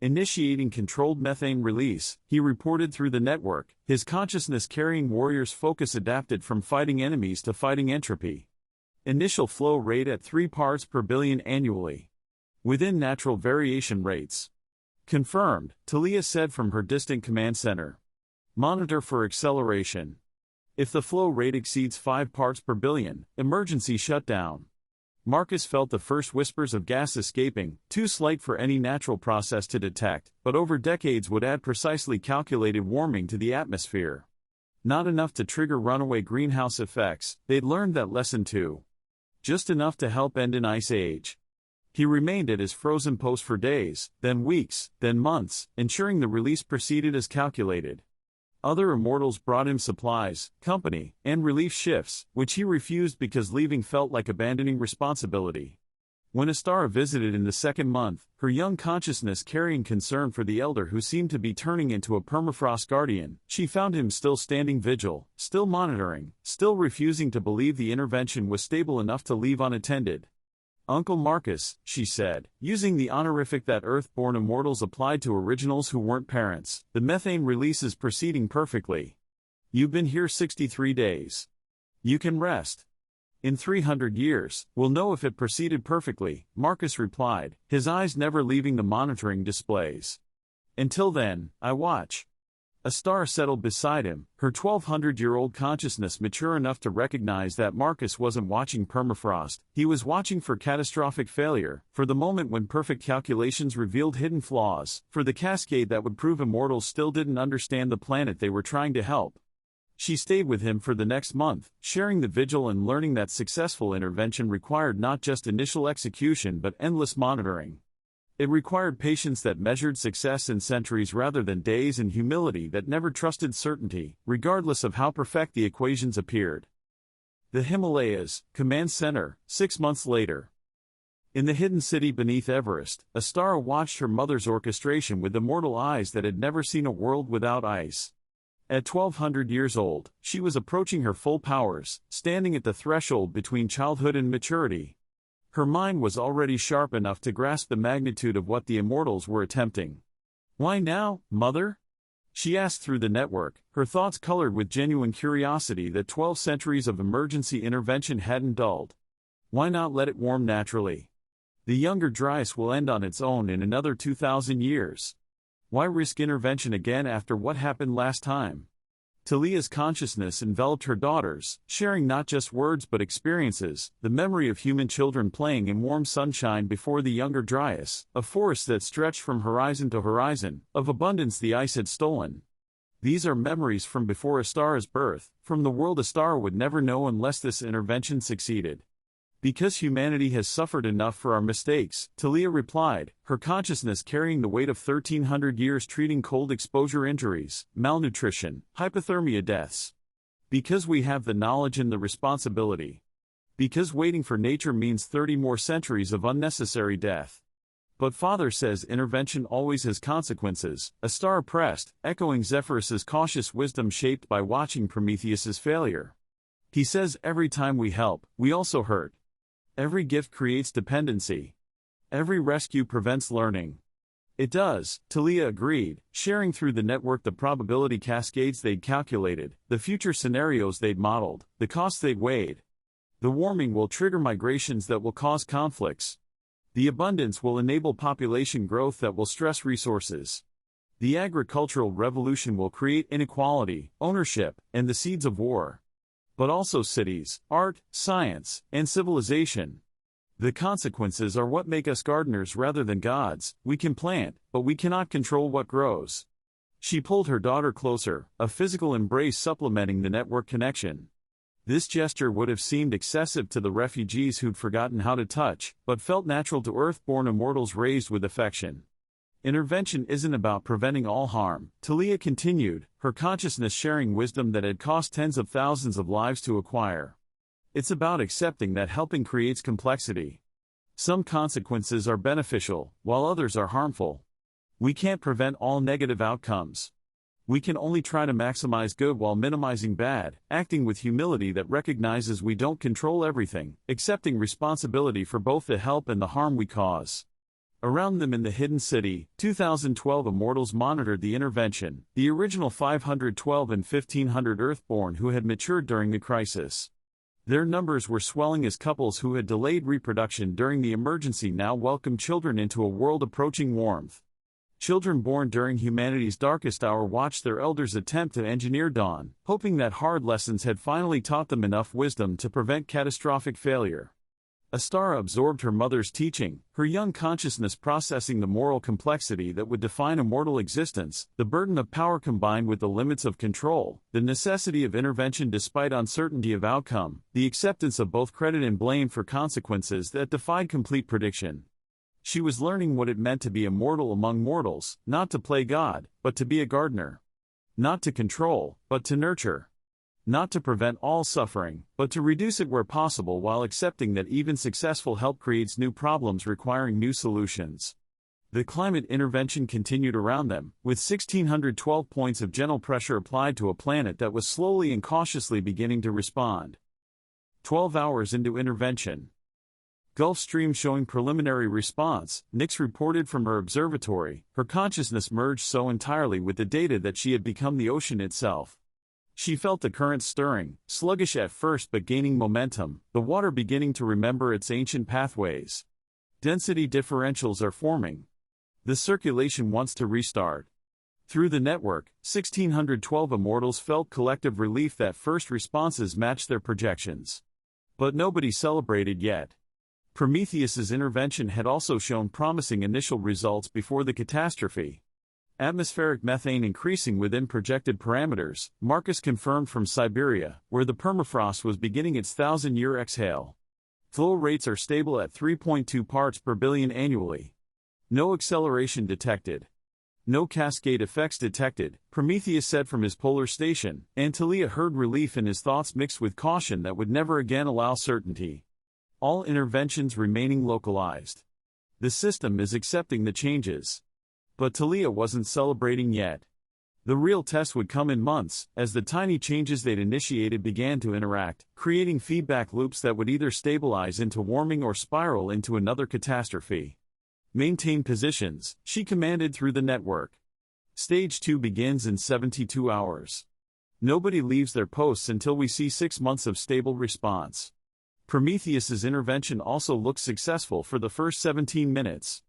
Initiating controlled methane release, he reported through the network, his consciousness-carrying warrior's focus adapted from fighting enemies to fighting entropy. Initial flow rate at 3 parts per billion annually. Within natural variation rates. Confirmed, Thalia said from her distant command center. Monitor for acceleration. If the flow rate exceeds 5 parts per billion, emergency shutdown. Marcus felt the first whispers of gas escaping, too slight for any natural process to detect, but over decades would add precisely calculated warming to the atmosphere. Not enough to trigger runaway greenhouse effects, they'd learned that lesson too. Just enough to help end an ice age. He remained at his frozen post for days, then weeks, then months, ensuring the release proceeded as calculated. Other immortals brought him supplies, company, and relief shifts, which he refused because leaving felt like abandoning responsibility. When Astara visited in the second month, her young consciousness carrying concern for the elder who seemed to be turning into a permafrost guardian, she found him still standing vigil, still monitoring, still refusing to believe the intervention was stable enough to leave unattended. Uncle Marcus, she said, using the honorific that Earth-born immortals applied to originals who weren't parents, the methane release is proceeding perfectly. You've been here 63 days. You can rest. In 300 years, we'll know if it proceeded perfectly, Marcus replied, his eyes never leaving the monitoring displays. Until then, I watch. Astara settled beside him, her 1200-year-old consciousness mature enough to recognize that Marcus wasn't watching permafrost, he was watching for catastrophic failure, for the moment when perfect calculations revealed hidden flaws, for the cascade that would prove immortals still didn't understand the planet they were trying to help. She stayed with him for the next month, sharing the vigil and learning that successful intervention required not just initial execution but endless monitoring. It required patience that measured success in centuries rather than days and humility that never trusted certainty, regardless of how perfect the equations appeared. The Himalayas, Command Center, 6 months later. In the hidden city beneath Everest, Astara watched her mother's orchestration with immortal eyes that had never seen a world without ice. At 1200 years old, she was approaching her full powers, standing at the threshold between childhood and maturity. Her mind was already sharp enough to grasp the magnitude of what the immortals were attempting. "Why now, Mother?" she asked through the network, her thoughts colored with genuine curiosity that 12 centuries of emergency intervention hadn't dulled. Why not let it warm naturally? The younger Dryas will end on its own in another 2,000 years. Why risk intervention again after what happened last time? Thalia's consciousness enveloped her daughters, sharing not just words but experiences, the memory of human children playing in warm sunshine before the younger Dryas, a forest that stretched from horizon to horizon, of abundance the ice had stolen. These are memories from before Astara's birth, from the world Astara would never know unless this intervention succeeded. Because humanity has suffered enough for our mistakes, Thalia replied, her consciousness carrying the weight of 1,300 years treating cold exposure injuries, malnutrition, hypothermia deaths. Because we have the knowledge and the responsibility. Because waiting for nature means 30 more centuries of unnecessary death. But Father says intervention always has consequences, Astara pressed, echoing Zephyrus's cautious wisdom shaped by watching Prometheus's failure. He says every time we help, we also hurt. Every gift creates dependency. Every rescue prevents learning. It does, Thalia agreed, sharing through the network the probability cascades they'd calculated, the future scenarios they'd modeled, the costs they'd weighed. The warming will trigger migrations that will cause conflicts. The abundance will enable population growth that will stress resources. The agricultural revolution will create inequality, ownership, and the seeds of war. But also cities, art, science, and civilization. The consequences are what make us gardeners rather than gods. We can plant, but we cannot control what grows. She pulled her daughter closer, a physical embrace supplementing the network connection. This gesture would have seemed excessive to the refugees who'd forgotten how to touch, but felt natural to Earth-born immortals raised with affection. Intervention isn't about preventing all harm, Thalia continued, her consciousness sharing wisdom that had cost tens of thousands of lives to acquire. It's about accepting that helping creates complexity. Some consequences are beneficial, while others are harmful. We can't prevent all negative outcomes. We can only try to maximize good while minimizing bad, acting with humility that recognizes we don't control everything, accepting responsibility for both the help and the harm we cause. Around them in the hidden city, 2012 Immortals monitored the intervention, the original 512 and 1500 Earthborn who had matured during the crisis. Their numbers were swelling as couples who had delayed reproduction during the emergency now welcomed children into a world approaching warmth. Children born during humanity's darkest hour watched their elders attempt to engineer dawn, hoping that hard lessons had finally taught them enough wisdom to prevent catastrophic failure. A star absorbed her mother's teaching, her young consciousness processing the moral complexity that would define immortal existence, the burden of power combined with the limits of control, the necessity of intervention despite uncertainty of outcome, the acceptance of both credit and blame for consequences that defied complete prediction. She was learning what it meant to be immortal among mortals, not to play God, but to be a gardener. Not to control, but to nurture. Not to prevent all suffering, but to reduce it where possible while accepting that even successful help creates new problems requiring new solutions. The climate intervention continued around them, with 1,612 points of gentle pressure applied to a planet that was slowly and cautiously beginning to respond. 12 hours into intervention. Gulf Stream showing preliminary response, Nix reported from her observatory, her consciousness merged so entirely with the data that she had become the ocean itself. She felt the currents stirring, sluggish at first but gaining momentum, the water beginning to remember its ancient pathways. Density differentials are forming. The circulation wants to restart. Through the network, 1,612 Immortals felt collective relief that first responses matched their projections. But nobody celebrated yet. Prometheus's intervention had also shown promising initial results before the catastrophe. Atmospheric methane increasing within projected parameters, Marcus confirmed from Siberia, where the permafrost was beginning its 1,000-year exhale. Flow rates are stable at 3.2 parts per billion annually. No acceleration detected. No cascade effects detected, Prometheus said from his polar station, and Thalia heard relief in his thoughts mixed with caution that would never again allow certainty. All interventions remaining localized. The system is accepting the changes. But Thalia wasn't celebrating yet. The real test would come in months, as the tiny changes they'd initiated began to interact, creating feedback loops that would either stabilize into warming or spiral into another catastrophe. Maintain positions, she commanded through the network. Stage 2 begins in 72 hours. Nobody leaves their posts until we see 6 months of stable response. Prometheus's intervention also looked successful for the first 17 minutes.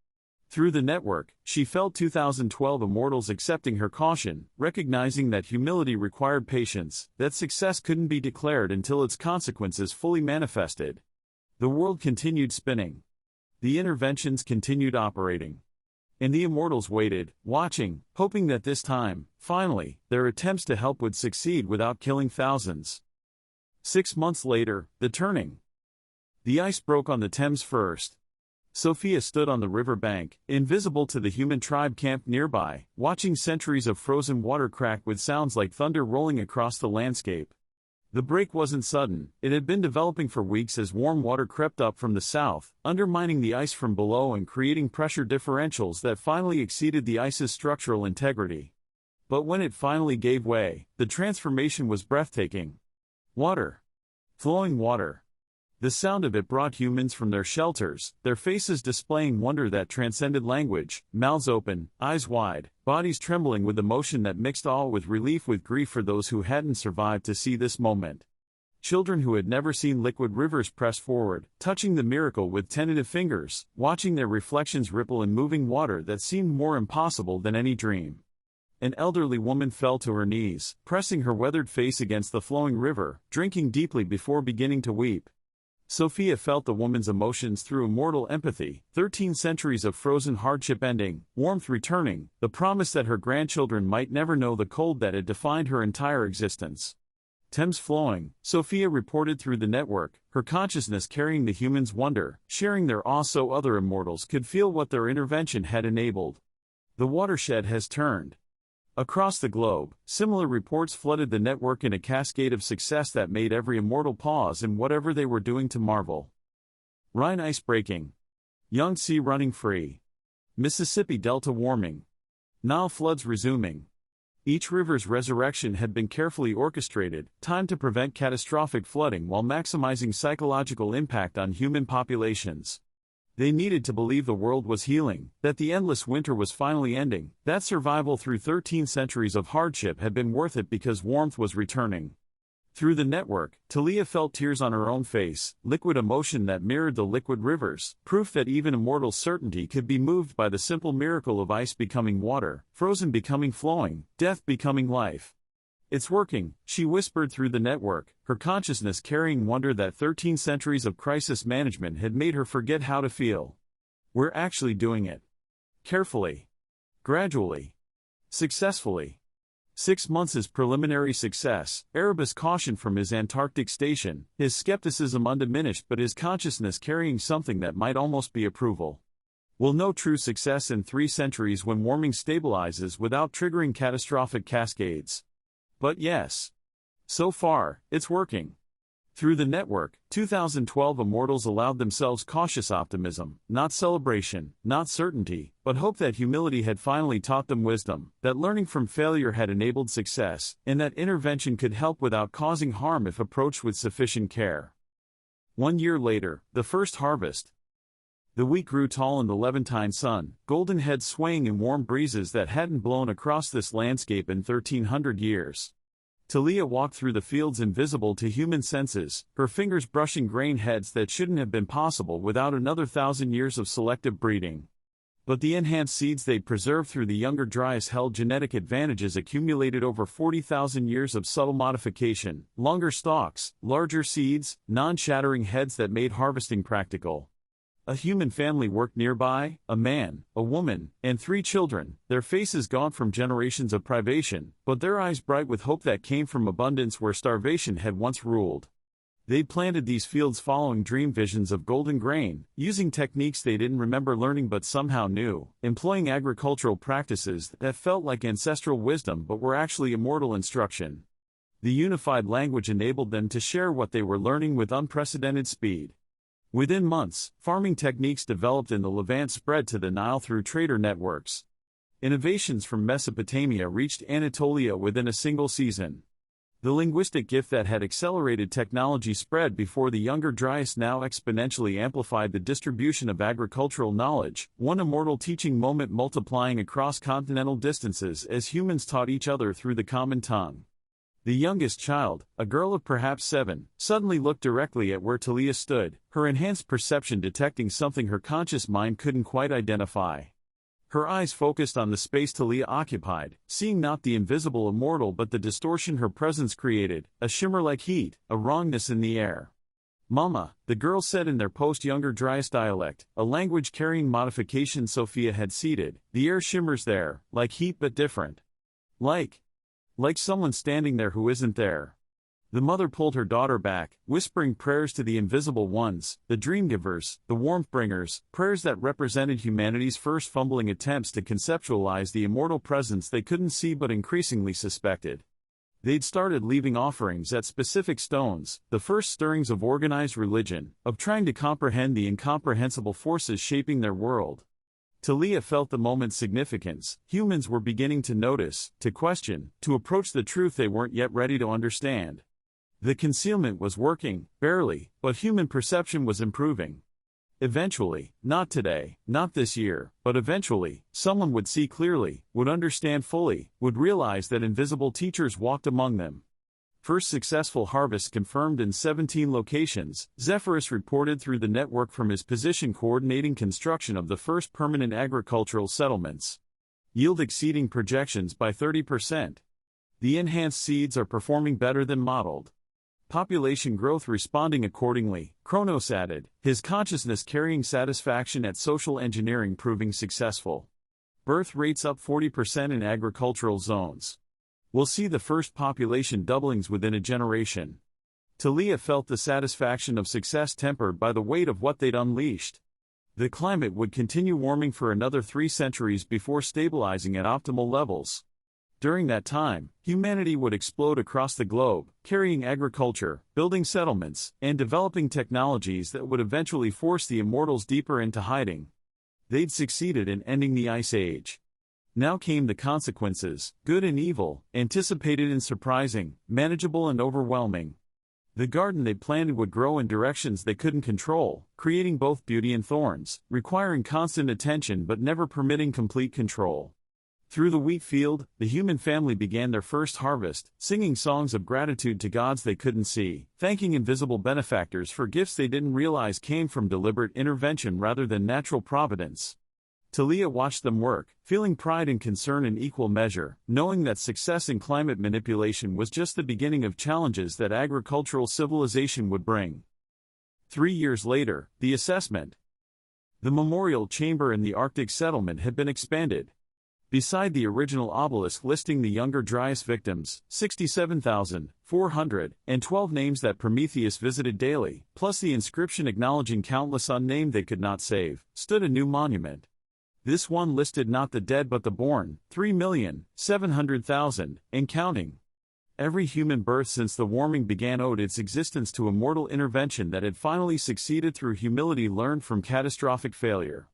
Through the network, she felt 2012 Immortals accepting her caution, recognizing that humility required patience, that success couldn't be declared until its consequences fully manifested. The world continued spinning. The interventions continued operating. And the Immortals waited, watching, hoping that this time, finally, their attempts to help would succeed without killing thousands. 6 months later, the turning. The ice broke on the Thames first. Sophia stood on the river bank, invisible to the human tribe camped nearby, watching centuries of frozen water crack with sounds like thunder rolling across the landscape. The break wasn't sudden, it had been developing for weeks as warm water crept up from the south, undermining the ice from below and creating pressure differentials that finally exceeded the ice's structural integrity. But when it finally gave way, the transformation was breathtaking. Water. Flowing water. The sound of it brought humans from their shelters, their faces displaying wonder that transcended language, mouths open, eyes wide, bodies trembling with emotion that mixed awe with relief with grief for those who hadn't survived to see this moment. Children who had never seen liquid rivers pressed forward, touching the miracle with tentative fingers, watching their reflections ripple in moving water that seemed more impossible than any dream. An elderly woman fell to her knees, pressing her weathered face against the flowing river, drinking deeply before beginning to weep. Sophia felt the woman's emotions through immortal empathy, 13 centuries of frozen hardship ending, warmth returning, the promise that her grandchildren might never know the cold that had defined her entire existence. Thames flowing, Sophia reported through the network, her consciousness carrying the humans' wonder, sharing their awe so other immortals could feel what their intervention had enabled. The watershed has turned. Across the globe, similar reports flooded the network in a cascade of success that made every immortal pause in whatever they were doing to marvel. Rhine ice breaking. Yangtze running free. Mississippi Delta warming. Nile floods resuming. Each river's resurrection had been carefully orchestrated, timed to prevent catastrophic flooding while maximizing psychological impact on human populations. They needed to believe the world was healing, that the endless winter was finally ending, that survival through 13 centuries of hardship had been worth it because warmth was returning. Through the network, Thalia felt tears on her own face, liquid emotion that mirrored the liquid rivers, proof that even immortal certainty could be moved by the simple miracle of ice becoming water, frozen becoming flowing, death becoming life. "It's working," she whispered through the network, her consciousness carrying wonder that 13 centuries of crisis management had made her forget how to feel. "We're actually doing it. Carefully. Gradually. Successfully." 6 months is preliminary success, Erebus cautioned from his Antarctic station, his skepticism undiminished but his consciousness carrying something that might almost be approval. "We'll know true success in 3 centuries when warming stabilizes without triggering catastrophic cascades. But yes. So far, it's working." Through the network, 2012 immortals allowed themselves cautious optimism, not celebration, not certainty, but hope that humility had finally taught them wisdom, that learning from failure had enabled success, and that intervention could help without causing harm if approached with sufficient care. 1 year later, the first harvest. The wheat grew tall in the Levantine sun, golden heads swaying in warm breezes that hadn't blown across this landscape in 1300 years. Thalia walked through the fields invisible to human senses, her fingers brushing grain heads that shouldn't have been possible without another 1,000 years of selective breeding. But the enhanced seeds they'd preserved through the younger Dryas held genetic advantages accumulated over 40,000 years of subtle modification, longer stalks, larger seeds, non-shattering heads that made harvesting practical. A human family worked nearby, a man, a woman, and 3 children, their faces gaunt from generations of privation, but their eyes bright with hope that came from abundance where starvation had once ruled. They'd planted these fields following dream visions of golden grain, using techniques they didn't remember learning but somehow knew, employing agricultural practices that felt like ancestral wisdom but were actually immortal instruction. The unified language enabled them to share what they were learning with unprecedented speed. Within months, farming techniques developed in the Levant spread to the Nile through trader networks. Innovations from Mesopotamia reached Anatolia within a single season. The linguistic gift that had accelerated technology spread before the younger Dryas now exponentially amplified the distribution of agricultural knowledge, one immortal teaching moment multiplying across continental distances as humans taught each other through the common tongue. The youngest child, a girl of perhaps 7, suddenly looked directly at where Thalia stood, her enhanced perception detecting something her conscious mind couldn't quite identify. Her eyes focused on the space Thalia occupied, seeing not the invisible immortal but the distortion her presence created, a shimmer like heat, a wrongness in the air. "Mama," the girl said in their post-younger Dryas dialect, a language carrying modification Sophia had seeded, "the air shimmers there, like heat but different. Like someone standing there who isn't there." The mother pulled her daughter back, whispering prayers to the invisible ones, the dream givers, the warmth bringers, prayers that represented humanity's first fumbling attempts to conceptualize the immortal presence they couldn't see but increasingly suspected. They'd started leaving offerings at specific stones, the first stirrings of organized religion, of trying to comprehend the incomprehensible forces shaping their world. Thalia felt the moment's significance. Humans were beginning to notice, to question, to approach the truth they weren't yet ready to understand. The concealment was working, barely, but human perception was improving. Eventually, not today, not this year, but eventually, someone would see clearly, would understand fully, would realize that invisible teachers walked among them. First successful harvest confirmed in 17 locations, Zephyrus reported through the network from his position coordinating construction of the first permanent agricultural settlements. Yield exceeding projections by 30%. The enhanced seeds are performing better than modeled. Population growth responding accordingly, Kronos added, his consciousness carrying satisfaction at social engineering proving successful. Birth rates up 40% in agricultural zones. We'll see the first population doublings within a generation. Thalia felt the satisfaction of success tempered by the weight of what they'd unleashed. The climate would continue warming for another 3 centuries before stabilizing at optimal levels. During that time, humanity would explode across the globe, carrying agriculture, building settlements, and developing technologies that would eventually force the immortals deeper into hiding. They'd succeeded in ending the Ice Age. Now came the consequences, good and evil, anticipated and surprising, manageable and overwhelming. The garden they planted would grow in directions they couldn't control, creating both beauty and thorns, requiring constant attention but never permitting complete control. Through the wheat field, the human family began their first harvest, singing songs of gratitude to gods they couldn't see, thanking invisible benefactors for gifts they didn't realize came from deliberate intervention rather than natural providence. Thalia watched them work, feeling pride and concern in equal measure, knowing that success in climate manipulation was just the beginning of challenges that agricultural civilization would bring. 3 years later, the assessment. The memorial chamber in the Arctic settlement had been expanded. Beside the original obelisk listing the younger Dryas victims, 67,412 names that Prometheus visited daily, plus the inscription acknowledging countless unnamed they could not save, stood a new monument. This one listed not the dead but the born, 3,700,000, and counting. Every human birth since the warming began owed its existence to immortal intervention that had finally succeeded through humility learned from catastrophic failure.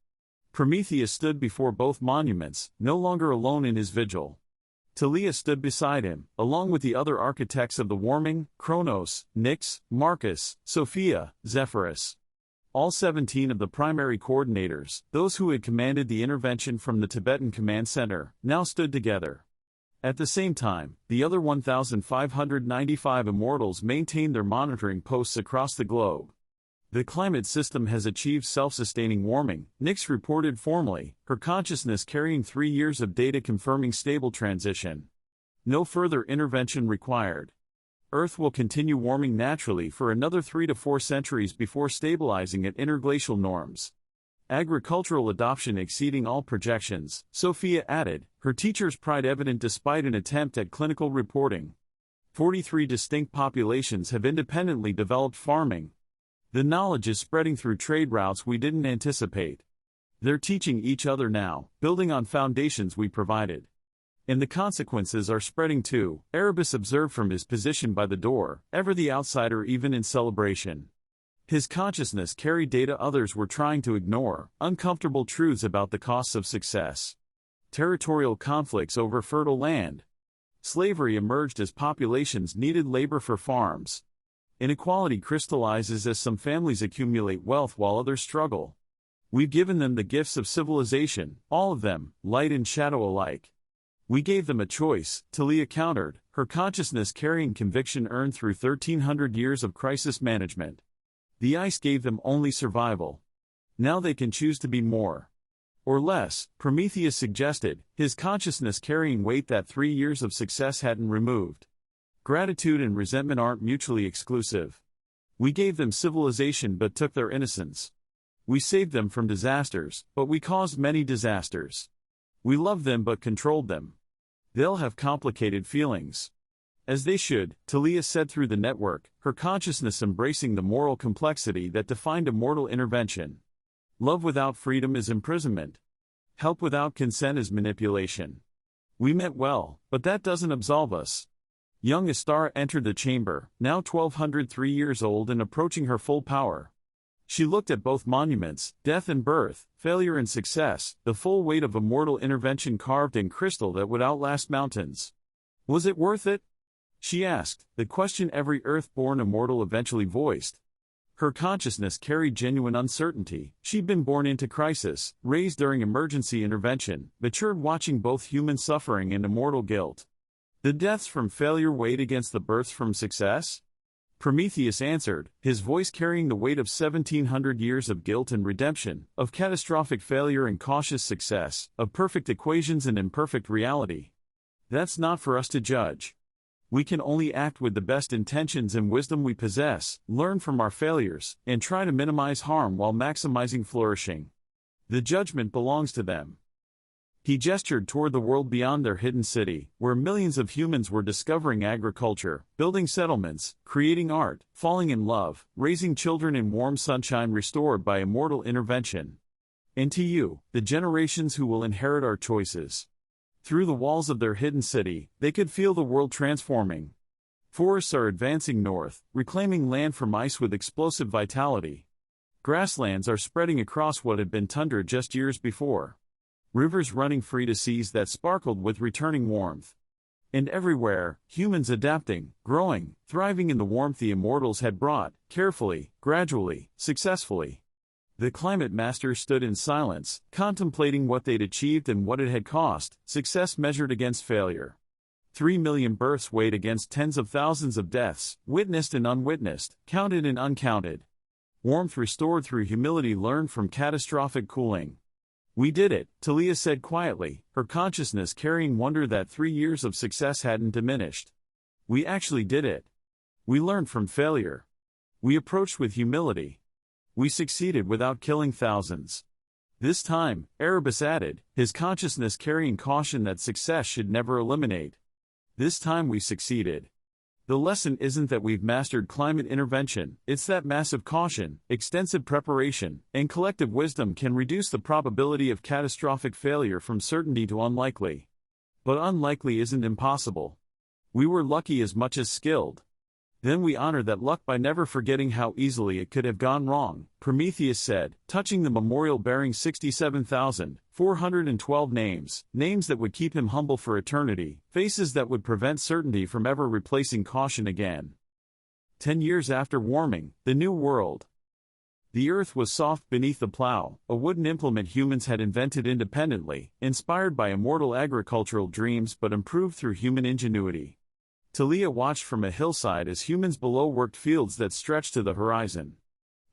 Prometheus stood before both monuments, no longer alone in his vigil. Thalia stood beside him, along with the other architects of the warming, Kronos, Nyx, Marcus, Sophia, Zephyrus. All 17 of the primary coordinators, those who had commanded the intervention from the Tibetan Command Center, now stood together. At the same time, the other 1,595 immortals maintained their monitoring posts across the globe. The climate system has achieved self-sustaining warming, Nyx reported formally, her consciousness carrying 3 years of data confirming stable transition. No further intervention required. Earth will continue warming naturally for another 3 to 4 centuries before stabilizing at interglacial norms. Agricultural adoption exceeding all projections, Sophia added, her teacher's pride evident despite an attempt at clinical reporting. 43 distinct populations have independently developed farming. The knowledge is spreading through trade routes we didn't anticipate. They're teaching each other now, building on foundations we provided. And the consequences are spreading too, Erebus observed from his position by the door, ever the outsider even in celebration. His consciousness carried data others were trying to ignore, uncomfortable truths about the costs of success. Territorial conflicts over fertile land. Slavery emerged as populations needed labor for farms. Inequality crystallizes as some families accumulate wealth while others struggle. We've given them the gifts of civilization, all of them, light and shadow alike. We gave them a choice, Thalia countered, her consciousness carrying conviction earned through 1,300 years of crisis management. The ice gave them only survival. Now they can choose to be more. Or less, Prometheus suggested, his consciousness carrying weight that 3 years of success hadn't removed. Gratitude and resentment aren't mutually exclusive. We gave them civilization but took their innocence. We saved them from disasters, but we caused many disasters. We loved them but controlled them. They'll have complicated feelings. As they should, Thalia said through the network, her consciousness embracing the moral complexity that defined immortal intervention. Love without freedom is imprisonment. Help without consent is manipulation. We meant well, but that doesn't absolve us. Young Astara entered the chamber, now 1,203 years old and approaching her full power. She looked at both monuments, death and birth, failure and success, the full weight of immortal intervention carved in crystal that would outlast mountains. Was it worth it? She asked, the question every Earth-born immortal eventually voiced. Her consciousness carried genuine uncertainty. She'd been born into crisis, raised during emergency intervention, matured watching both human suffering and immortal guilt. The deaths from failure weighed against the births from success? Prometheus answered, his voice carrying the weight of 1,700 years of guilt and redemption, of catastrophic failure and cautious success, of perfect equations and imperfect reality. That's not for us to judge. We can only act with the best intentions and wisdom we possess, learn from our failures, and try to minimize harm while maximizing flourishing. The judgment belongs to them. He gestured toward the world beyond their hidden city, where millions of humans were discovering agriculture, building settlements, creating art, falling in love, raising children in warm sunshine restored by immortal intervention. And to you, the generations who will inherit our choices. Through the walls of their hidden city, they could feel the world transforming. Forests are advancing north, reclaiming land from ice with explosive vitality. Grasslands are spreading across what had been tundra just years before. rivers running free to seas that sparkled with returning warmth. And everywhere, humans adapting, growing, thriving in the warmth the immortals had brought, carefully, gradually, successfully. The climate masters stood in silence, contemplating what they'd achieved and what it had cost, success measured against failure. 3 million births weighed against tens of thousands of deaths, witnessed and unwitnessed, counted and uncounted. Warmth restored through humility learned from catastrophic cooling. We did it, Thalia said quietly, her consciousness carrying wonder that 3 years of success hadn't diminished. We actually did it. We learned from failure. We approached with humility. We succeeded without killing thousands. This time, Erebus added, his consciousness carrying caution that success should never eliminate. This time we succeeded. The lesson isn't that we've mastered climate intervention, it's that massive caution, extensive preparation, and collective wisdom can reduce the probability of catastrophic failure from certainty to unlikely. But unlikely isn't impossible. We were lucky as much as skilled. Then we honor that luck by never forgetting how easily it could have gone wrong, Prometheus said, touching the memorial bearing 67,412 names, names that would keep him humble for eternity, faces that would prevent certainty from ever replacing caution again. 10 years after warming, the New World. The earth was soft beneath the plow, a wooden implement humans had invented independently, inspired by immortal agricultural dreams but improved through human ingenuity. Thalia watched from a hillside as humans below worked fields that stretched to the horizon.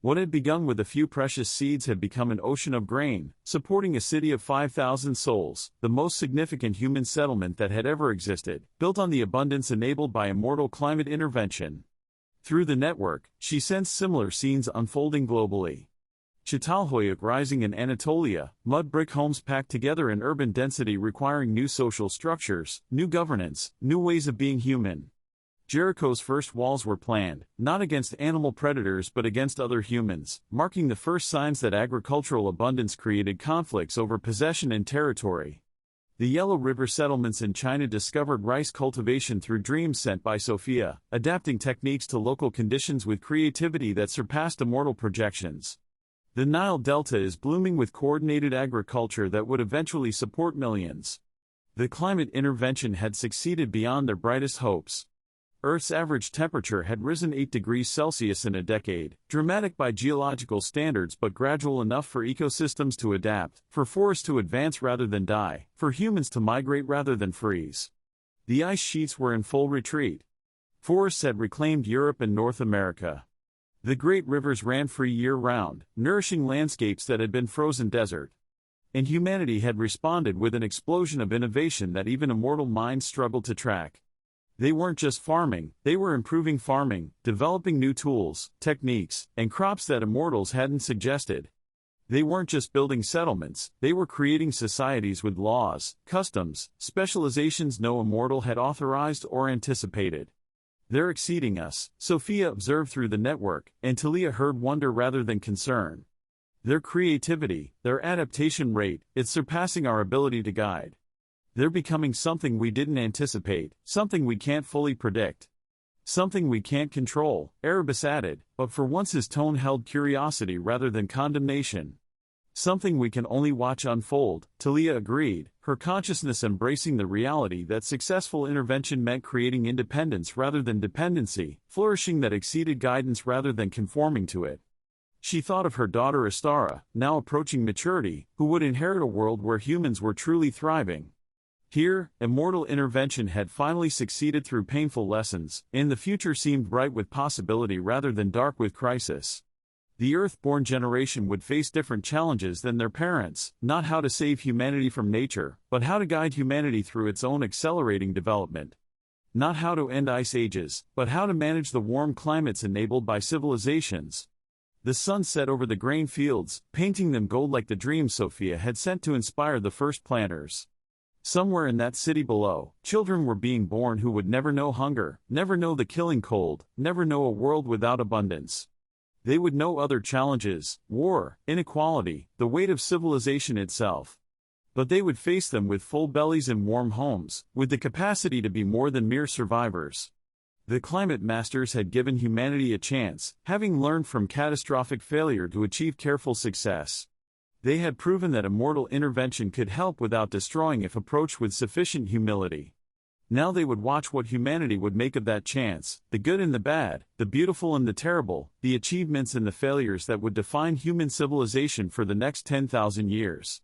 What had begun with a few precious seeds had become an ocean of grain, supporting a city of 5,000 souls, the most significant human settlement that had ever existed, built on the abundance enabled by immortal climate intervention. Through the network, she sensed similar scenes unfolding globally. Çatalhöyük rising in Anatolia, mud brick homes packed together in urban density requiring new social structures, new governance, new ways of being human. Jericho's first walls were planned, not against animal predators but against other humans, marking the first signs that agricultural abundance created conflicts over possession and territory. The Yellow River settlements in China discovered rice cultivation through dreams sent by Sophia, adapting techniques to local conditions with creativity that surpassed immortal projections. The Nile Delta is blooming with coordinated agriculture that would eventually support millions. The climate intervention had succeeded beyond their brightest hopes. Earth's average temperature had risen 8 degrees Celsius in a decade, dramatic by geological standards but gradual enough for ecosystems to adapt, for forests to advance rather than die, for humans to migrate rather than freeze. The ice sheets were in full retreat. Forests had reclaimed Europe and North America. The great rivers ran free year-round, nourishing landscapes that had been frozen desert. And humanity had responded with an explosion of innovation that even immortal minds struggled to track. They weren't just farming, they were improving farming, developing new tools, techniques, and crops that immortals hadn't suggested. They weren't just building settlements, they were creating societies with laws, customs, specializations no immortal had authorized or anticipated. They're exceeding us, Sophia observed through the network, and Thalia heard wonder rather than concern. Their creativity, their adaptation rate, it's surpassing our ability to guide. They're becoming something we didn't anticipate, something we can't fully predict. Something we can't control, Erebus added, but for once his tone held curiosity rather than condemnation. Something we can only watch unfold, Thalia agreed, her consciousness embracing the reality that successful intervention meant creating independence rather than dependency, flourishing that exceeded guidance rather than conforming to it. She thought of her daughter Astara, now approaching maturity, who would inherit a world where humans were truly thriving. Here, immortal intervention had finally succeeded through painful lessons, and the future seemed bright with possibility rather than dark with crisis. The Earth-born generation would face different challenges than their parents, not how to save humanity from nature, but how to guide humanity through its own accelerating development. Not how to end ice ages, but how to manage the warm climates enabled by civilizations. The sun set over the grain fields, painting them gold like the dreams Sophia had sent to inspire the first planters. Somewhere in that city below, children were being born who would never know hunger, never know the killing cold, never know a world without abundance. They would know other challenges, war, inequality, the weight of civilization itself. But they would face them with full bellies and warm homes, with the capacity to be more than mere survivors. The climate masters had given humanity a chance, having learned from catastrophic failure to achieve careful success. They had proven that immortal intervention could help without destroying if approached with sufficient humility. Now they would watch what humanity would make of that chance, the good and the bad, the beautiful and the terrible, the achievements and the failures that would define human civilization for the next 10,000 years.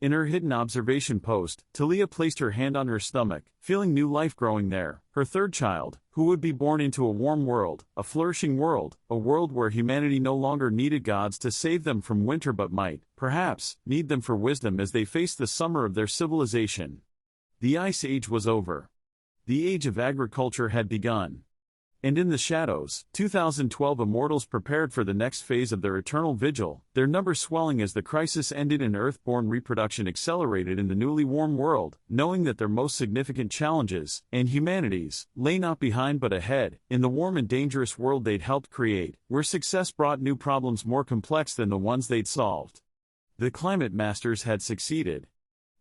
In her hidden observation post, Thalia placed her hand on her stomach, feeling new life growing there, her third child, who would be born into a warm world, a flourishing world, a world where humanity no longer needed gods to save them from winter but might, perhaps, need them for wisdom as they faced the summer of their civilization. The Ice Age was over. The age of agriculture had begun. And in the shadows, 2012 immortals prepared for the next phase of their eternal vigil, their numbers swelling as the crisis ended and Earth-born reproduction accelerated in the newly warm world, knowing that their most significant challenges, and humanity's, lay not behind but ahead, in the warm and dangerous world they'd helped create, where success brought new problems more complex than the ones they'd solved. The climate masters had succeeded.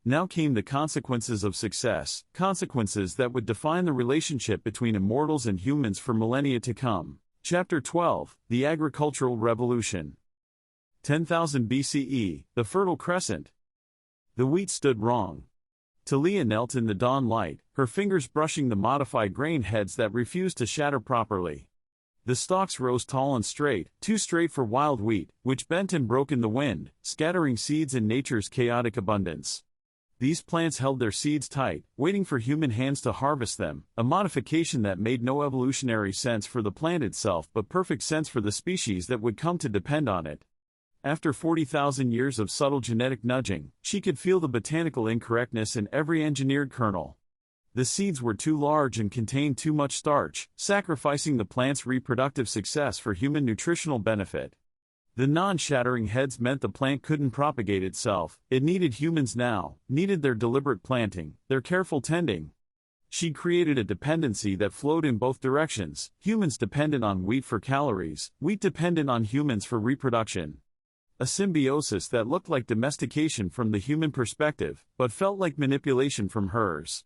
Now came the consequences of success, consequences that would define the relationship between immortals and humans for millennia to come. Chapter 12, The Agricultural Revolution. 10,000 BCE, the Fertile Crescent. The wheat stood wrong. Thalia knelt in the dawn light, her fingers brushing the modified grain heads that refused to shatter properly. The stalks rose tall and straight, too straight for wild wheat, which bent and broke in the wind, scattering seeds in nature's chaotic abundance. These plants held their seeds tight, waiting for human hands to harvest them, a modification that made no evolutionary sense for the plant itself but perfect sense for the species that would come to depend on it. After 40,000 years of subtle genetic nudging, she could feel the botanical incorrectness in every engineered kernel. The seeds were too large and contained too much starch, sacrificing the plant's reproductive success for human nutritional benefit. The non-shattering heads meant the plant couldn't propagate itself, it needed humans now, needed their deliberate planting, their careful tending. She created a dependency that flowed in both directions, humans dependent on wheat for calories, wheat dependent on humans for reproduction. A symbiosis that looked like domestication from the human perspective, but felt like manipulation from hers.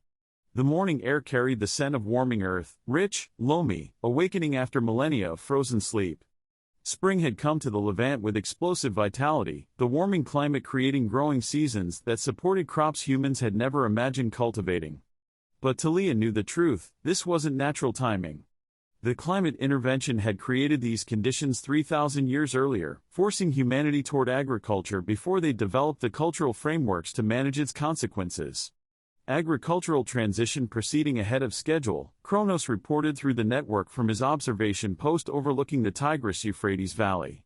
The morning air carried the scent of warming earth, rich, loamy, awakening after millennia of frozen sleep. Spring had come to the Levant with explosive vitality, the warming climate creating growing seasons that supported crops humans had never imagined cultivating. But Thalia knew the truth, this wasn't natural timing. The climate intervention had created these conditions 3,000 years earlier, forcing humanity toward agriculture before they developed the cultural frameworks to manage its consequences. Agricultural transition proceeding ahead of schedule, Kronos reported through the network from his observation post overlooking the Tigris-Euphrates Valley.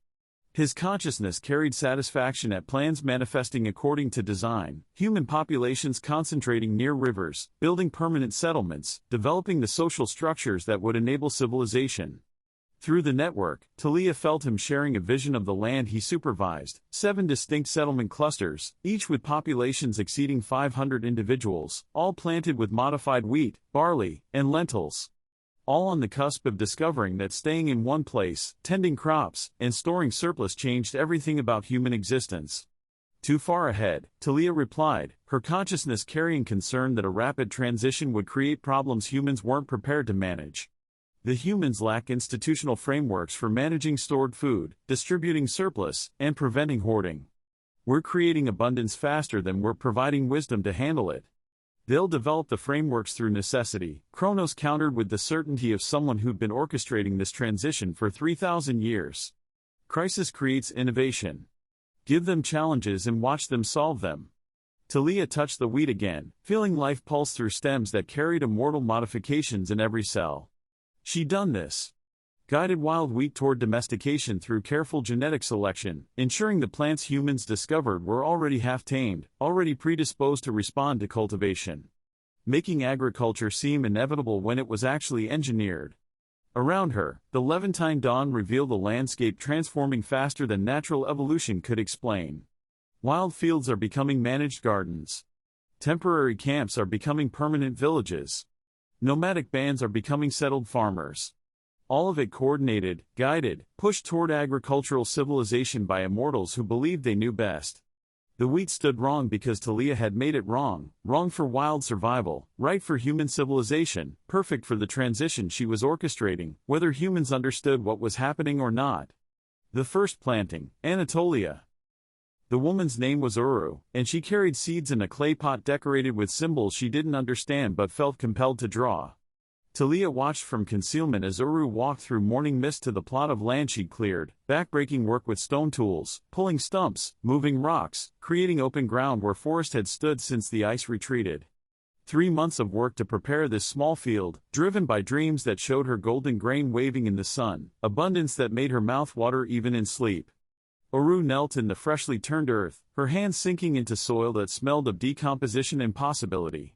His consciousness carried satisfaction at plans manifesting according to design, human populations concentrating near rivers, building permanent settlements, developing the social structures that would enable civilization. Through the network, Thalia felt him sharing a vision of the land he supervised, 7 distinct settlement clusters, each with populations exceeding 500 individuals, all planted with modified wheat, barley, and lentils. All on the cusp of discovering that staying in one place, tending crops, and storing surplus changed everything about human existence. Too far ahead, Thalia replied, her consciousness carrying concern that a rapid transition would create problems humans weren't prepared to manage. The humans lack institutional frameworks for managing stored food, distributing surplus, and preventing hoarding. We're creating abundance faster than we're providing wisdom to handle it. They'll develop the frameworks through necessity, Kronos countered with the certainty of someone who'd been orchestrating this transition for 3,000 years. Crisis creates innovation. Give them challenges and watch them solve them. Thalia touched the wheat again, feeling life pulse through stems that carried immortal modifications in every cell. She'd done this. Guided wild wheat toward domestication through careful genetic selection, ensuring the plants humans discovered were already half-tamed, already predisposed to respond to cultivation. Making agriculture seem inevitable when it was actually engineered. Around her, the Levantine dawn revealed a landscape transforming faster than natural evolution could explain. Wild fields are becoming managed gardens. Temporary camps are becoming permanent villages. Nomadic bands are becoming settled farmers. All of it coordinated, guided, pushed toward agricultural civilization by immortals who believed they knew best. The wheat stood wrong because Thalia had made it wrong, wrong for wild survival, right for human civilization, perfect for the transition she was orchestrating, whether humans understood what was happening or not. The first planting, Anatolia. The woman's name was Uru, and she carried seeds in a clay pot decorated with symbols she didn't understand but felt compelled to draw. Thalia watched from concealment as Uru walked through morning mist to the plot of land she'd cleared, backbreaking work with stone tools, pulling stumps, moving rocks, creating open ground where forest had stood since the ice retreated. 3 months of work to prepare this small field, driven by dreams that showed her golden grain waving in the sun, abundance that made her mouth water even in sleep. Uru knelt in the freshly turned earth, her hands sinking into soil that smelled of decomposition and possibility.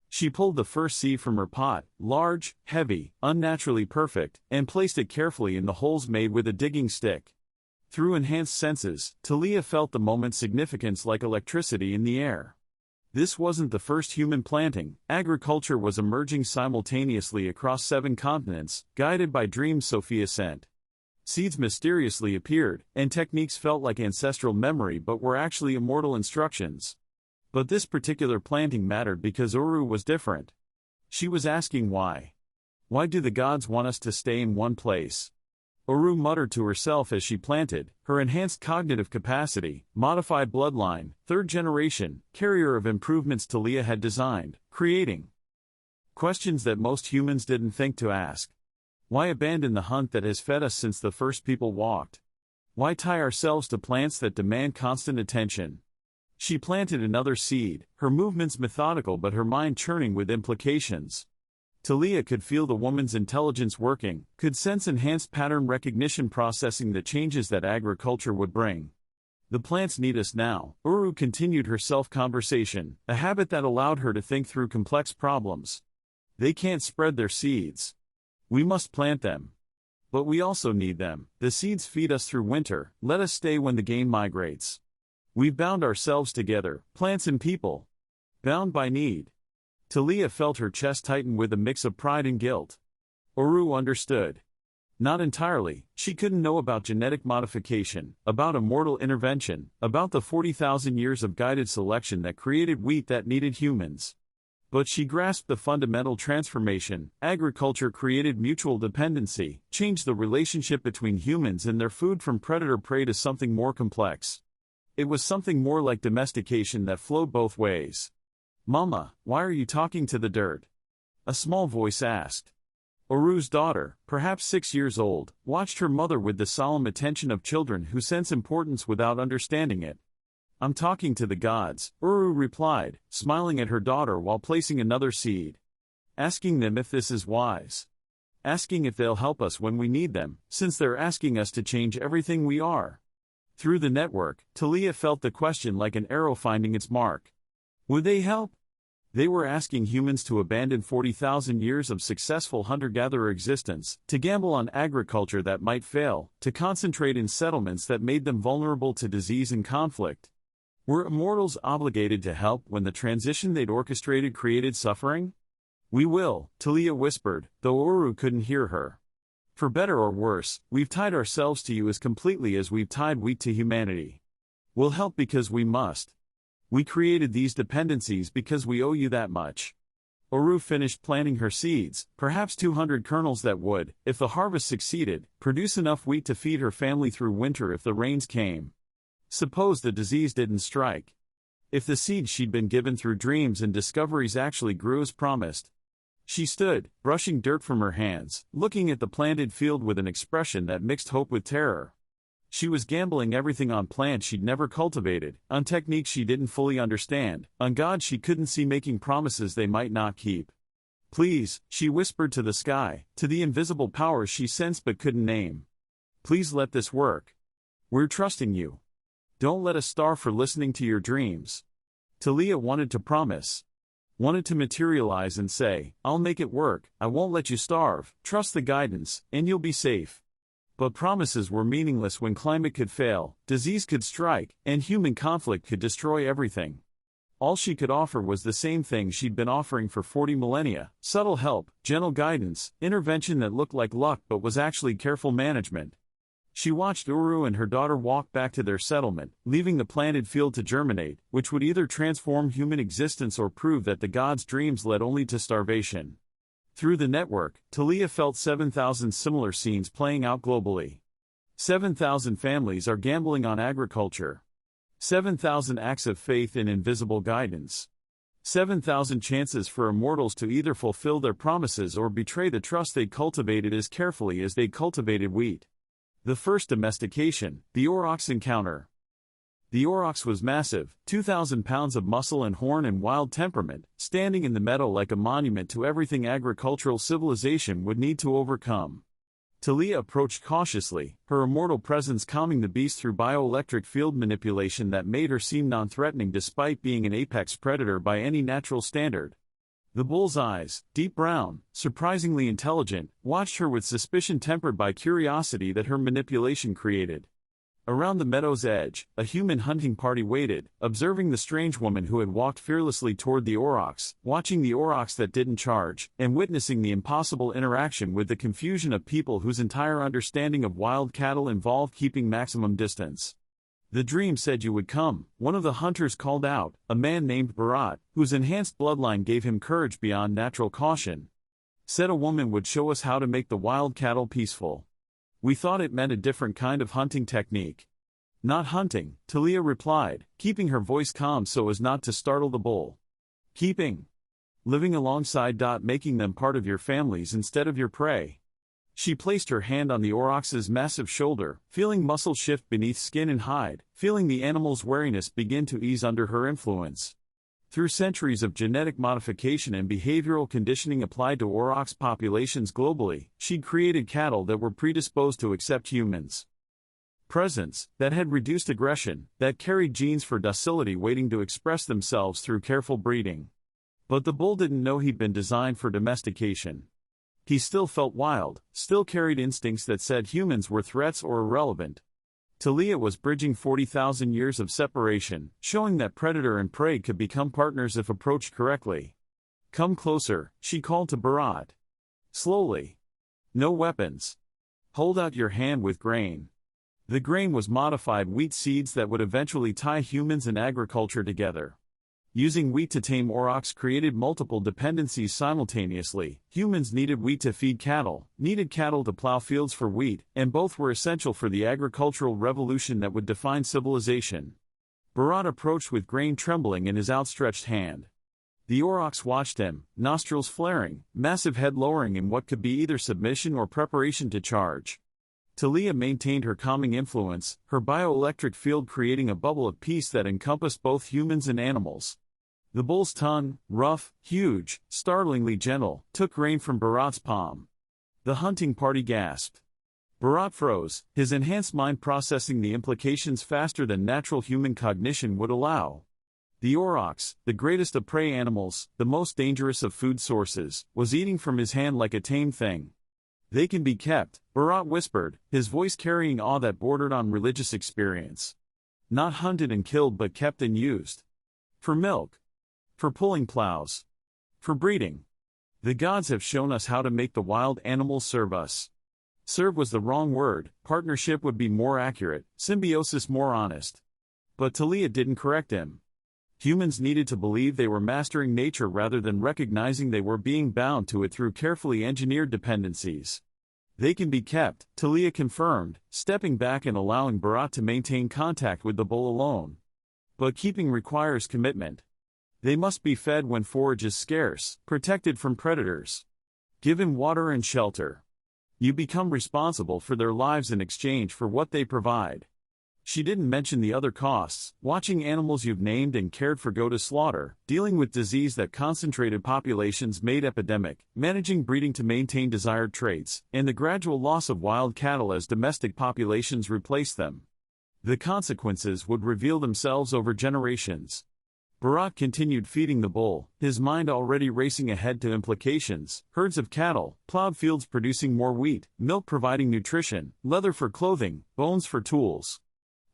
She pulled the first seed from her pot, large, heavy, unnaturally perfect, and placed it carefully in the holes made with a digging stick. Through enhanced senses, Thalia felt the moment's significance like electricity in the air. This wasn't the first human planting. Agriculture was emerging simultaneously across 7 continents, guided by dreams Sophia sent. Seeds mysteriously appeared, and techniques felt like ancestral memory but were actually immortal instructions. But this particular planting mattered because Uru was different. She was asking why. Why do the gods want us to stay in one place? Uru muttered to herself as she planted, her enhanced cognitive capacity, modified bloodline, 3rd generation, carrier of improvements Thalia had designed, creating questions that most humans didn't think to ask. Why abandon the hunt that has fed us since the first people walked? Why tie ourselves to plants that demand constant attention? She planted another seed, her movements methodical but her mind churning with implications. Thalia could feel the woman's intelligence working, could sense enhanced pattern recognition processing the changes that agriculture would bring. The plants need us now, Uru continued her self-conversation, a habit that allowed her to think through complex problems. They can't spread their seeds. We must plant them. But we also need them. The seeds feed us through winter, let us stay when the game migrates. We've bound ourselves together, plants and people. Bound by need. Thalia felt her chest tighten with a mix of pride and guilt. Uru understood. Not entirely. She couldn't know about genetic modification, about immortal intervention, about the 40,000 years of guided selection that created wheat that needed humans. But she grasped the fundamental transformation. Agriculture created mutual dependency, changed the relationship between humans and their food from predator-prey to something more complex. It was something more like domestication that flowed both ways. "Mama, why are you talking to the dirt?" a small voice asked. Uru's daughter, perhaps 6 years old, watched her mother with the solemn attention of children who sense importance without understanding it. "I'm talking to the gods," Uru replied, smiling at her daughter while placing another seed. "Asking them if this is wise. Asking if they'll help us when we need them, since they're asking us to change everything we are." Through the network, Thalia felt the question like an arrow finding its mark. Would they help? They were asking humans to abandon 40,000 years of successful hunter-gatherer existence, to gamble on agriculture that might fail, to concentrate in settlements that made them vulnerable to disease and conflict. Were immortals obligated to help when the transition they'd orchestrated created suffering? "We will," Thalia whispered, though Uru couldn't hear her. "For better or worse, we've tied ourselves to you as completely as we've tied wheat to humanity. We'll help because we must. We created these dependencies because we owe you that much." Uru finished planting her seeds, perhaps 200 kernels that would, if the harvest succeeded, produce enough wheat to feed her family through winter if the rains came. Suppose the disease didn't strike. If the seed she'd been given through dreams and discoveries actually grew as promised. She stood, brushing dirt from her hands, looking at the planted field with an expression that mixed hope with terror. She was gambling everything on plants she'd never cultivated, on techniques she didn't fully understand, on gods she couldn't see making promises they might not keep. "Please," she whispered to the sky, to the invisible powers she sensed but couldn't name. "Please let this work. We're trusting you. Don't let us starve for listening to your dreams." Thalia wanted to promise. Wanted to materialize and say, "I'll make it work, I won't let you starve, trust the guidance, and you'll be safe." But promises were meaningless when climate could fail, disease could strike, and human conflict could destroy everything. All she could offer was the same thing she'd been offering for 40 millennia, subtle help, gentle guidance, intervention that looked like luck but was actually careful management. She watched Uru and her daughter walk back to their settlement, leaving the planted field to germinate, which would either transform human existence or prove that the gods' dreams led only to starvation. Through the network, Thalia felt 7,000 similar scenes playing out globally. 7,000 families are gambling on agriculture. 7,000 acts of faith in invisible guidance. 7,000 chances for immortals to either fulfill their promises or betray the trust they cultivated as carefully as they cultivated wheat. The first domestication, the aurochs encounter. The aurochs was massive, 2,000 pounds of muscle and horn and wild temperament, standing in the meadow like a monument to everything agricultural civilization would need to overcome. Thalia approached cautiously, her immortal presence calming the beast through bioelectric field manipulation that made her seem non-threatening despite being an apex predator by any natural standard. The bull's eyes, deep brown, surprisingly intelligent, watched her with suspicion tempered by curiosity that her manipulation created. Around the meadow's edge, a human hunting party waited, observing the strange woman who had walked fearlessly toward the aurochs, watching the aurochs that didn't charge, and witnessing the impossible interaction with the confusion of people whose entire understanding of wild cattle involved keeping maximum distance. "The dream said you would come," one of the hunters called out, a man named Bharat, whose enhanced bloodline gave him courage beyond natural caution. "Said a woman would show us how to make the wild cattle peaceful. We thought it meant a different kind of hunting technique." "Not hunting," Thalia replied, keeping her voice calm so as not to startle the bull. "Keeping. Living alongside. Making them part of your families instead of your prey." She placed her hand on the aurochs's massive shoulder, feeling muscle shift beneath skin and hide, feeling the animal's wariness begin to ease under her influence. Through centuries of genetic modification and behavioral conditioning applied to aurochs populations globally, she'd created cattle that were predisposed to accept humans' presence, that had reduced aggression, that carried genes for docility waiting to express themselves through careful breeding. But the bull didn't know he'd been designed for domestication. He still felt wild, still carried instincts that said humans were threats or irrelevant. Thalia was bridging 40,000 years of separation, showing that predator and prey could become partners if approached correctly. "Come closer," she called to Bharat. "Slowly. No weapons. Hold out your hand with grain." The grain was modified wheat seeds that would eventually tie humans and agriculture together. Using wheat to tame aurochs created multiple dependencies simultaneously. Humans needed wheat to feed cattle, needed cattle to plow fields for wheat, and both were essential for the agricultural revolution that would define civilization. Bharat approached with grain trembling in his outstretched hand. The aurochs watched him, nostrils flaring, massive head lowering in what could be either submission or preparation to charge. Thalia maintained her calming influence, her bioelectric field creating a bubble of peace that encompassed both humans and animals. The bull's tongue, rough, huge, startlingly gentle, took grain from Bharat's palm. The hunting party gasped. Bharat froze, his enhanced mind processing the implications faster than natural human cognition would allow. The aurochs, the greatest of prey animals, the most dangerous of food sources, was eating from his hand like a tame thing. "They can be kept," Bharat whispered, his voice carrying awe that bordered on religious experience. "Not hunted and killed but kept and used. For milk. For pulling plows. For breeding. The gods have shown us how to make the wild animals serve us." Serve was the wrong word, partnership would be more accurate, symbiosis more honest. But Thalia didn't correct him. Humans needed to believe they were mastering nature rather than recognizing they were being bound to it through carefully engineered dependencies. "They can be kept," Thalia confirmed, stepping back and allowing Bharat to maintain contact with the bull alone. "But keeping requires commitment. They must be fed when forage is scarce, protected from predators. Given water and shelter. You become responsible for their lives in exchange for what they provide." She didn't mention the other costs: watching animals you've named and cared for go to slaughter, dealing with disease that concentrated populations made epidemic, managing breeding to maintain desired traits, and the gradual loss of wild cattle as domestic populations replaced them. The consequences would reveal themselves over generations. Bharat continued feeding the bull, his mind already racing ahead to implications: herds of cattle, plowed fields producing more wheat, milk providing nutrition, leather for clothing, bones for tools.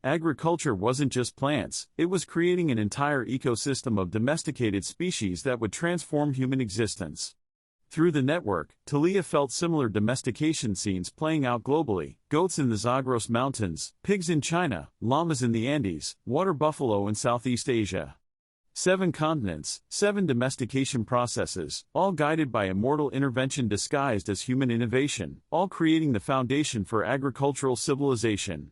Agriculture wasn't just plants, it was creating an entire ecosystem of domesticated species that would transform human existence. Through the network, Thalia felt similar domestication scenes playing out globally: goats in the Zagros Mountains, pigs in China, llamas in the Andes, water buffalo in Southeast Asia. 7 continents, 7 domestication processes, all guided by immortal intervention disguised as human innovation, all creating the foundation for agricultural civilization.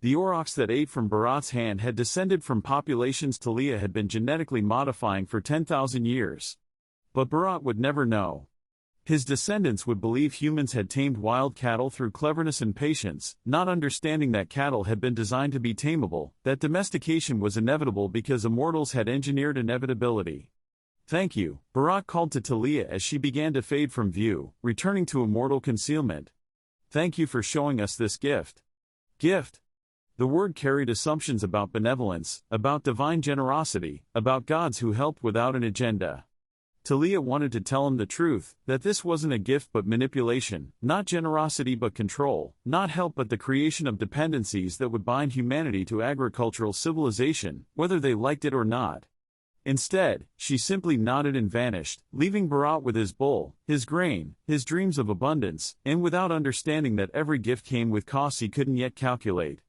The aurochs that ate from Bharat's hand had descended from populations Thalia had been genetically modifying for 10,000 years. But Bharat would never know. His descendants would believe humans had tamed wild cattle through cleverness and patience, not understanding that cattle had been designed to be tameable, that domestication was inevitable because immortals had engineered inevitability. "Thank you," Bharat called to Thalia as she began to fade from view, returning to immortal concealment. "Thank you for showing us this gift." Gift. The word carried assumptions about benevolence, about divine generosity, about gods who helped without an agenda. Thalia wanted to tell him the truth, that this wasn't a gift but manipulation, not generosity but control, not help but the creation of dependencies that would bind humanity to agricultural civilization, whether they liked it or not. Instead, she simply nodded and vanished, leaving Bharat with his bull, his grain, his dreams of abundance, and without understanding that every gift came with costs he couldn't yet calculate.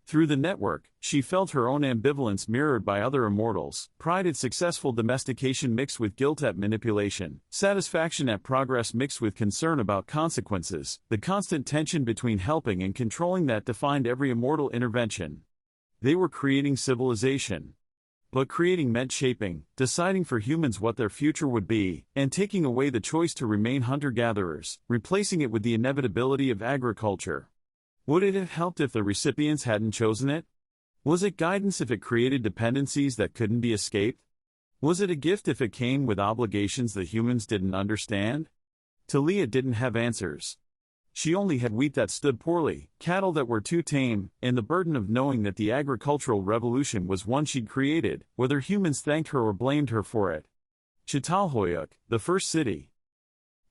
Through the network, she felt her own ambivalence mirrored by other immortals, pride at successful domestication mixed with guilt at manipulation, satisfaction at progress mixed with concern about consequences, the constant tension between helping and controlling that defined every immortal intervention. They were creating civilization. But creating meant shaping, deciding for humans what their future would be, and taking away the choice to remain hunter-gatherers, replacing it with the inevitability of agriculture. Would it have helped if the recipients hadn't chosen it? Was it guidance if it created dependencies that couldn't be escaped? Was it a gift if it came with obligations that humans didn't understand? Thalia didn't have answers. She only had wheat that stood poorly, cattle that were too tame, and the burden of knowing that the agricultural revolution was one she'd created, whether humans thanked her or blamed her for it. Çatalhöyük, the first city.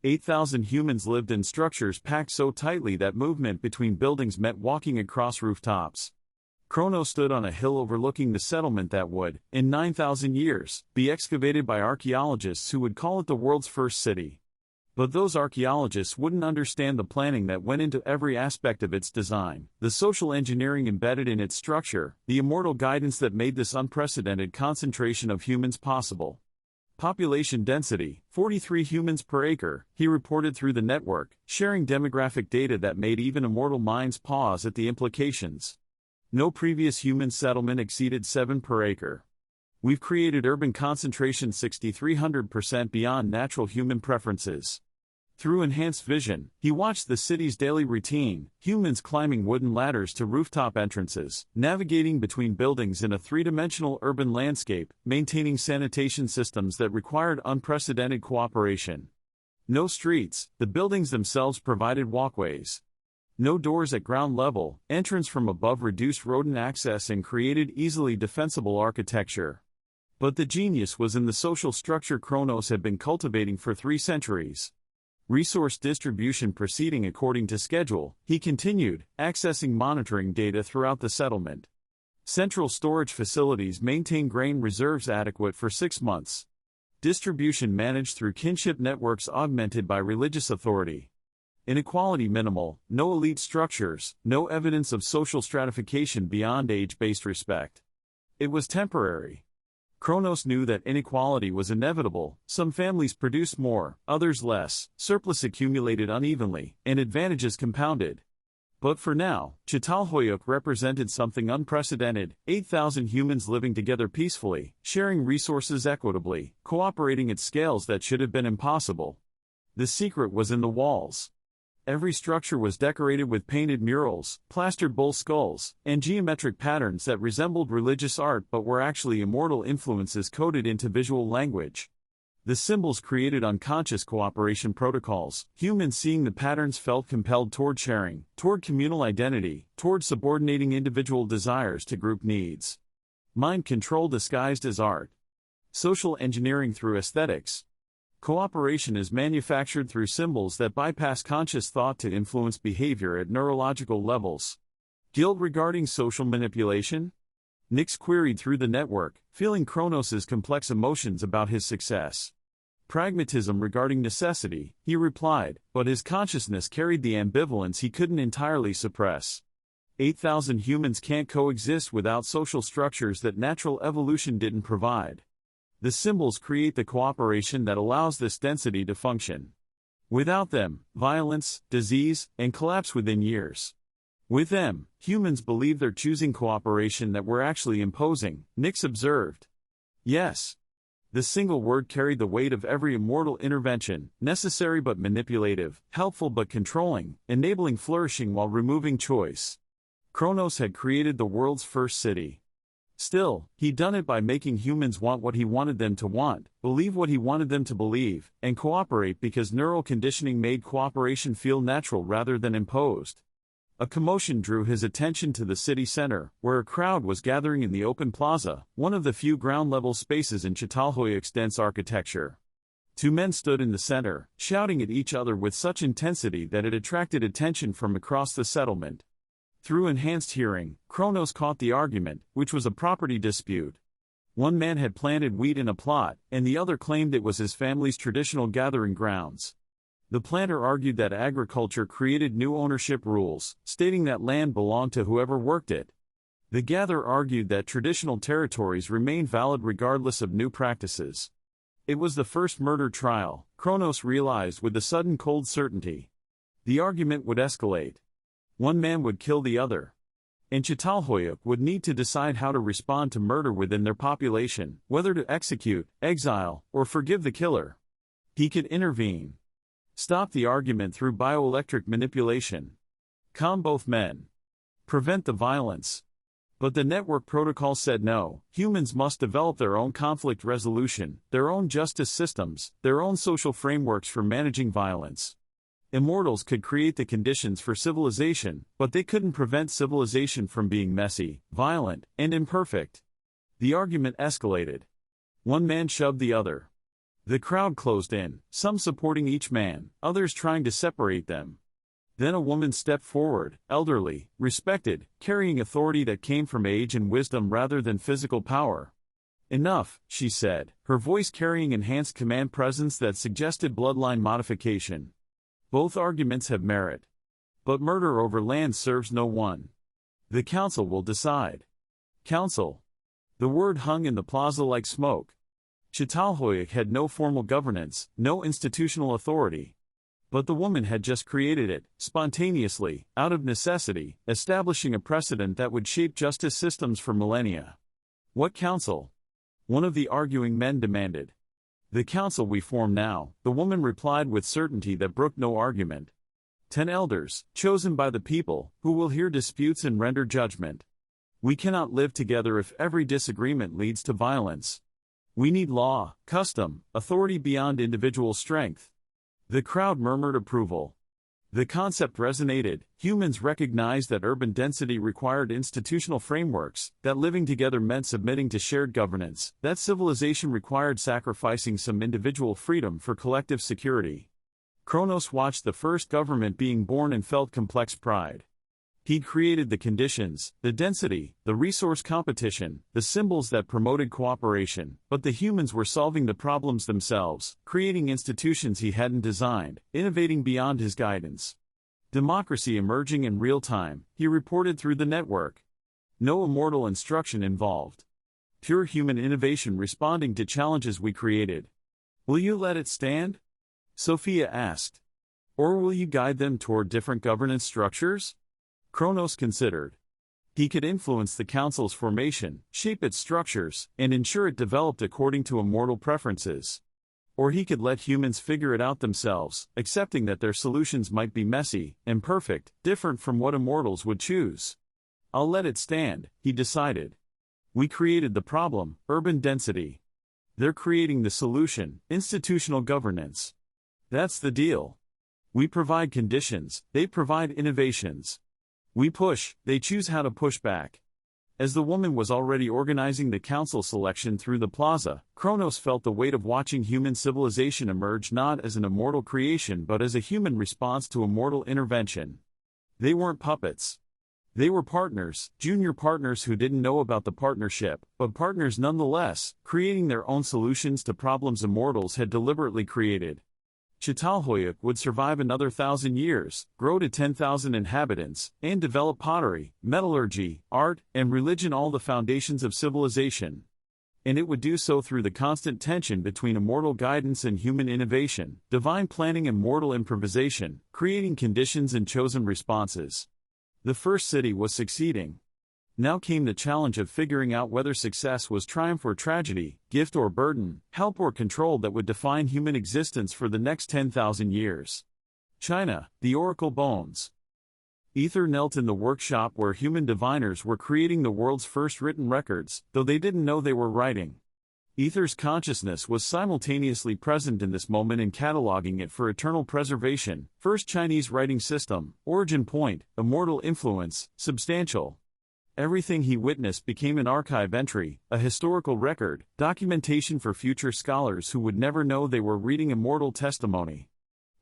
8,000 humans lived in structures packed so tightly that movement between buildings meant walking across rooftops. Kronos stood on a hill overlooking the settlement that would, in 9,000 years, be excavated by archaeologists who would call it the world's first city. But those archaeologists wouldn't understand the planning that went into every aspect of its design, the social engineering embedded in its structure, the immortal guidance that made this unprecedented concentration of humans possible. Population density, 43 humans per acre, he reported through the network, sharing demographic data that made even immortal minds pause at the implications. No previous human settlement exceeded 7 per acre. We've created urban concentration 6,300% beyond natural human preferences. Through enhanced vision, he watched the city's daily routine, humans climbing wooden ladders to rooftop entrances, navigating between buildings in a three-dimensional urban landscape, maintaining sanitation systems that required unprecedented cooperation. No streets, the buildings themselves provided walkways. No doors at ground level, entrance from above reduced rodent access and created easily defensible architecture. But the genius was in the social structure Kronos had been cultivating for 3 centuries. Resource distribution proceeding according to schedule, he continued, accessing monitoring data throughout the settlement. Central storage facilities maintain grain reserves adequate for 6 months. Distribution managed through kinship networks augmented by religious authority. Inequality minimal, no elite structures, no evidence of social stratification beyond age-based respect. It was temporary. Kronos knew that inequality was inevitable, some families produced more, others less, surplus accumulated unevenly, and advantages compounded. But for now, Çatalhöyük represented something unprecedented, 8,000 humans living together peacefully, sharing resources equitably, cooperating at scales that should have been impossible. The secret was in the walls. Every structure was decorated with painted murals, plastered bull skulls, and geometric patterns that resembled religious art but were actually immortal influences coded into visual language. The symbols created unconscious cooperation protocols. Humans seeing the patterns felt compelled toward sharing, toward communal identity, toward subordinating individual desires to group needs. Mind control disguised as art. Social engineering through aesthetics. Cooperation is manufactured through symbols that bypass conscious thought to influence behavior at neurological levels. Guilt regarding social manipulation? Nix queried through the network, feeling Kronos's complex emotions about his success. Pragmatism regarding necessity, he replied, but his consciousness carried the ambivalence he couldn't entirely suppress. 8,000 humans can't coexist without social structures that natural evolution didn't provide. The symbols create the cooperation that allows this density to function. Without them, violence, disease, and collapse within years. With them, humans believe they're choosing cooperation that we're actually imposing, Nix observed. Yes. The single word carried the weight of every immortal intervention, necessary but manipulative, helpful but controlling, enabling flourishing while removing choice. Kronos had created the world's first city. Still, he'd done it by making humans want what he wanted them to want, believe what he wanted them to believe, and cooperate because neural conditioning made cooperation feel natural rather than imposed. A commotion drew his attention to the city center, where a crowd was gathering in the open plaza, one of the few ground-level spaces in Çatalhöyük's dense architecture. Two men stood in the center, shouting at each other with such intensity that it attracted attention from across the settlement. Through enhanced hearing, Kronos caught the argument, which was a property dispute. One man had planted wheat in a plot, and the other claimed it was his family's traditional gathering grounds. The planter argued that agriculture created new ownership rules, stating that land belonged to whoever worked it. The gatherer argued that traditional territories remained valid regardless of new practices. It was the first murder trial, Kronos realized with a sudden cold certainty. The argument would escalate. One man would kill the other. And Çatalhöyük would need to decide how to respond to murder within their population, whether to execute, exile, or forgive the killer. He could intervene. Stop the argument through bioelectric manipulation. Calm both men. Prevent the violence. But the network protocol said no, humans must develop their own conflict resolution, their own justice systems, their own social frameworks for managing violence. Immortals could create the conditions for civilization, but they couldn't prevent civilization from being messy, violent, and imperfect. The argument escalated. One man shoved the other. The crowd closed in, some supporting each man, others trying to separate them. Then a woman stepped forward, elderly, respected, carrying authority that came from age and wisdom rather than physical power. Enough, she said, her voice carrying enhanced command presence that suggested bloodline modification. Both arguments have merit. But murder over land serves no one. The council will decide. Council. The word hung in the plaza like smoke. Çatalhöyük had no formal governance, no institutional authority. But the woman had just created it, spontaneously, out of necessity, establishing a precedent that would shape justice systems for millennia. What council? One of the arguing men demanded. The council we form now, the woman replied with certainty that brooked no argument. 10 elders, chosen by the people, who will hear disputes and render judgment. We cannot live together if every disagreement leads to violence. We need law, custom, authority beyond individual strength. The crowd murmured approval. The concept resonated. Humans recognized that urban density required institutional frameworks, that living together meant submitting to shared governance, that civilization required sacrificing some individual freedom for collective security. Kronos watched the first government being born and felt complex pride. He'd created the conditions, the density, the resource competition, the symbols that promoted cooperation, but the humans were solving the problems themselves, creating institutions he hadn't designed, innovating beyond his guidance. Democracy emerging in real time, he reported through the network. No immortal instruction involved. Pure human innovation responding to challenges we created. Will you let it stand? Sophia asked. Or will you guide them toward different governance structures? Kronos considered. He could influence the council's formation, shape its structures, and ensure it developed according to immortal preferences. Or he could let humans figure it out themselves, accepting that their solutions might be messy, imperfect, different from what immortals would choose. I'll let it stand, he decided. We created the problem, urban density. They're creating the solution, institutional governance. That's the deal. We provide conditions, they provide innovations. We push, they choose how to push back. As the woman was already organizing the council selection through the plaza, Kronos felt the weight of watching human civilization emerge not as an immortal creation but as a human response to immortal intervention. They weren't puppets. They were partners, junior partners who didn't know about the partnership, but partners nonetheless, creating their own solutions to problems immortals had deliberately created. Çatalhöyük would survive another 1,000 years, grow to 10,000 inhabitants, and develop pottery, metallurgy, art, and religion, all the foundations of civilization. And it would do so through the constant tension between immortal guidance and human innovation, divine planning and mortal improvisation, creating conditions and chosen responses. The first city was succeeding. Now came the challenge of figuring out whether success was triumph or tragedy, gift or burden, help or control that would define human existence for the next 10,000 years. China, the Oracle Bones. Ether knelt in the workshop where human diviners were creating the world's first written records, though they didn't know they were writing. Ether's consciousness was simultaneously present in this moment and cataloging it for eternal preservation. First Chinese writing system, origin point, immortal influence, substantial. Everything he witnessed became an archive entry, a historical record, documentation for future scholars who would never know they were reading immortal testimony.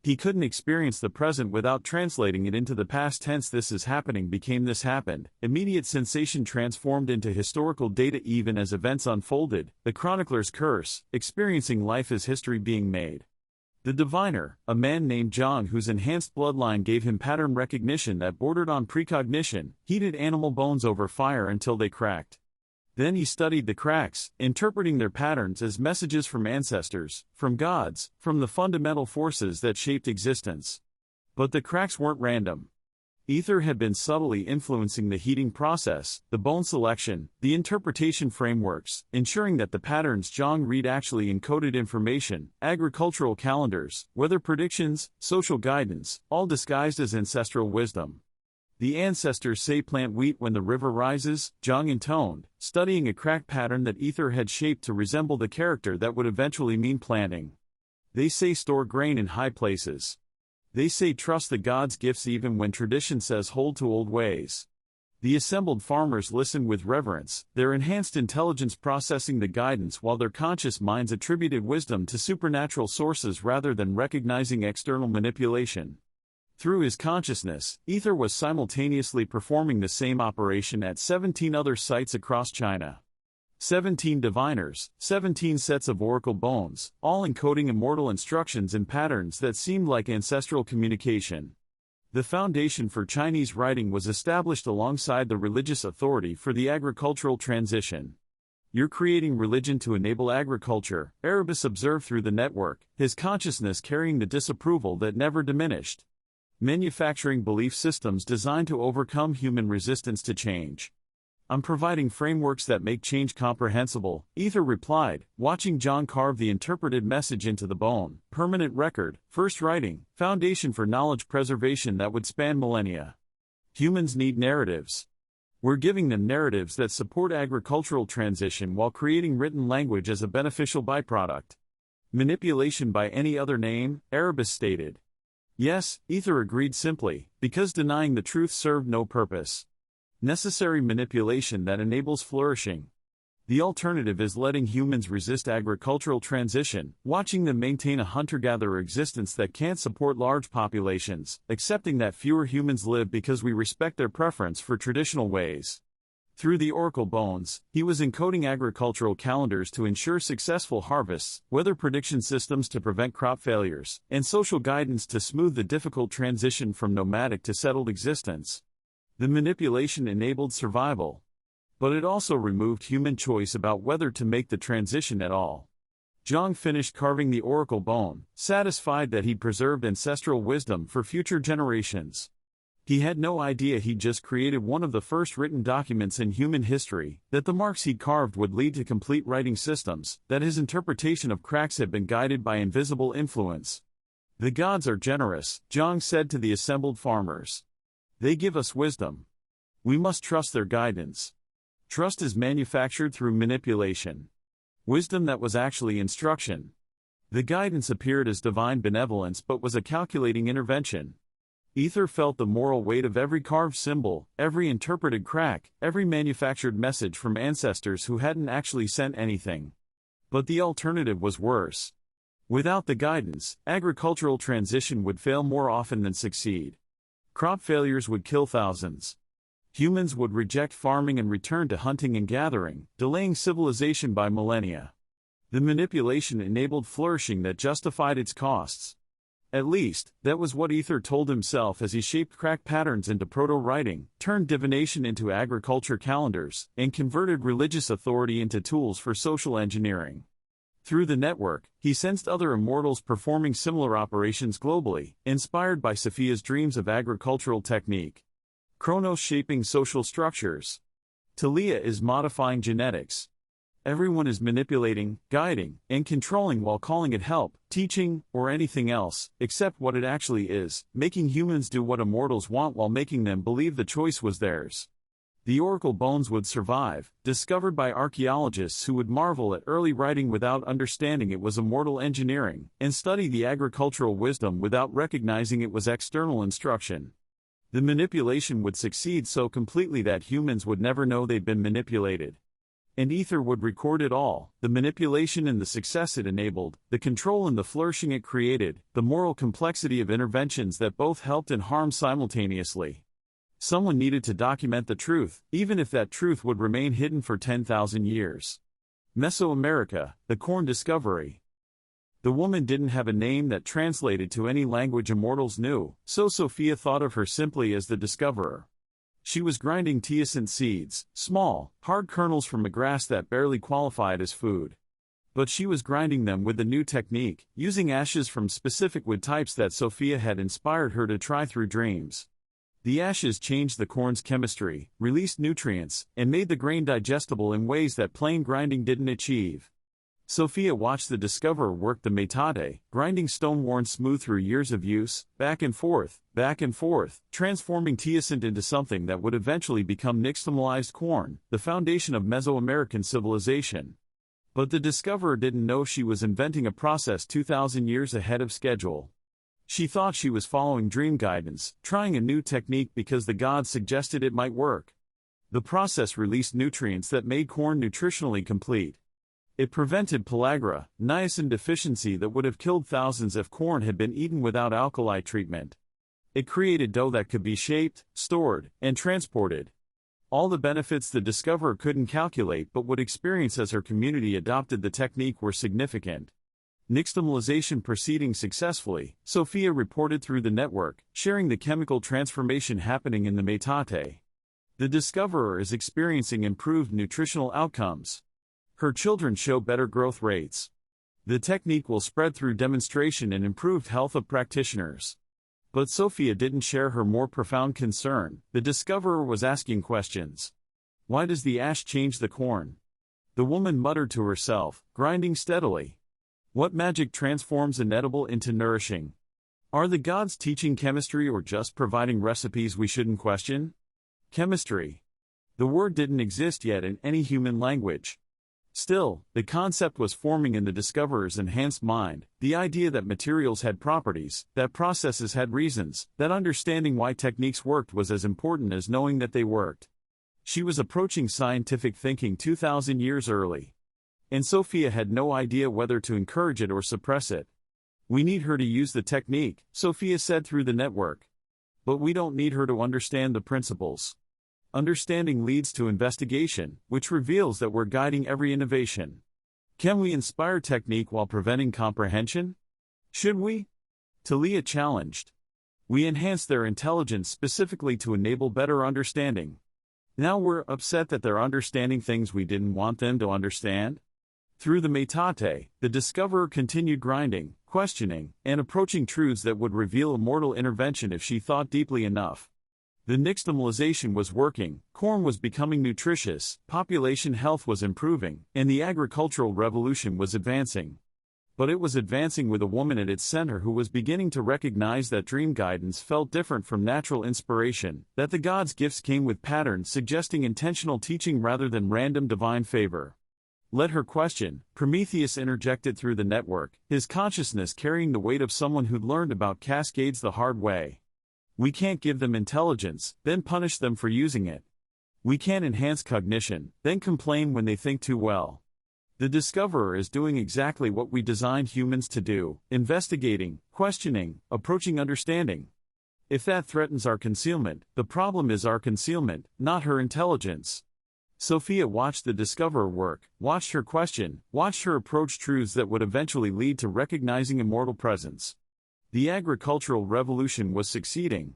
He couldn't experience the present without translating it into the past tense. This is happening became this happened. Immediate sensation transformed into historical data even as events unfolded, the chronicler's curse, experiencing life as history being made. The diviner, a man named Zhang whose enhanced bloodline gave him pattern recognition that bordered on precognition, heated animal bones over fire until they cracked. Then he studied the cracks, interpreting their patterns as messages from ancestors, from gods, from the fundamental forces that shaped existence. But the cracks weren't random. Ether had been subtly influencing the heating process, the bone selection, the interpretation frameworks, ensuring that the patterns Zhang read actually encoded information, agricultural calendars, weather predictions, social guidance, all disguised as ancestral wisdom. The ancestors say plant wheat when the river rises, Zhang intoned, studying a crack pattern that Ether had shaped to resemble the character that would eventually mean planting. They say store grain in high places. They say trust the gods' gifts even when tradition says hold to old ways. The assembled farmers listen with reverence, their enhanced intelligence processing the guidance while their conscious minds attributed wisdom to supernatural sources rather than recognizing external manipulation. Through his consciousness, Ether was simultaneously performing the same operation at 17 other sites across China. 17 diviners, 17 sets of oracle bones, all encoding immortal instructions in patterns that seemed like ancestral communication. The foundation for Chinese writing was established alongside the religious authority for the agricultural transition. You're creating religion to enable agriculture, Erebus observed through the network, his consciousness carrying the disapproval that never diminished. Manufacturing belief systems designed to overcome human resistance to change. I'm providing frameworks that make change comprehensible, Ether replied, watching Zhang carve the interpreted message into the bone. Permanent record, first writing, foundation for knowledge preservation that would span millennia. Humans need narratives. We're giving them narratives that support agricultural transition while creating written language as a beneficial byproduct. Manipulation by any other name, Erebus stated. Yes, Ether agreed simply, because denying the truth served no purpose. Necessary manipulation that enables flourishing. The alternative is letting humans resist agricultural transition, watching them maintain a hunter-gatherer existence that can't support large populations, accepting that fewer humans live because we respect their preference for traditional ways. Through the oracle bones, he was encoding agricultural calendars to ensure successful harvests, weather prediction systems to prevent crop failures, and social guidance to smooth the difficult transition from nomadic to settled existence. The manipulation enabled survival. But it also removed human choice about whether to make the transition at all. Zhang finished carving the oracle bone, satisfied that he'd preserved ancestral wisdom for future generations. He had no idea he'd just created one of the first written documents in human history, that the marks he'd carved would lead to complete writing systems, that his interpretation of cracks had been guided by invisible influence. The gods are generous, Zhang said to the assembled farmers. They give us wisdom. We must trust their guidance. Trust is manufactured through manipulation. Wisdom that was actually instruction. The guidance appeared as divine benevolence but was a calculating intervention. Ether felt the moral weight of every carved symbol, every interpreted crack, every manufactured message from ancestors who hadn't actually sent anything. But the alternative was worse. Without the guidance, agricultural transition would fail more often than succeed. Crop failures would kill thousands. Humans would reject farming and return to hunting and gathering, delaying civilization by millennia. The manipulation enabled flourishing that justified its costs. At least, that was what Ether told himself as he shaped crack patterns into proto-writing, turned divination into agriculture calendars, and converted religious authority into tools for social engineering. Through the network, he sensed other immortals performing similar operations globally, inspired by Sophia's dreams of agricultural technique. Chronos shaping social structures. Thalia is modifying genetics. Everyone is manipulating, guiding, and controlling while calling it help, teaching, or anything else, except what it actually is, making humans do what immortals want while making them believe the choice was theirs. The oracle bones would survive, discovered by archaeologists who would marvel at early writing without understanding it was immortal engineering, and study the agricultural wisdom without recognizing it was external instruction. The manipulation would succeed so completely that humans would never know they'd been manipulated. And ether would record it all, the manipulation and the success it enabled, the control and the flourishing it created, the moral complexity of interventions that both helped and harmed simultaneously. Someone needed to document the truth, even if that truth would remain hidden for 10,000 years. Mesoamerica, the corn discovery. The woman didn't have a name that translated to any language immortals knew, so Sophia thought of her simply as the discoverer. She was grinding teosinte seeds, small, hard kernels from a grass that barely qualified as food. But she was grinding them with a new technique, using ashes from specific wood types that Sophia had inspired her to try through dreams. The ashes changed the corn's chemistry, released nutrients, and made the grain digestible in ways that plain grinding didn't achieve. Sophia watched the discoverer work the metate, grinding stone worn smooth through years of use, back and forth, transforming teosinte into something that would eventually become nixtamalized corn, the foundation of Mesoamerican civilization. But the discoverer didn't know she was inventing a process 2,000 years ahead of schedule. She thought she was following dream guidance, trying a new technique because the gods suggested it might work. The process released nutrients that made corn nutritionally complete. It prevented pellagra, niacin deficiency that would have killed thousands if corn had been eaten without alkali treatment. It created dough that could be shaped, stored, and transported. All the benefits the discoverer couldn't calculate but would experience as her community adopted the technique were significant. Nixtamalization proceeding successfully, Sophia reported through the network, sharing the chemical transformation happening in the metate. The discoverer is experiencing improved nutritional outcomes. Her children show better growth rates. The technique will spread through demonstration and improved health of practitioners. But Sophia didn't share her more profound concern. The discoverer was asking questions. Why does the ash change the corn? The woman muttered to herself, grinding steadily. What magic transforms inedible into nourishing? Are the gods teaching chemistry or just providing recipes we shouldn't question? Chemistry. The word didn't exist yet in any human language. Still, the concept was forming in the discoverer's enhanced mind, the idea that materials had properties, that processes had reasons, that understanding why techniques worked was as important as knowing that they worked. She was approaching scientific thinking 2,000 years early. And Sophia had no idea whether to encourage it or suppress it. We need her to use the technique, Sophia said through the network. But we don't need her to understand the principles. Understanding leads to investigation, which reveals that we're guiding every innovation. Can we inspire technique while preventing comprehension? Should we? Thalia challenged. We enhanced their intelligence specifically to enable better understanding. Now we're upset that they're understanding things we didn't want them to understand? Through the metate, the discoverer continued grinding, questioning, and approaching truths that would reveal immortal intervention if she thought deeply enough. The nixtamalization was working, corn was becoming nutritious, population health was improving, and the agricultural revolution was advancing. But it was advancing with a woman at its center who was beginning to recognize that dream guidance felt different from natural inspiration, that the gods' gifts came with patterns suggesting intentional teaching rather than random divine favor. Let her question, Prometheus interjected through the network, his consciousness carrying the weight of someone who'd learned about cascades the hard way. We can't give them intelligence, then punish them for using it. We can't enhance cognition, then complain when they think too well. The discoverer is doing exactly what we designed humans to do, investigating, questioning, approaching understanding. If that threatens our concealment, the problem is our concealment, not her intelligence. Sophia watched the discoverer work, watched her question, watched her approach truths that would eventually lead to recognizing immortal presence. The agricultural revolution was succeeding.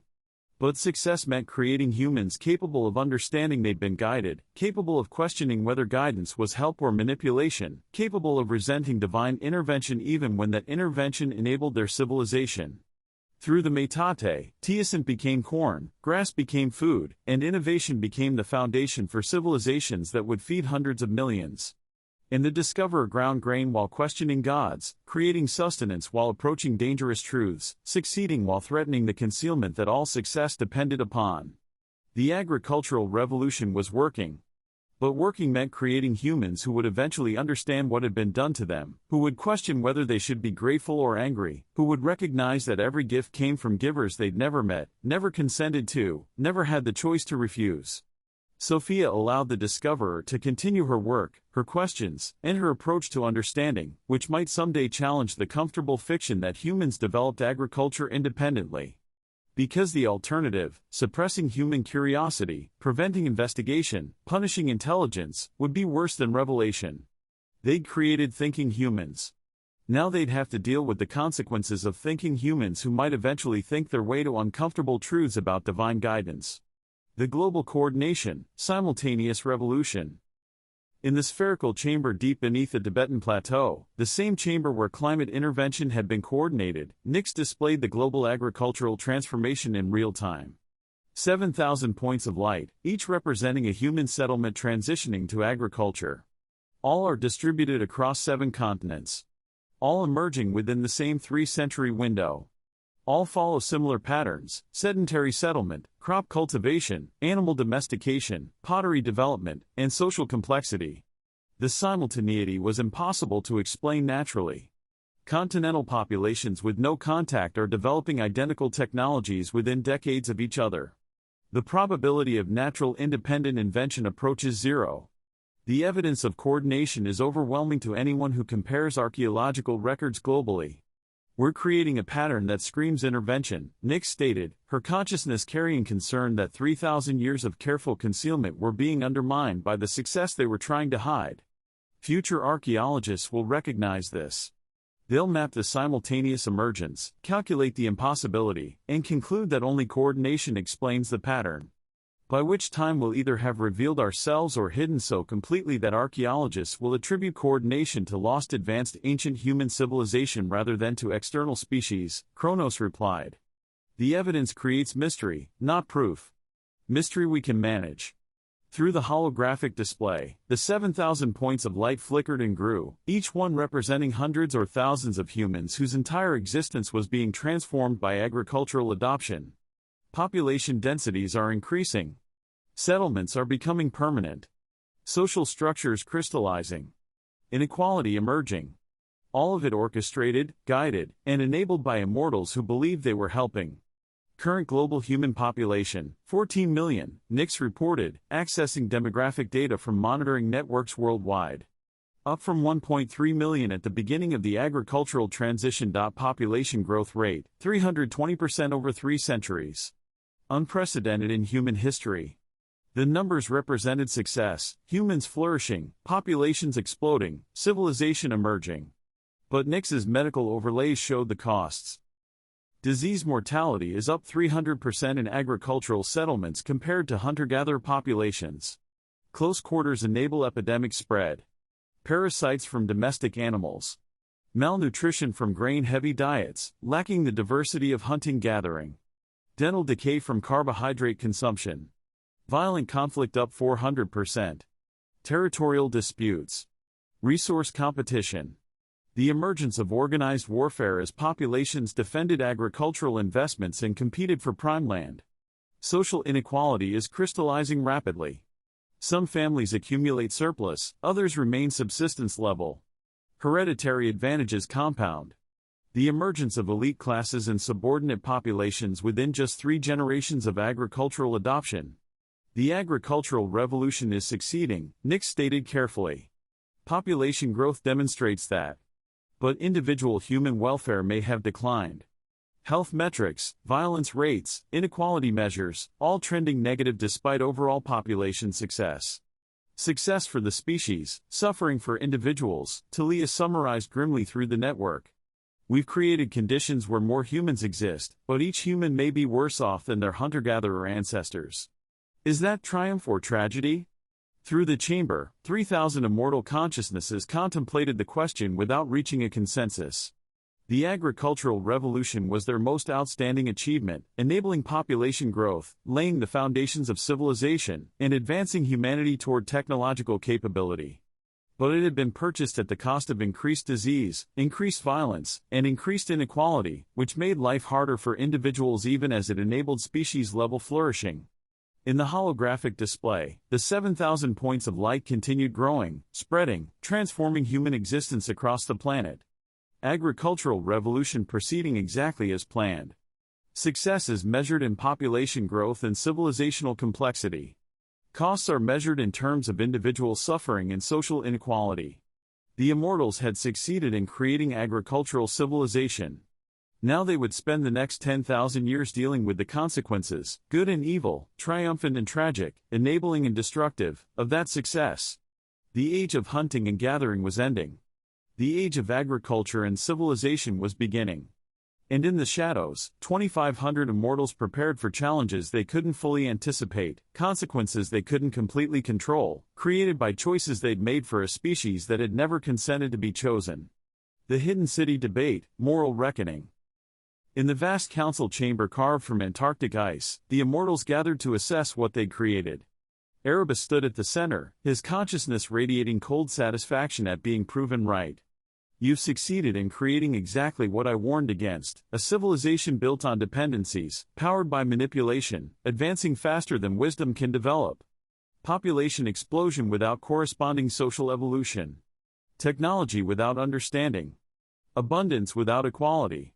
But success meant creating humans capable of understanding they'd been guided, capable of questioning whether guidance was help or manipulation, capable of resenting divine intervention even when that intervention enabled their civilization. Through the metate, teosint became corn, grass became food, and innovation became the foundation for civilizations that would feed hundreds of millions. In the discoverer ground grain while questioning gods, creating sustenance while approaching dangerous truths, succeeding while threatening the concealment that all success depended upon. The agricultural revolution was working. But working meant creating humans who would eventually understand what had been done to them, who would question whether they should be grateful or angry, who would recognize that every gift came from givers they'd never met, never consented to, never had the choice to refuse. Sophia allowed the discoverer to continue her work, her questions, and her approach to understanding, which might someday challenge the comfortable fiction that humans developed agriculture independently. Because the alternative, suppressing human curiosity, preventing investigation, punishing intelligence, would be worse than revelation. They'd created thinking humans. Now they'd have to deal with the consequences of thinking humans who might eventually think their way to uncomfortable truths about divine guidance. The global coordination, simultaneous revolution. In the spherical chamber deep beneath the Tibetan plateau, the same chamber where climate intervention had been coordinated, Nix displayed the global agricultural transformation in real time. 7,000 points of light, each representing a human settlement transitioning to agriculture. All are distributed across 7 continents. All emerging within the same 3-century window. All follow similar patterns: sedentary settlement, crop cultivation, animal domestication, pottery development, and social complexity. The simultaneity was impossible to explain naturally. Continental populations with no contact are developing identical technologies within decades of each other. The probability of natural independent invention approaches zero. The evidence of coordination is overwhelming to anyone who compares archaeological records globally. We're creating a pattern that screams intervention, Nix stated, her consciousness carrying concern that 3,000 years of careful concealment were being undermined by the success they were trying to hide. Future archaeologists will recognize this. They'll map the simultaneous emergence, calculate the impossibility, and conclude that only coordination explains the pattern. By which time we'll either have revealed ourselves or hidden so completely that archaeologists will attribute coordination to lost advanced ancient human civilization rather than to external species, Kronos replied. The evidence creates mystery, not proof. Mystery we can manage. Through the holographic display, the 7,000 points of light flickered and grew, each one representing hundreds or thousands of humans whose entire existence was being transformed by agricultural adoption. Population densities are increasing. Settlements are becoming permanent. Social structures crystallizing. Inequality emerging. All of it orchestrated, guided, and enabled by immortals who believed they were helping. Current global human population, 14 million, Nix reported, accessing demographic data from monitoring networks worldwide. Up from 1.3 million at the beginning of the agricultural transition. Population growth rate, 320% over 3 centuries. Unprecedented in human history. The numbers represented success, humans flourishing, populations exploding, civilization emerging. But Nix's medical overlays showed the costs. Disease mortality is up 300% in agricultural settlements compared to hunter-gatherer populations. Close quarters enable epidemic spread. Parasites from domestic animals. Malnutrition from grain-heavy diets, lacking the diversity of hunting-gathering. Dental decay from carbohydrate consumption. Violent conflict up 400%. Territorial disputes. Resource competition. The emergence of organized warfare as populations defended agricultural investments and competed for prime land. Social inequality is crystallizing rapidly. Some families accumulate surplus, others remain subsistence level. Hereditary advantages compound. The emergence of elite classes and subordinate populations within just 3 generations of agricultural adoption. The agricultural revolution is succeeding, Nix stated carefully. Population growth demonstrates that. But individual human welfare may have declined. Health metrics, violence rates, inequality measures, all trending negative despite overall population success. Success for the species, suffering for individuals, Thalia summarized grimly through the network. We've created conditions where more humans exist, but each human may be worse off than their hunter-gatherer ancestors. Is that triumph or tragedy? Through the chamber, 3,000 immortal consciousnesses contemplated the question without reaching a consensus. The agricultural revolution was their most outstanding achievement, enabling population growth, laying the foundations of civilization, and advancing humanity toward technological capability. But it had been purchased at the cost of increased disease, increased violence, and increased inequality, which made life harder for individuals even as it enabled species-level flourishing. In the holographic display, the 7,000 points of light continued growing, spreading, transforming human existence across the planet. Agricultural revolution proceeding exactly as planned. Success is measured in population growth and civilizational complexity. Costs are measured in terms of individual suffering and social inequality. The Immortals had succeeded in creating agricultural civilization. Now they would spend the next 10,000 years dealing with the consequences, good and evil, triumphant and tragic, enabling and destructive, of that success. The age of hunting and gathering was ending. The age of agriculture and civilization was beginning. And in the shadows, 2,500 immortals prepared for challenges they couldn't fully anticipate, consequences they couldn't completely control, created by choices they'd made for a species that had never consented to be chosen. The Hidden City Debate, Moral Reckoning. In the vast council chamber carved from Antarctic ice, the immortals gathered to assess what they'd created. Erebus stood at the center, his consciousness radiating cold satisfaction at being proven right. You've succeeded in creating exactly what I warned against, a civilization built on dependencies, powered by manipulation, advancing faster than wisdom can develop. Population explosion without corresponding social evolution. Technology without understanding. Abundance without equality.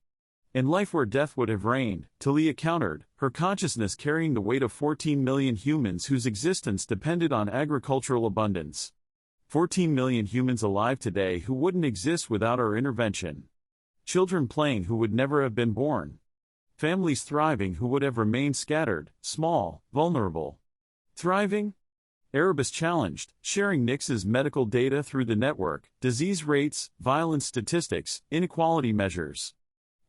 In life where death would have reigned, Thalia countered, her consciousness carrying the weight of 14 million humans whose existence depended on agricultural abundance. 14 million humans alive today who wouldn't exist without our intervention. Children playing who would never have been born. Families thriving who would have remained scattered, small, vulnerable. Thriving? Erebus challenged, sharing Nix's medical data through the network, disease rates, violence statistics, inequality measures.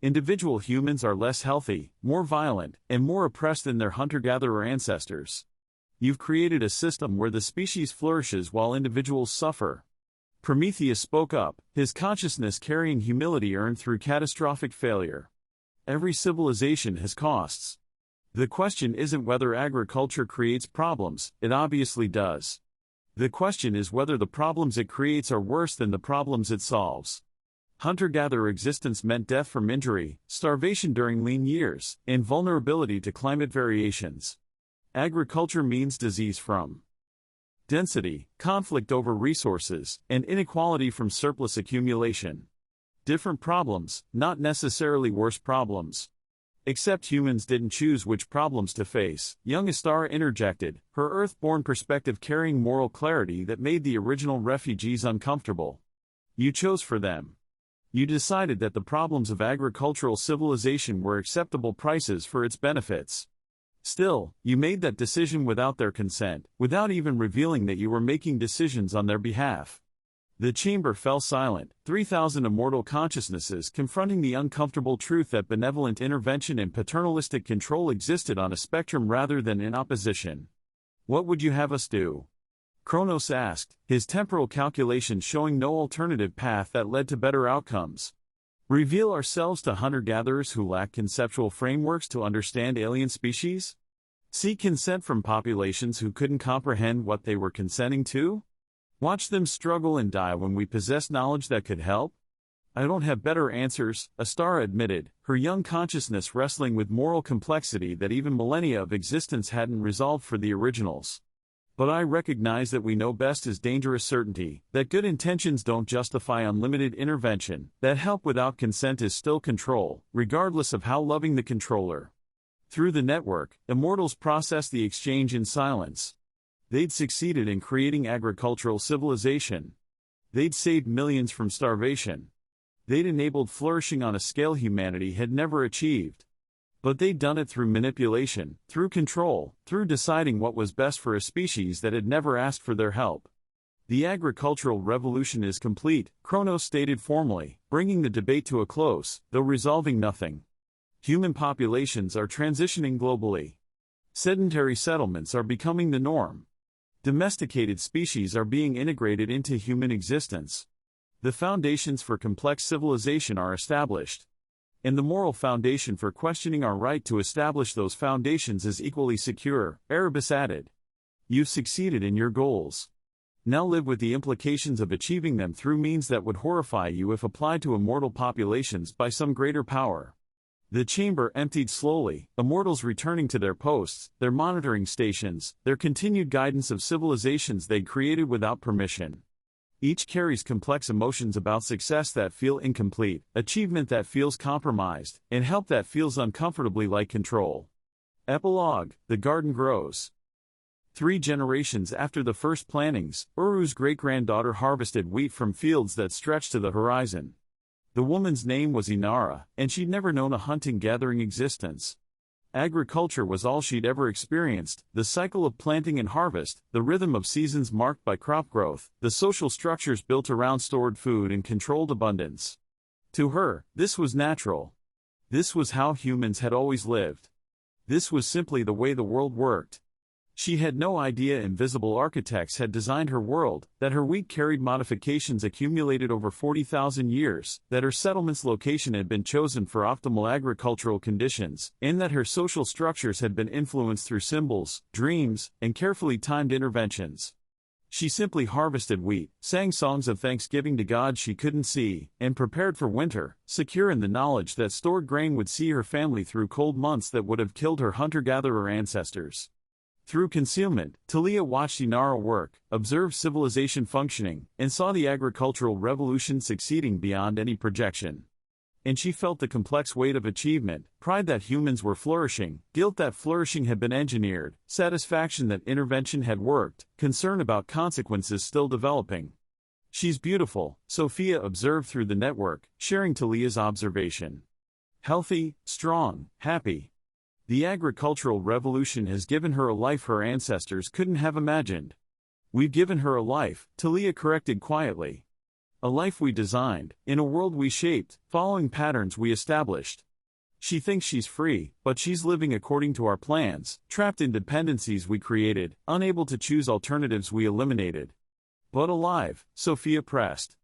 Individual humans are less healthy, more violent, and more oppressed than their hunter-gatherer ancestors. You've created a system where the species flourishes while individuals suffer. Prometheus spoke up, his consciousness carrying humility earned through catastrophic failure. Every civilization has costs. The question isn't whether agriculture creates problems, it obviously does. The question is whether the problems it creates are worse than the problems it solves. Hunter-gatherer existence meant death from injury, starvation during lean years, and vulnerability to climate variations. Agriculture means disease from density, conflict over resources, and inequality from surplus accumulation. Different problems, not necessarily worse problems. Except humans didn't choose which problems to face, young Astara interjected, her Earth-born perspective carrying moral clarity that made the original refugees uncomfortable. You chose for them. You decided that the problems of agricultural civilization were acceptable prices for its benefits. Still, you made that decision without their consent, without even revealing that you were making decisions on their behalf. The chamber fell silent, 3,000 immortal consciousnesses confronting the uncomfortable truth that benevolent intervention and paternalistic control existed on a spectrum rather than in opposition. What would you have us do? Kronos asked, his temporal calculations showing no alternative path that led to better outcomes. Reveal ourselves to hunter-gatherers who lack conceptual frameworks to understand alien species? Seek consent from populations who couldn't comprehend what they were consenting to? Watch them struggle and die when we possess knowledge that could help? I don't have better answers, Astara admitted, her young consciousness wrestling with moral complexity that even millennia of existence hadn't resolved for the originals. But I recognize that we know best is dangerous certainty, that good intentions don't justify unlimited intervention, that help without consent is still control, regardless of how loving the controller. Through the network, immortals processed the exchange in silence. They'd succeeded in creating agricultural civilization. They'd saved millions from starvation. They'd enabled flourishing on a scale humanity had never achieved. But they'd done it through manipulation, through control, through deciding what was best for a species that had never asked for their help. The agricultural revolution is complete, Kronos stated formally, bringing the debate to a close, though resolving nothing. Human populations are transitioning globally. Sedentary settlements are becoming the norm. Domesticated species are being integrated into human existence. The foundations for complex civilization are established. And the moral foundation for questioning our right to establish those foundations is equally secure, Erebus added. You've succeeded in your goals. Now live with the implications of achieving them through means that would horrify you if applied to immortal populations by some greater power. The chamber emptied slowly, immortals returning to their posts, their monitoring stations, their continued guidance of civilizations they'd created without permission. Each carries complex emotions about success that feel incomplete, achievement that feels compromised, and help that feels uncomfortably like control. Epilogue: The garden grows. 3 generations after the first plantings, Uru's great-granddaughter harvested wheat from fields that stretched to the horizon. The woman's name was Inara, and she'd never known a hunting-gathering existence. Agriculture was all she'd ever experienced, the cycle of planting and harvest, the rhythm of seasons marked by crop growth, the social structures built around stored food and controlled abundance. To her, this was natural. This was how humans had always lived. This was simply the way the world worked. She had no idea invisible architects had designed her world, that her wheat carried modifications accumulated over 40,000 years, that her settlement's location had been chosen for optimal agricultural conditions, and that her social structures had been influenced through symbols, dreams, and carefully timed interventions. She simply harvested wheat, sang songs of thanksgiving to gods she couldn't see, and prepared for winter, secure in the knowledge that stored grain would see her family through cold months that would have killed her hunter-gatherer ancestors. Through concealment, Thalia watched Inara work, observed civilization functioning, and saw the agricultural revolution succeeding beyond any projection. And she felt the complex weight of achievement, pride that humans were flourishing, guilt that flourishing had been engineered, satisfaction that intervention had worked, concern about consequences still developing. She's beautiful, Sophia observed through the network, sharing Thalia's observation. Healthy, strong, happy. The agricultural revolution has given her a life her ancestors couldn't have imagined. We've given her a life, Thalia corrected quietly. A life we designed, in a world we shaped, following patterns we established. She thinks she's free, but she's living according to our plans, trapped in dependencies we created, unable to choose alternatives we eliminated. But alive, Sophia pressed.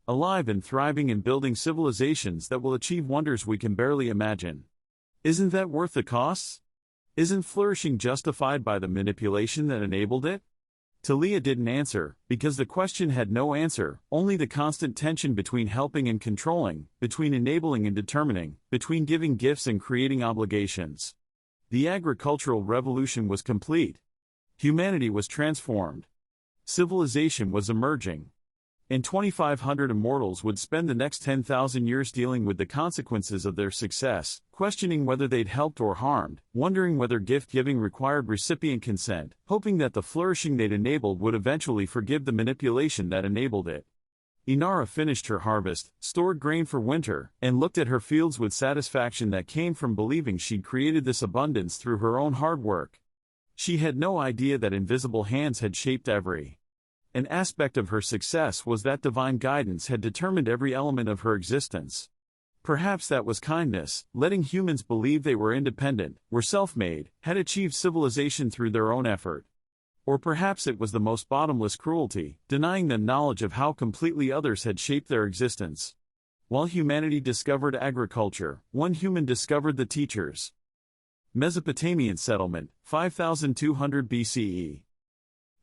Alive and thriving and building civilizations that will achieve wonders we can barely imagine. Isn't that worth the costs? Isn't flourishing justified by the manipulation that enabled it? Thalia didn't answer, because the question had no answer, only the constant tension between helping and controlling, between enabling and determining, between giving gifts and creating obligations. The agricultural revolution was complete. Humanity was transformed. Civilization was emerging. And 2,500 immortals would spend the next 10,000 years dealing with the consequences of their success, questioning whether they'd helped or harmed, wondering whether gift-giving required recipient consent, hoping that the flourishing they'd enabled would eventually forgive the manipulation that enabled it. Inara finished her harvest, stored grain for winter, and looked at her fields with satisfaction that came from believing she'd created this abundance through her own hard work. She had no idea that invisible hands had shaped every an aspect of her success was that divine guidance had determined every element of her existence. Perhaps that was kindness, letting humans believe they were independent, were self-made, had achieved civilization through their own effort. Or perhaps it was the most bottomless cruelty, denying them knowledge of how completely others had shaped their existence. While humanity discovered agriculture, one human discovered the teachers. Mesopotamian settlement, 5200 BCE.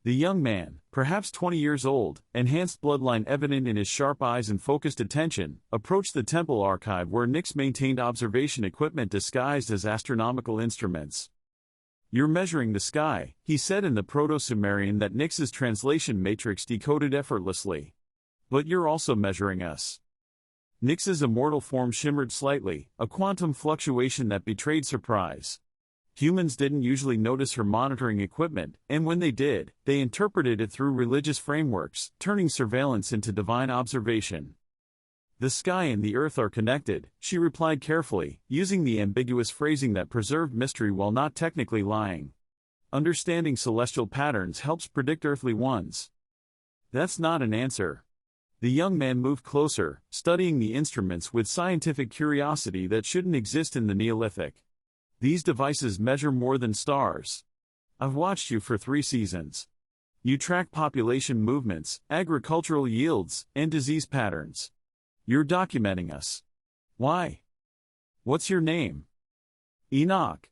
The young man, perhaps 20 years old, enhanced bloodline evident in his sharp eyes and focused attention, approached the temple archive where Nyx maintained observation equipment disguised as astronomical instruments. "You're measuring the sky," he said in the Proto-Sumerian that Nyx's translation matrix decoded effortlessly. "But you're also measuring us." Nyx's immortal form shimmered slightly, a quantum fluctuation that betrayed surprise. Humans didn't usually notice her monitoring equipment, and when they did, they interpreted it through religious frameworks, turning surveillance into divine observation. "The sky and the earth are connected," she replied carefully, using the ambiguous phrasing that preserved mystery while not technically lying. "Understanding celestial patterns helps predict earthly ones." "That's not an answer." The young man moved closer, studying the instruments with scientific curiosity that shouldn't exist in the Neolithic. "These devices measure more than stars. I've watched you for 3 seasons. You track population movements, agricultural yields, and disease patterns. You're documenting us. Why? What's your name? Enoch.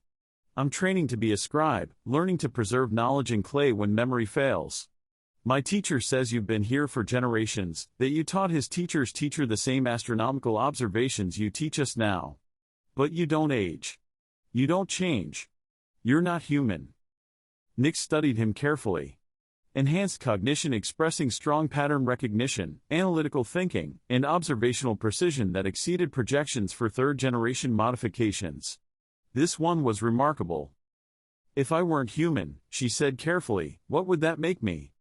I'm training to be a scribe, learning to preserve knowledge in clay when memory fails. My teacher says you've been here for generations, that you taught his teacher's teacher the same astronomical observations you teach us now. But you don't age. You don't change. You're not human. Nick studied him carefully. Enhanced cognition expressing strong pattern recognition, analytical thinking, and observational precision that exceeded projections for third-generation modifications. This one was remarkable. If I weren't human, she said carefully, what would that make me?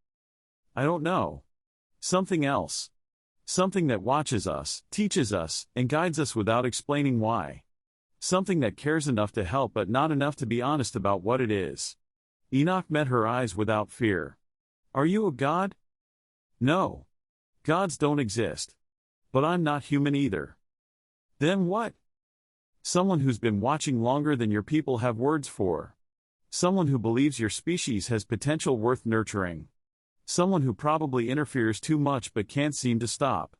I don't know. Something else. Something that watches us, teaches us, and guides us without explaining why. Something that cares enough to help but not enough to be honest about what it is. Enoch met her eyes without fear. Are you a god? No. Gods don't exist. But I'm not human either. Then what? Someone who's been watching longer than your people have words for. Someone who believes your species has potential worth nurturing. Someone who probably interferes too much but can't seem to stop.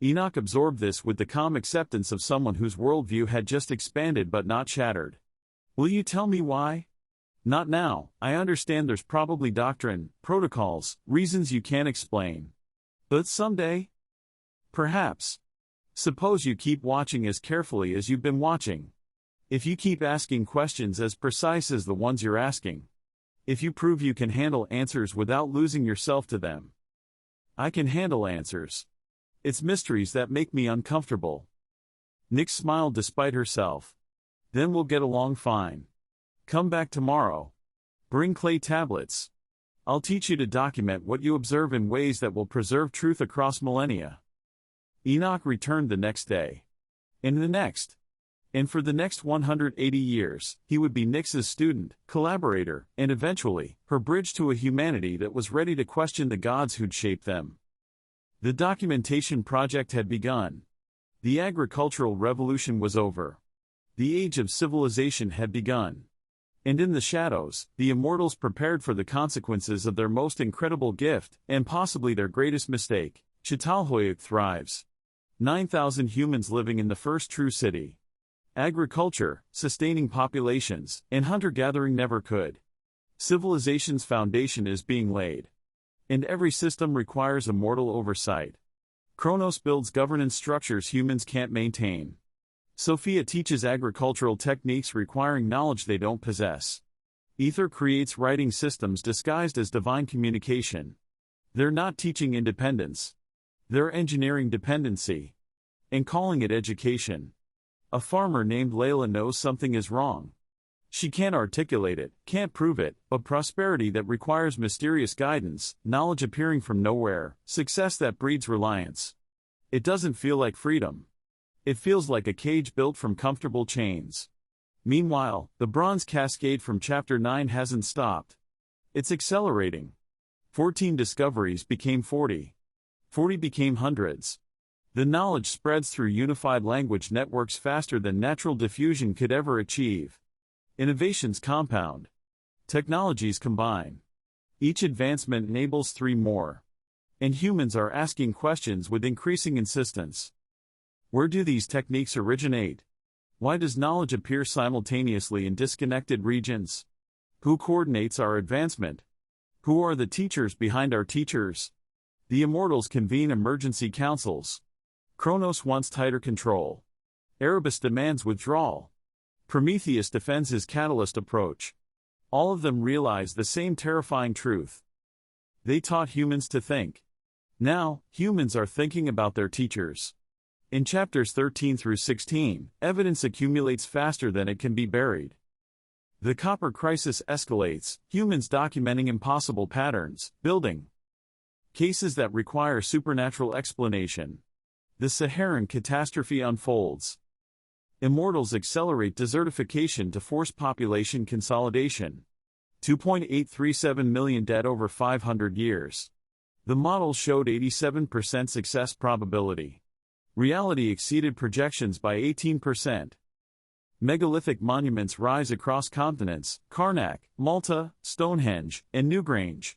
Enoch absorbed this with the calm acceptance of someone whose worldview had just expanded but not shattered. Will you tell me why? Not now. I understand there's probably doctrine, protocols, reasons you can't explain. But someday? Perhaps. Suppose you keep watching as carefully as you've been watching. If you keep asking questions as precise as the ones you're asking. If you prove you can handle answers without losing yourself to them. I can handle answers. It's mysteries that make me uncomfortable. Nick smiled despite herself. Then we'll get along fine. Come back tomorrow. Bring clay tablets. I'll teach you to document what you observe in ways that will preserve truth across millennia. Enoch returned the next day. And the next. And for the next 180 years, he would be Nyx's student, collaborator, and eventually, her bridge to a humanity that was ready to question the gods who'd shaped them. The documentation project had begun. The agricultural revolution was over. The age of civilization had begun. And in the shadows, the immortals prepared for the consequences of their most incredible gift, and possibly their greatest mistake. Chitalhoyuk thrives. 9,000 humans living in the first true city. Agriculture, sustaining populations, and hunter-gathering never could. Civilization's foundation is being laid. And every system requires immortal oversight. Kronos builds governance structures humans can't maintain. Sophia teaches agricultural techniques requiring knowledge they don't possess. Ether creates writing systems disguised as divine communication. They're not teaching independence. They're engineering dependency. And calling it education. A farmer named Layla knows something is wrong. She can't articulate it, can't prove it, but prosperity that requires mysterious guidance, knowledge appearing from nowhere, success that breeds reliance. It doesn't feel like freedom. It feels like a cage built from comfortable chains. Meanwhile, the bronze cascade from Chapter 9 hasn't stopped. It's accelerating. 14 discoveries became 40. 40 became hundreds. The knowledge spreads through unified language networks faster than natural diffusion could ever achieve. Innovations compound. Technologies combine. Each advancement enables 3 more. And humans are asking questions with increasing insistence. Where do these techniques originate? Why does knowledge appear simultaneously in disconnected regions? Who coordinates our advancement? Who are the teachers behind our teachers? The immortals convene emergency councils. Kronos wants tighter control. Erebus demands withdrawal. Prometheus defends his catalyst approach. All of them realize the same terrifying truth. They taught humans to think. Now, humans are thinking about their teachers. In chapters 13 through 16, evidence accumulates faster than it can be buried. The copper crisis escalates, humans documenting impossible patterns, building cases that require supernatural explanation. The Saharan catastrophe unfolds. Immortals accelerate desertification to force population consolidation. 2.837 million dead over 500 years. The model showed 87% success probability. Reality exceeded projections by 18%. Megalithic monuments rise across continents: Karnak, Malta, Stonehenge, and Newgrange.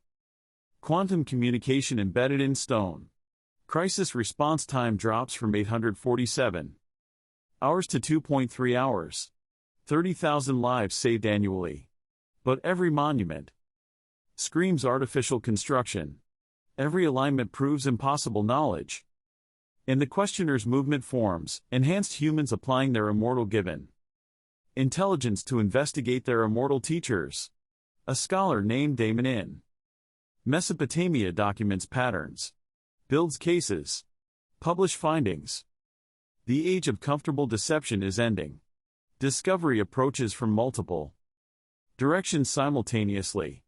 Quantum communication embedded in stone. Crisis response time drops from 847 hours to 2.3 hours. 30,000 lives saved annually. But every monument screams artificial construction. Every alignment proves impossible knowledge. In the questioner's movement forms, enhanced humans applying their immortal given intelligence to investigate their immortal teachers. A scholar named Damon in Mesopotamia documents patterns, builds cases, publish findings. The age of comfortable deception is ending. Discovery approaches from multiple directions simultaneously.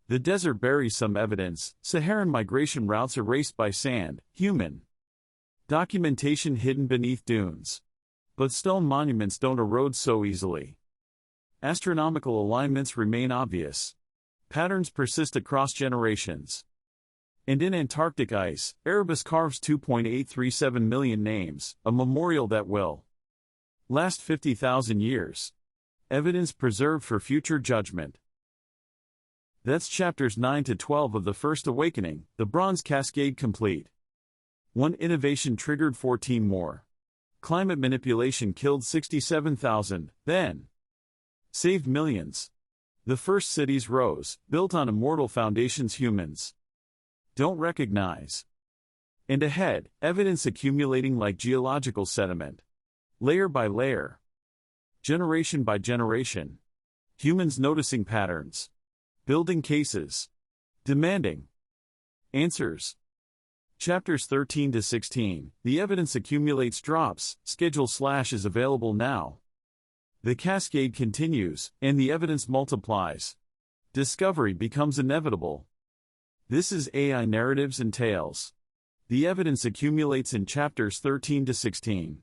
The desert buries some evidence, Saharan migration routes erased by sand, human documentation hidden beneath dunes. But stone monuments don't erode so easily. Astronomical alignments remain obvious. Patterns persist across generations. And in Antarctic ice, Erebus carves 2.837 million names, a memorial that will last 50,000 years. Evidence preserved for future judgment. That's chapters 9 to 12 of The First Awakening, the Bronze Cascade complete. One innovation triggered 14 more. Climate manipulation killed 67,000, then saved millions. The first cities rose, built on immortal foundations humans don't recognize. And ahead, evidence accumulating like geological sediment. Layer by layer. Generation by generation. Humans noticing patterns. Building cases. Demanding answers. Chapters 13 to 16, the evidence accumulates drops, schedule / is available now. The cascade continues, and the evidence multiplies. Discovery becomes inevitable. This is AI Narratives and Tales. The evidence accumulates in chapters 13 to 16.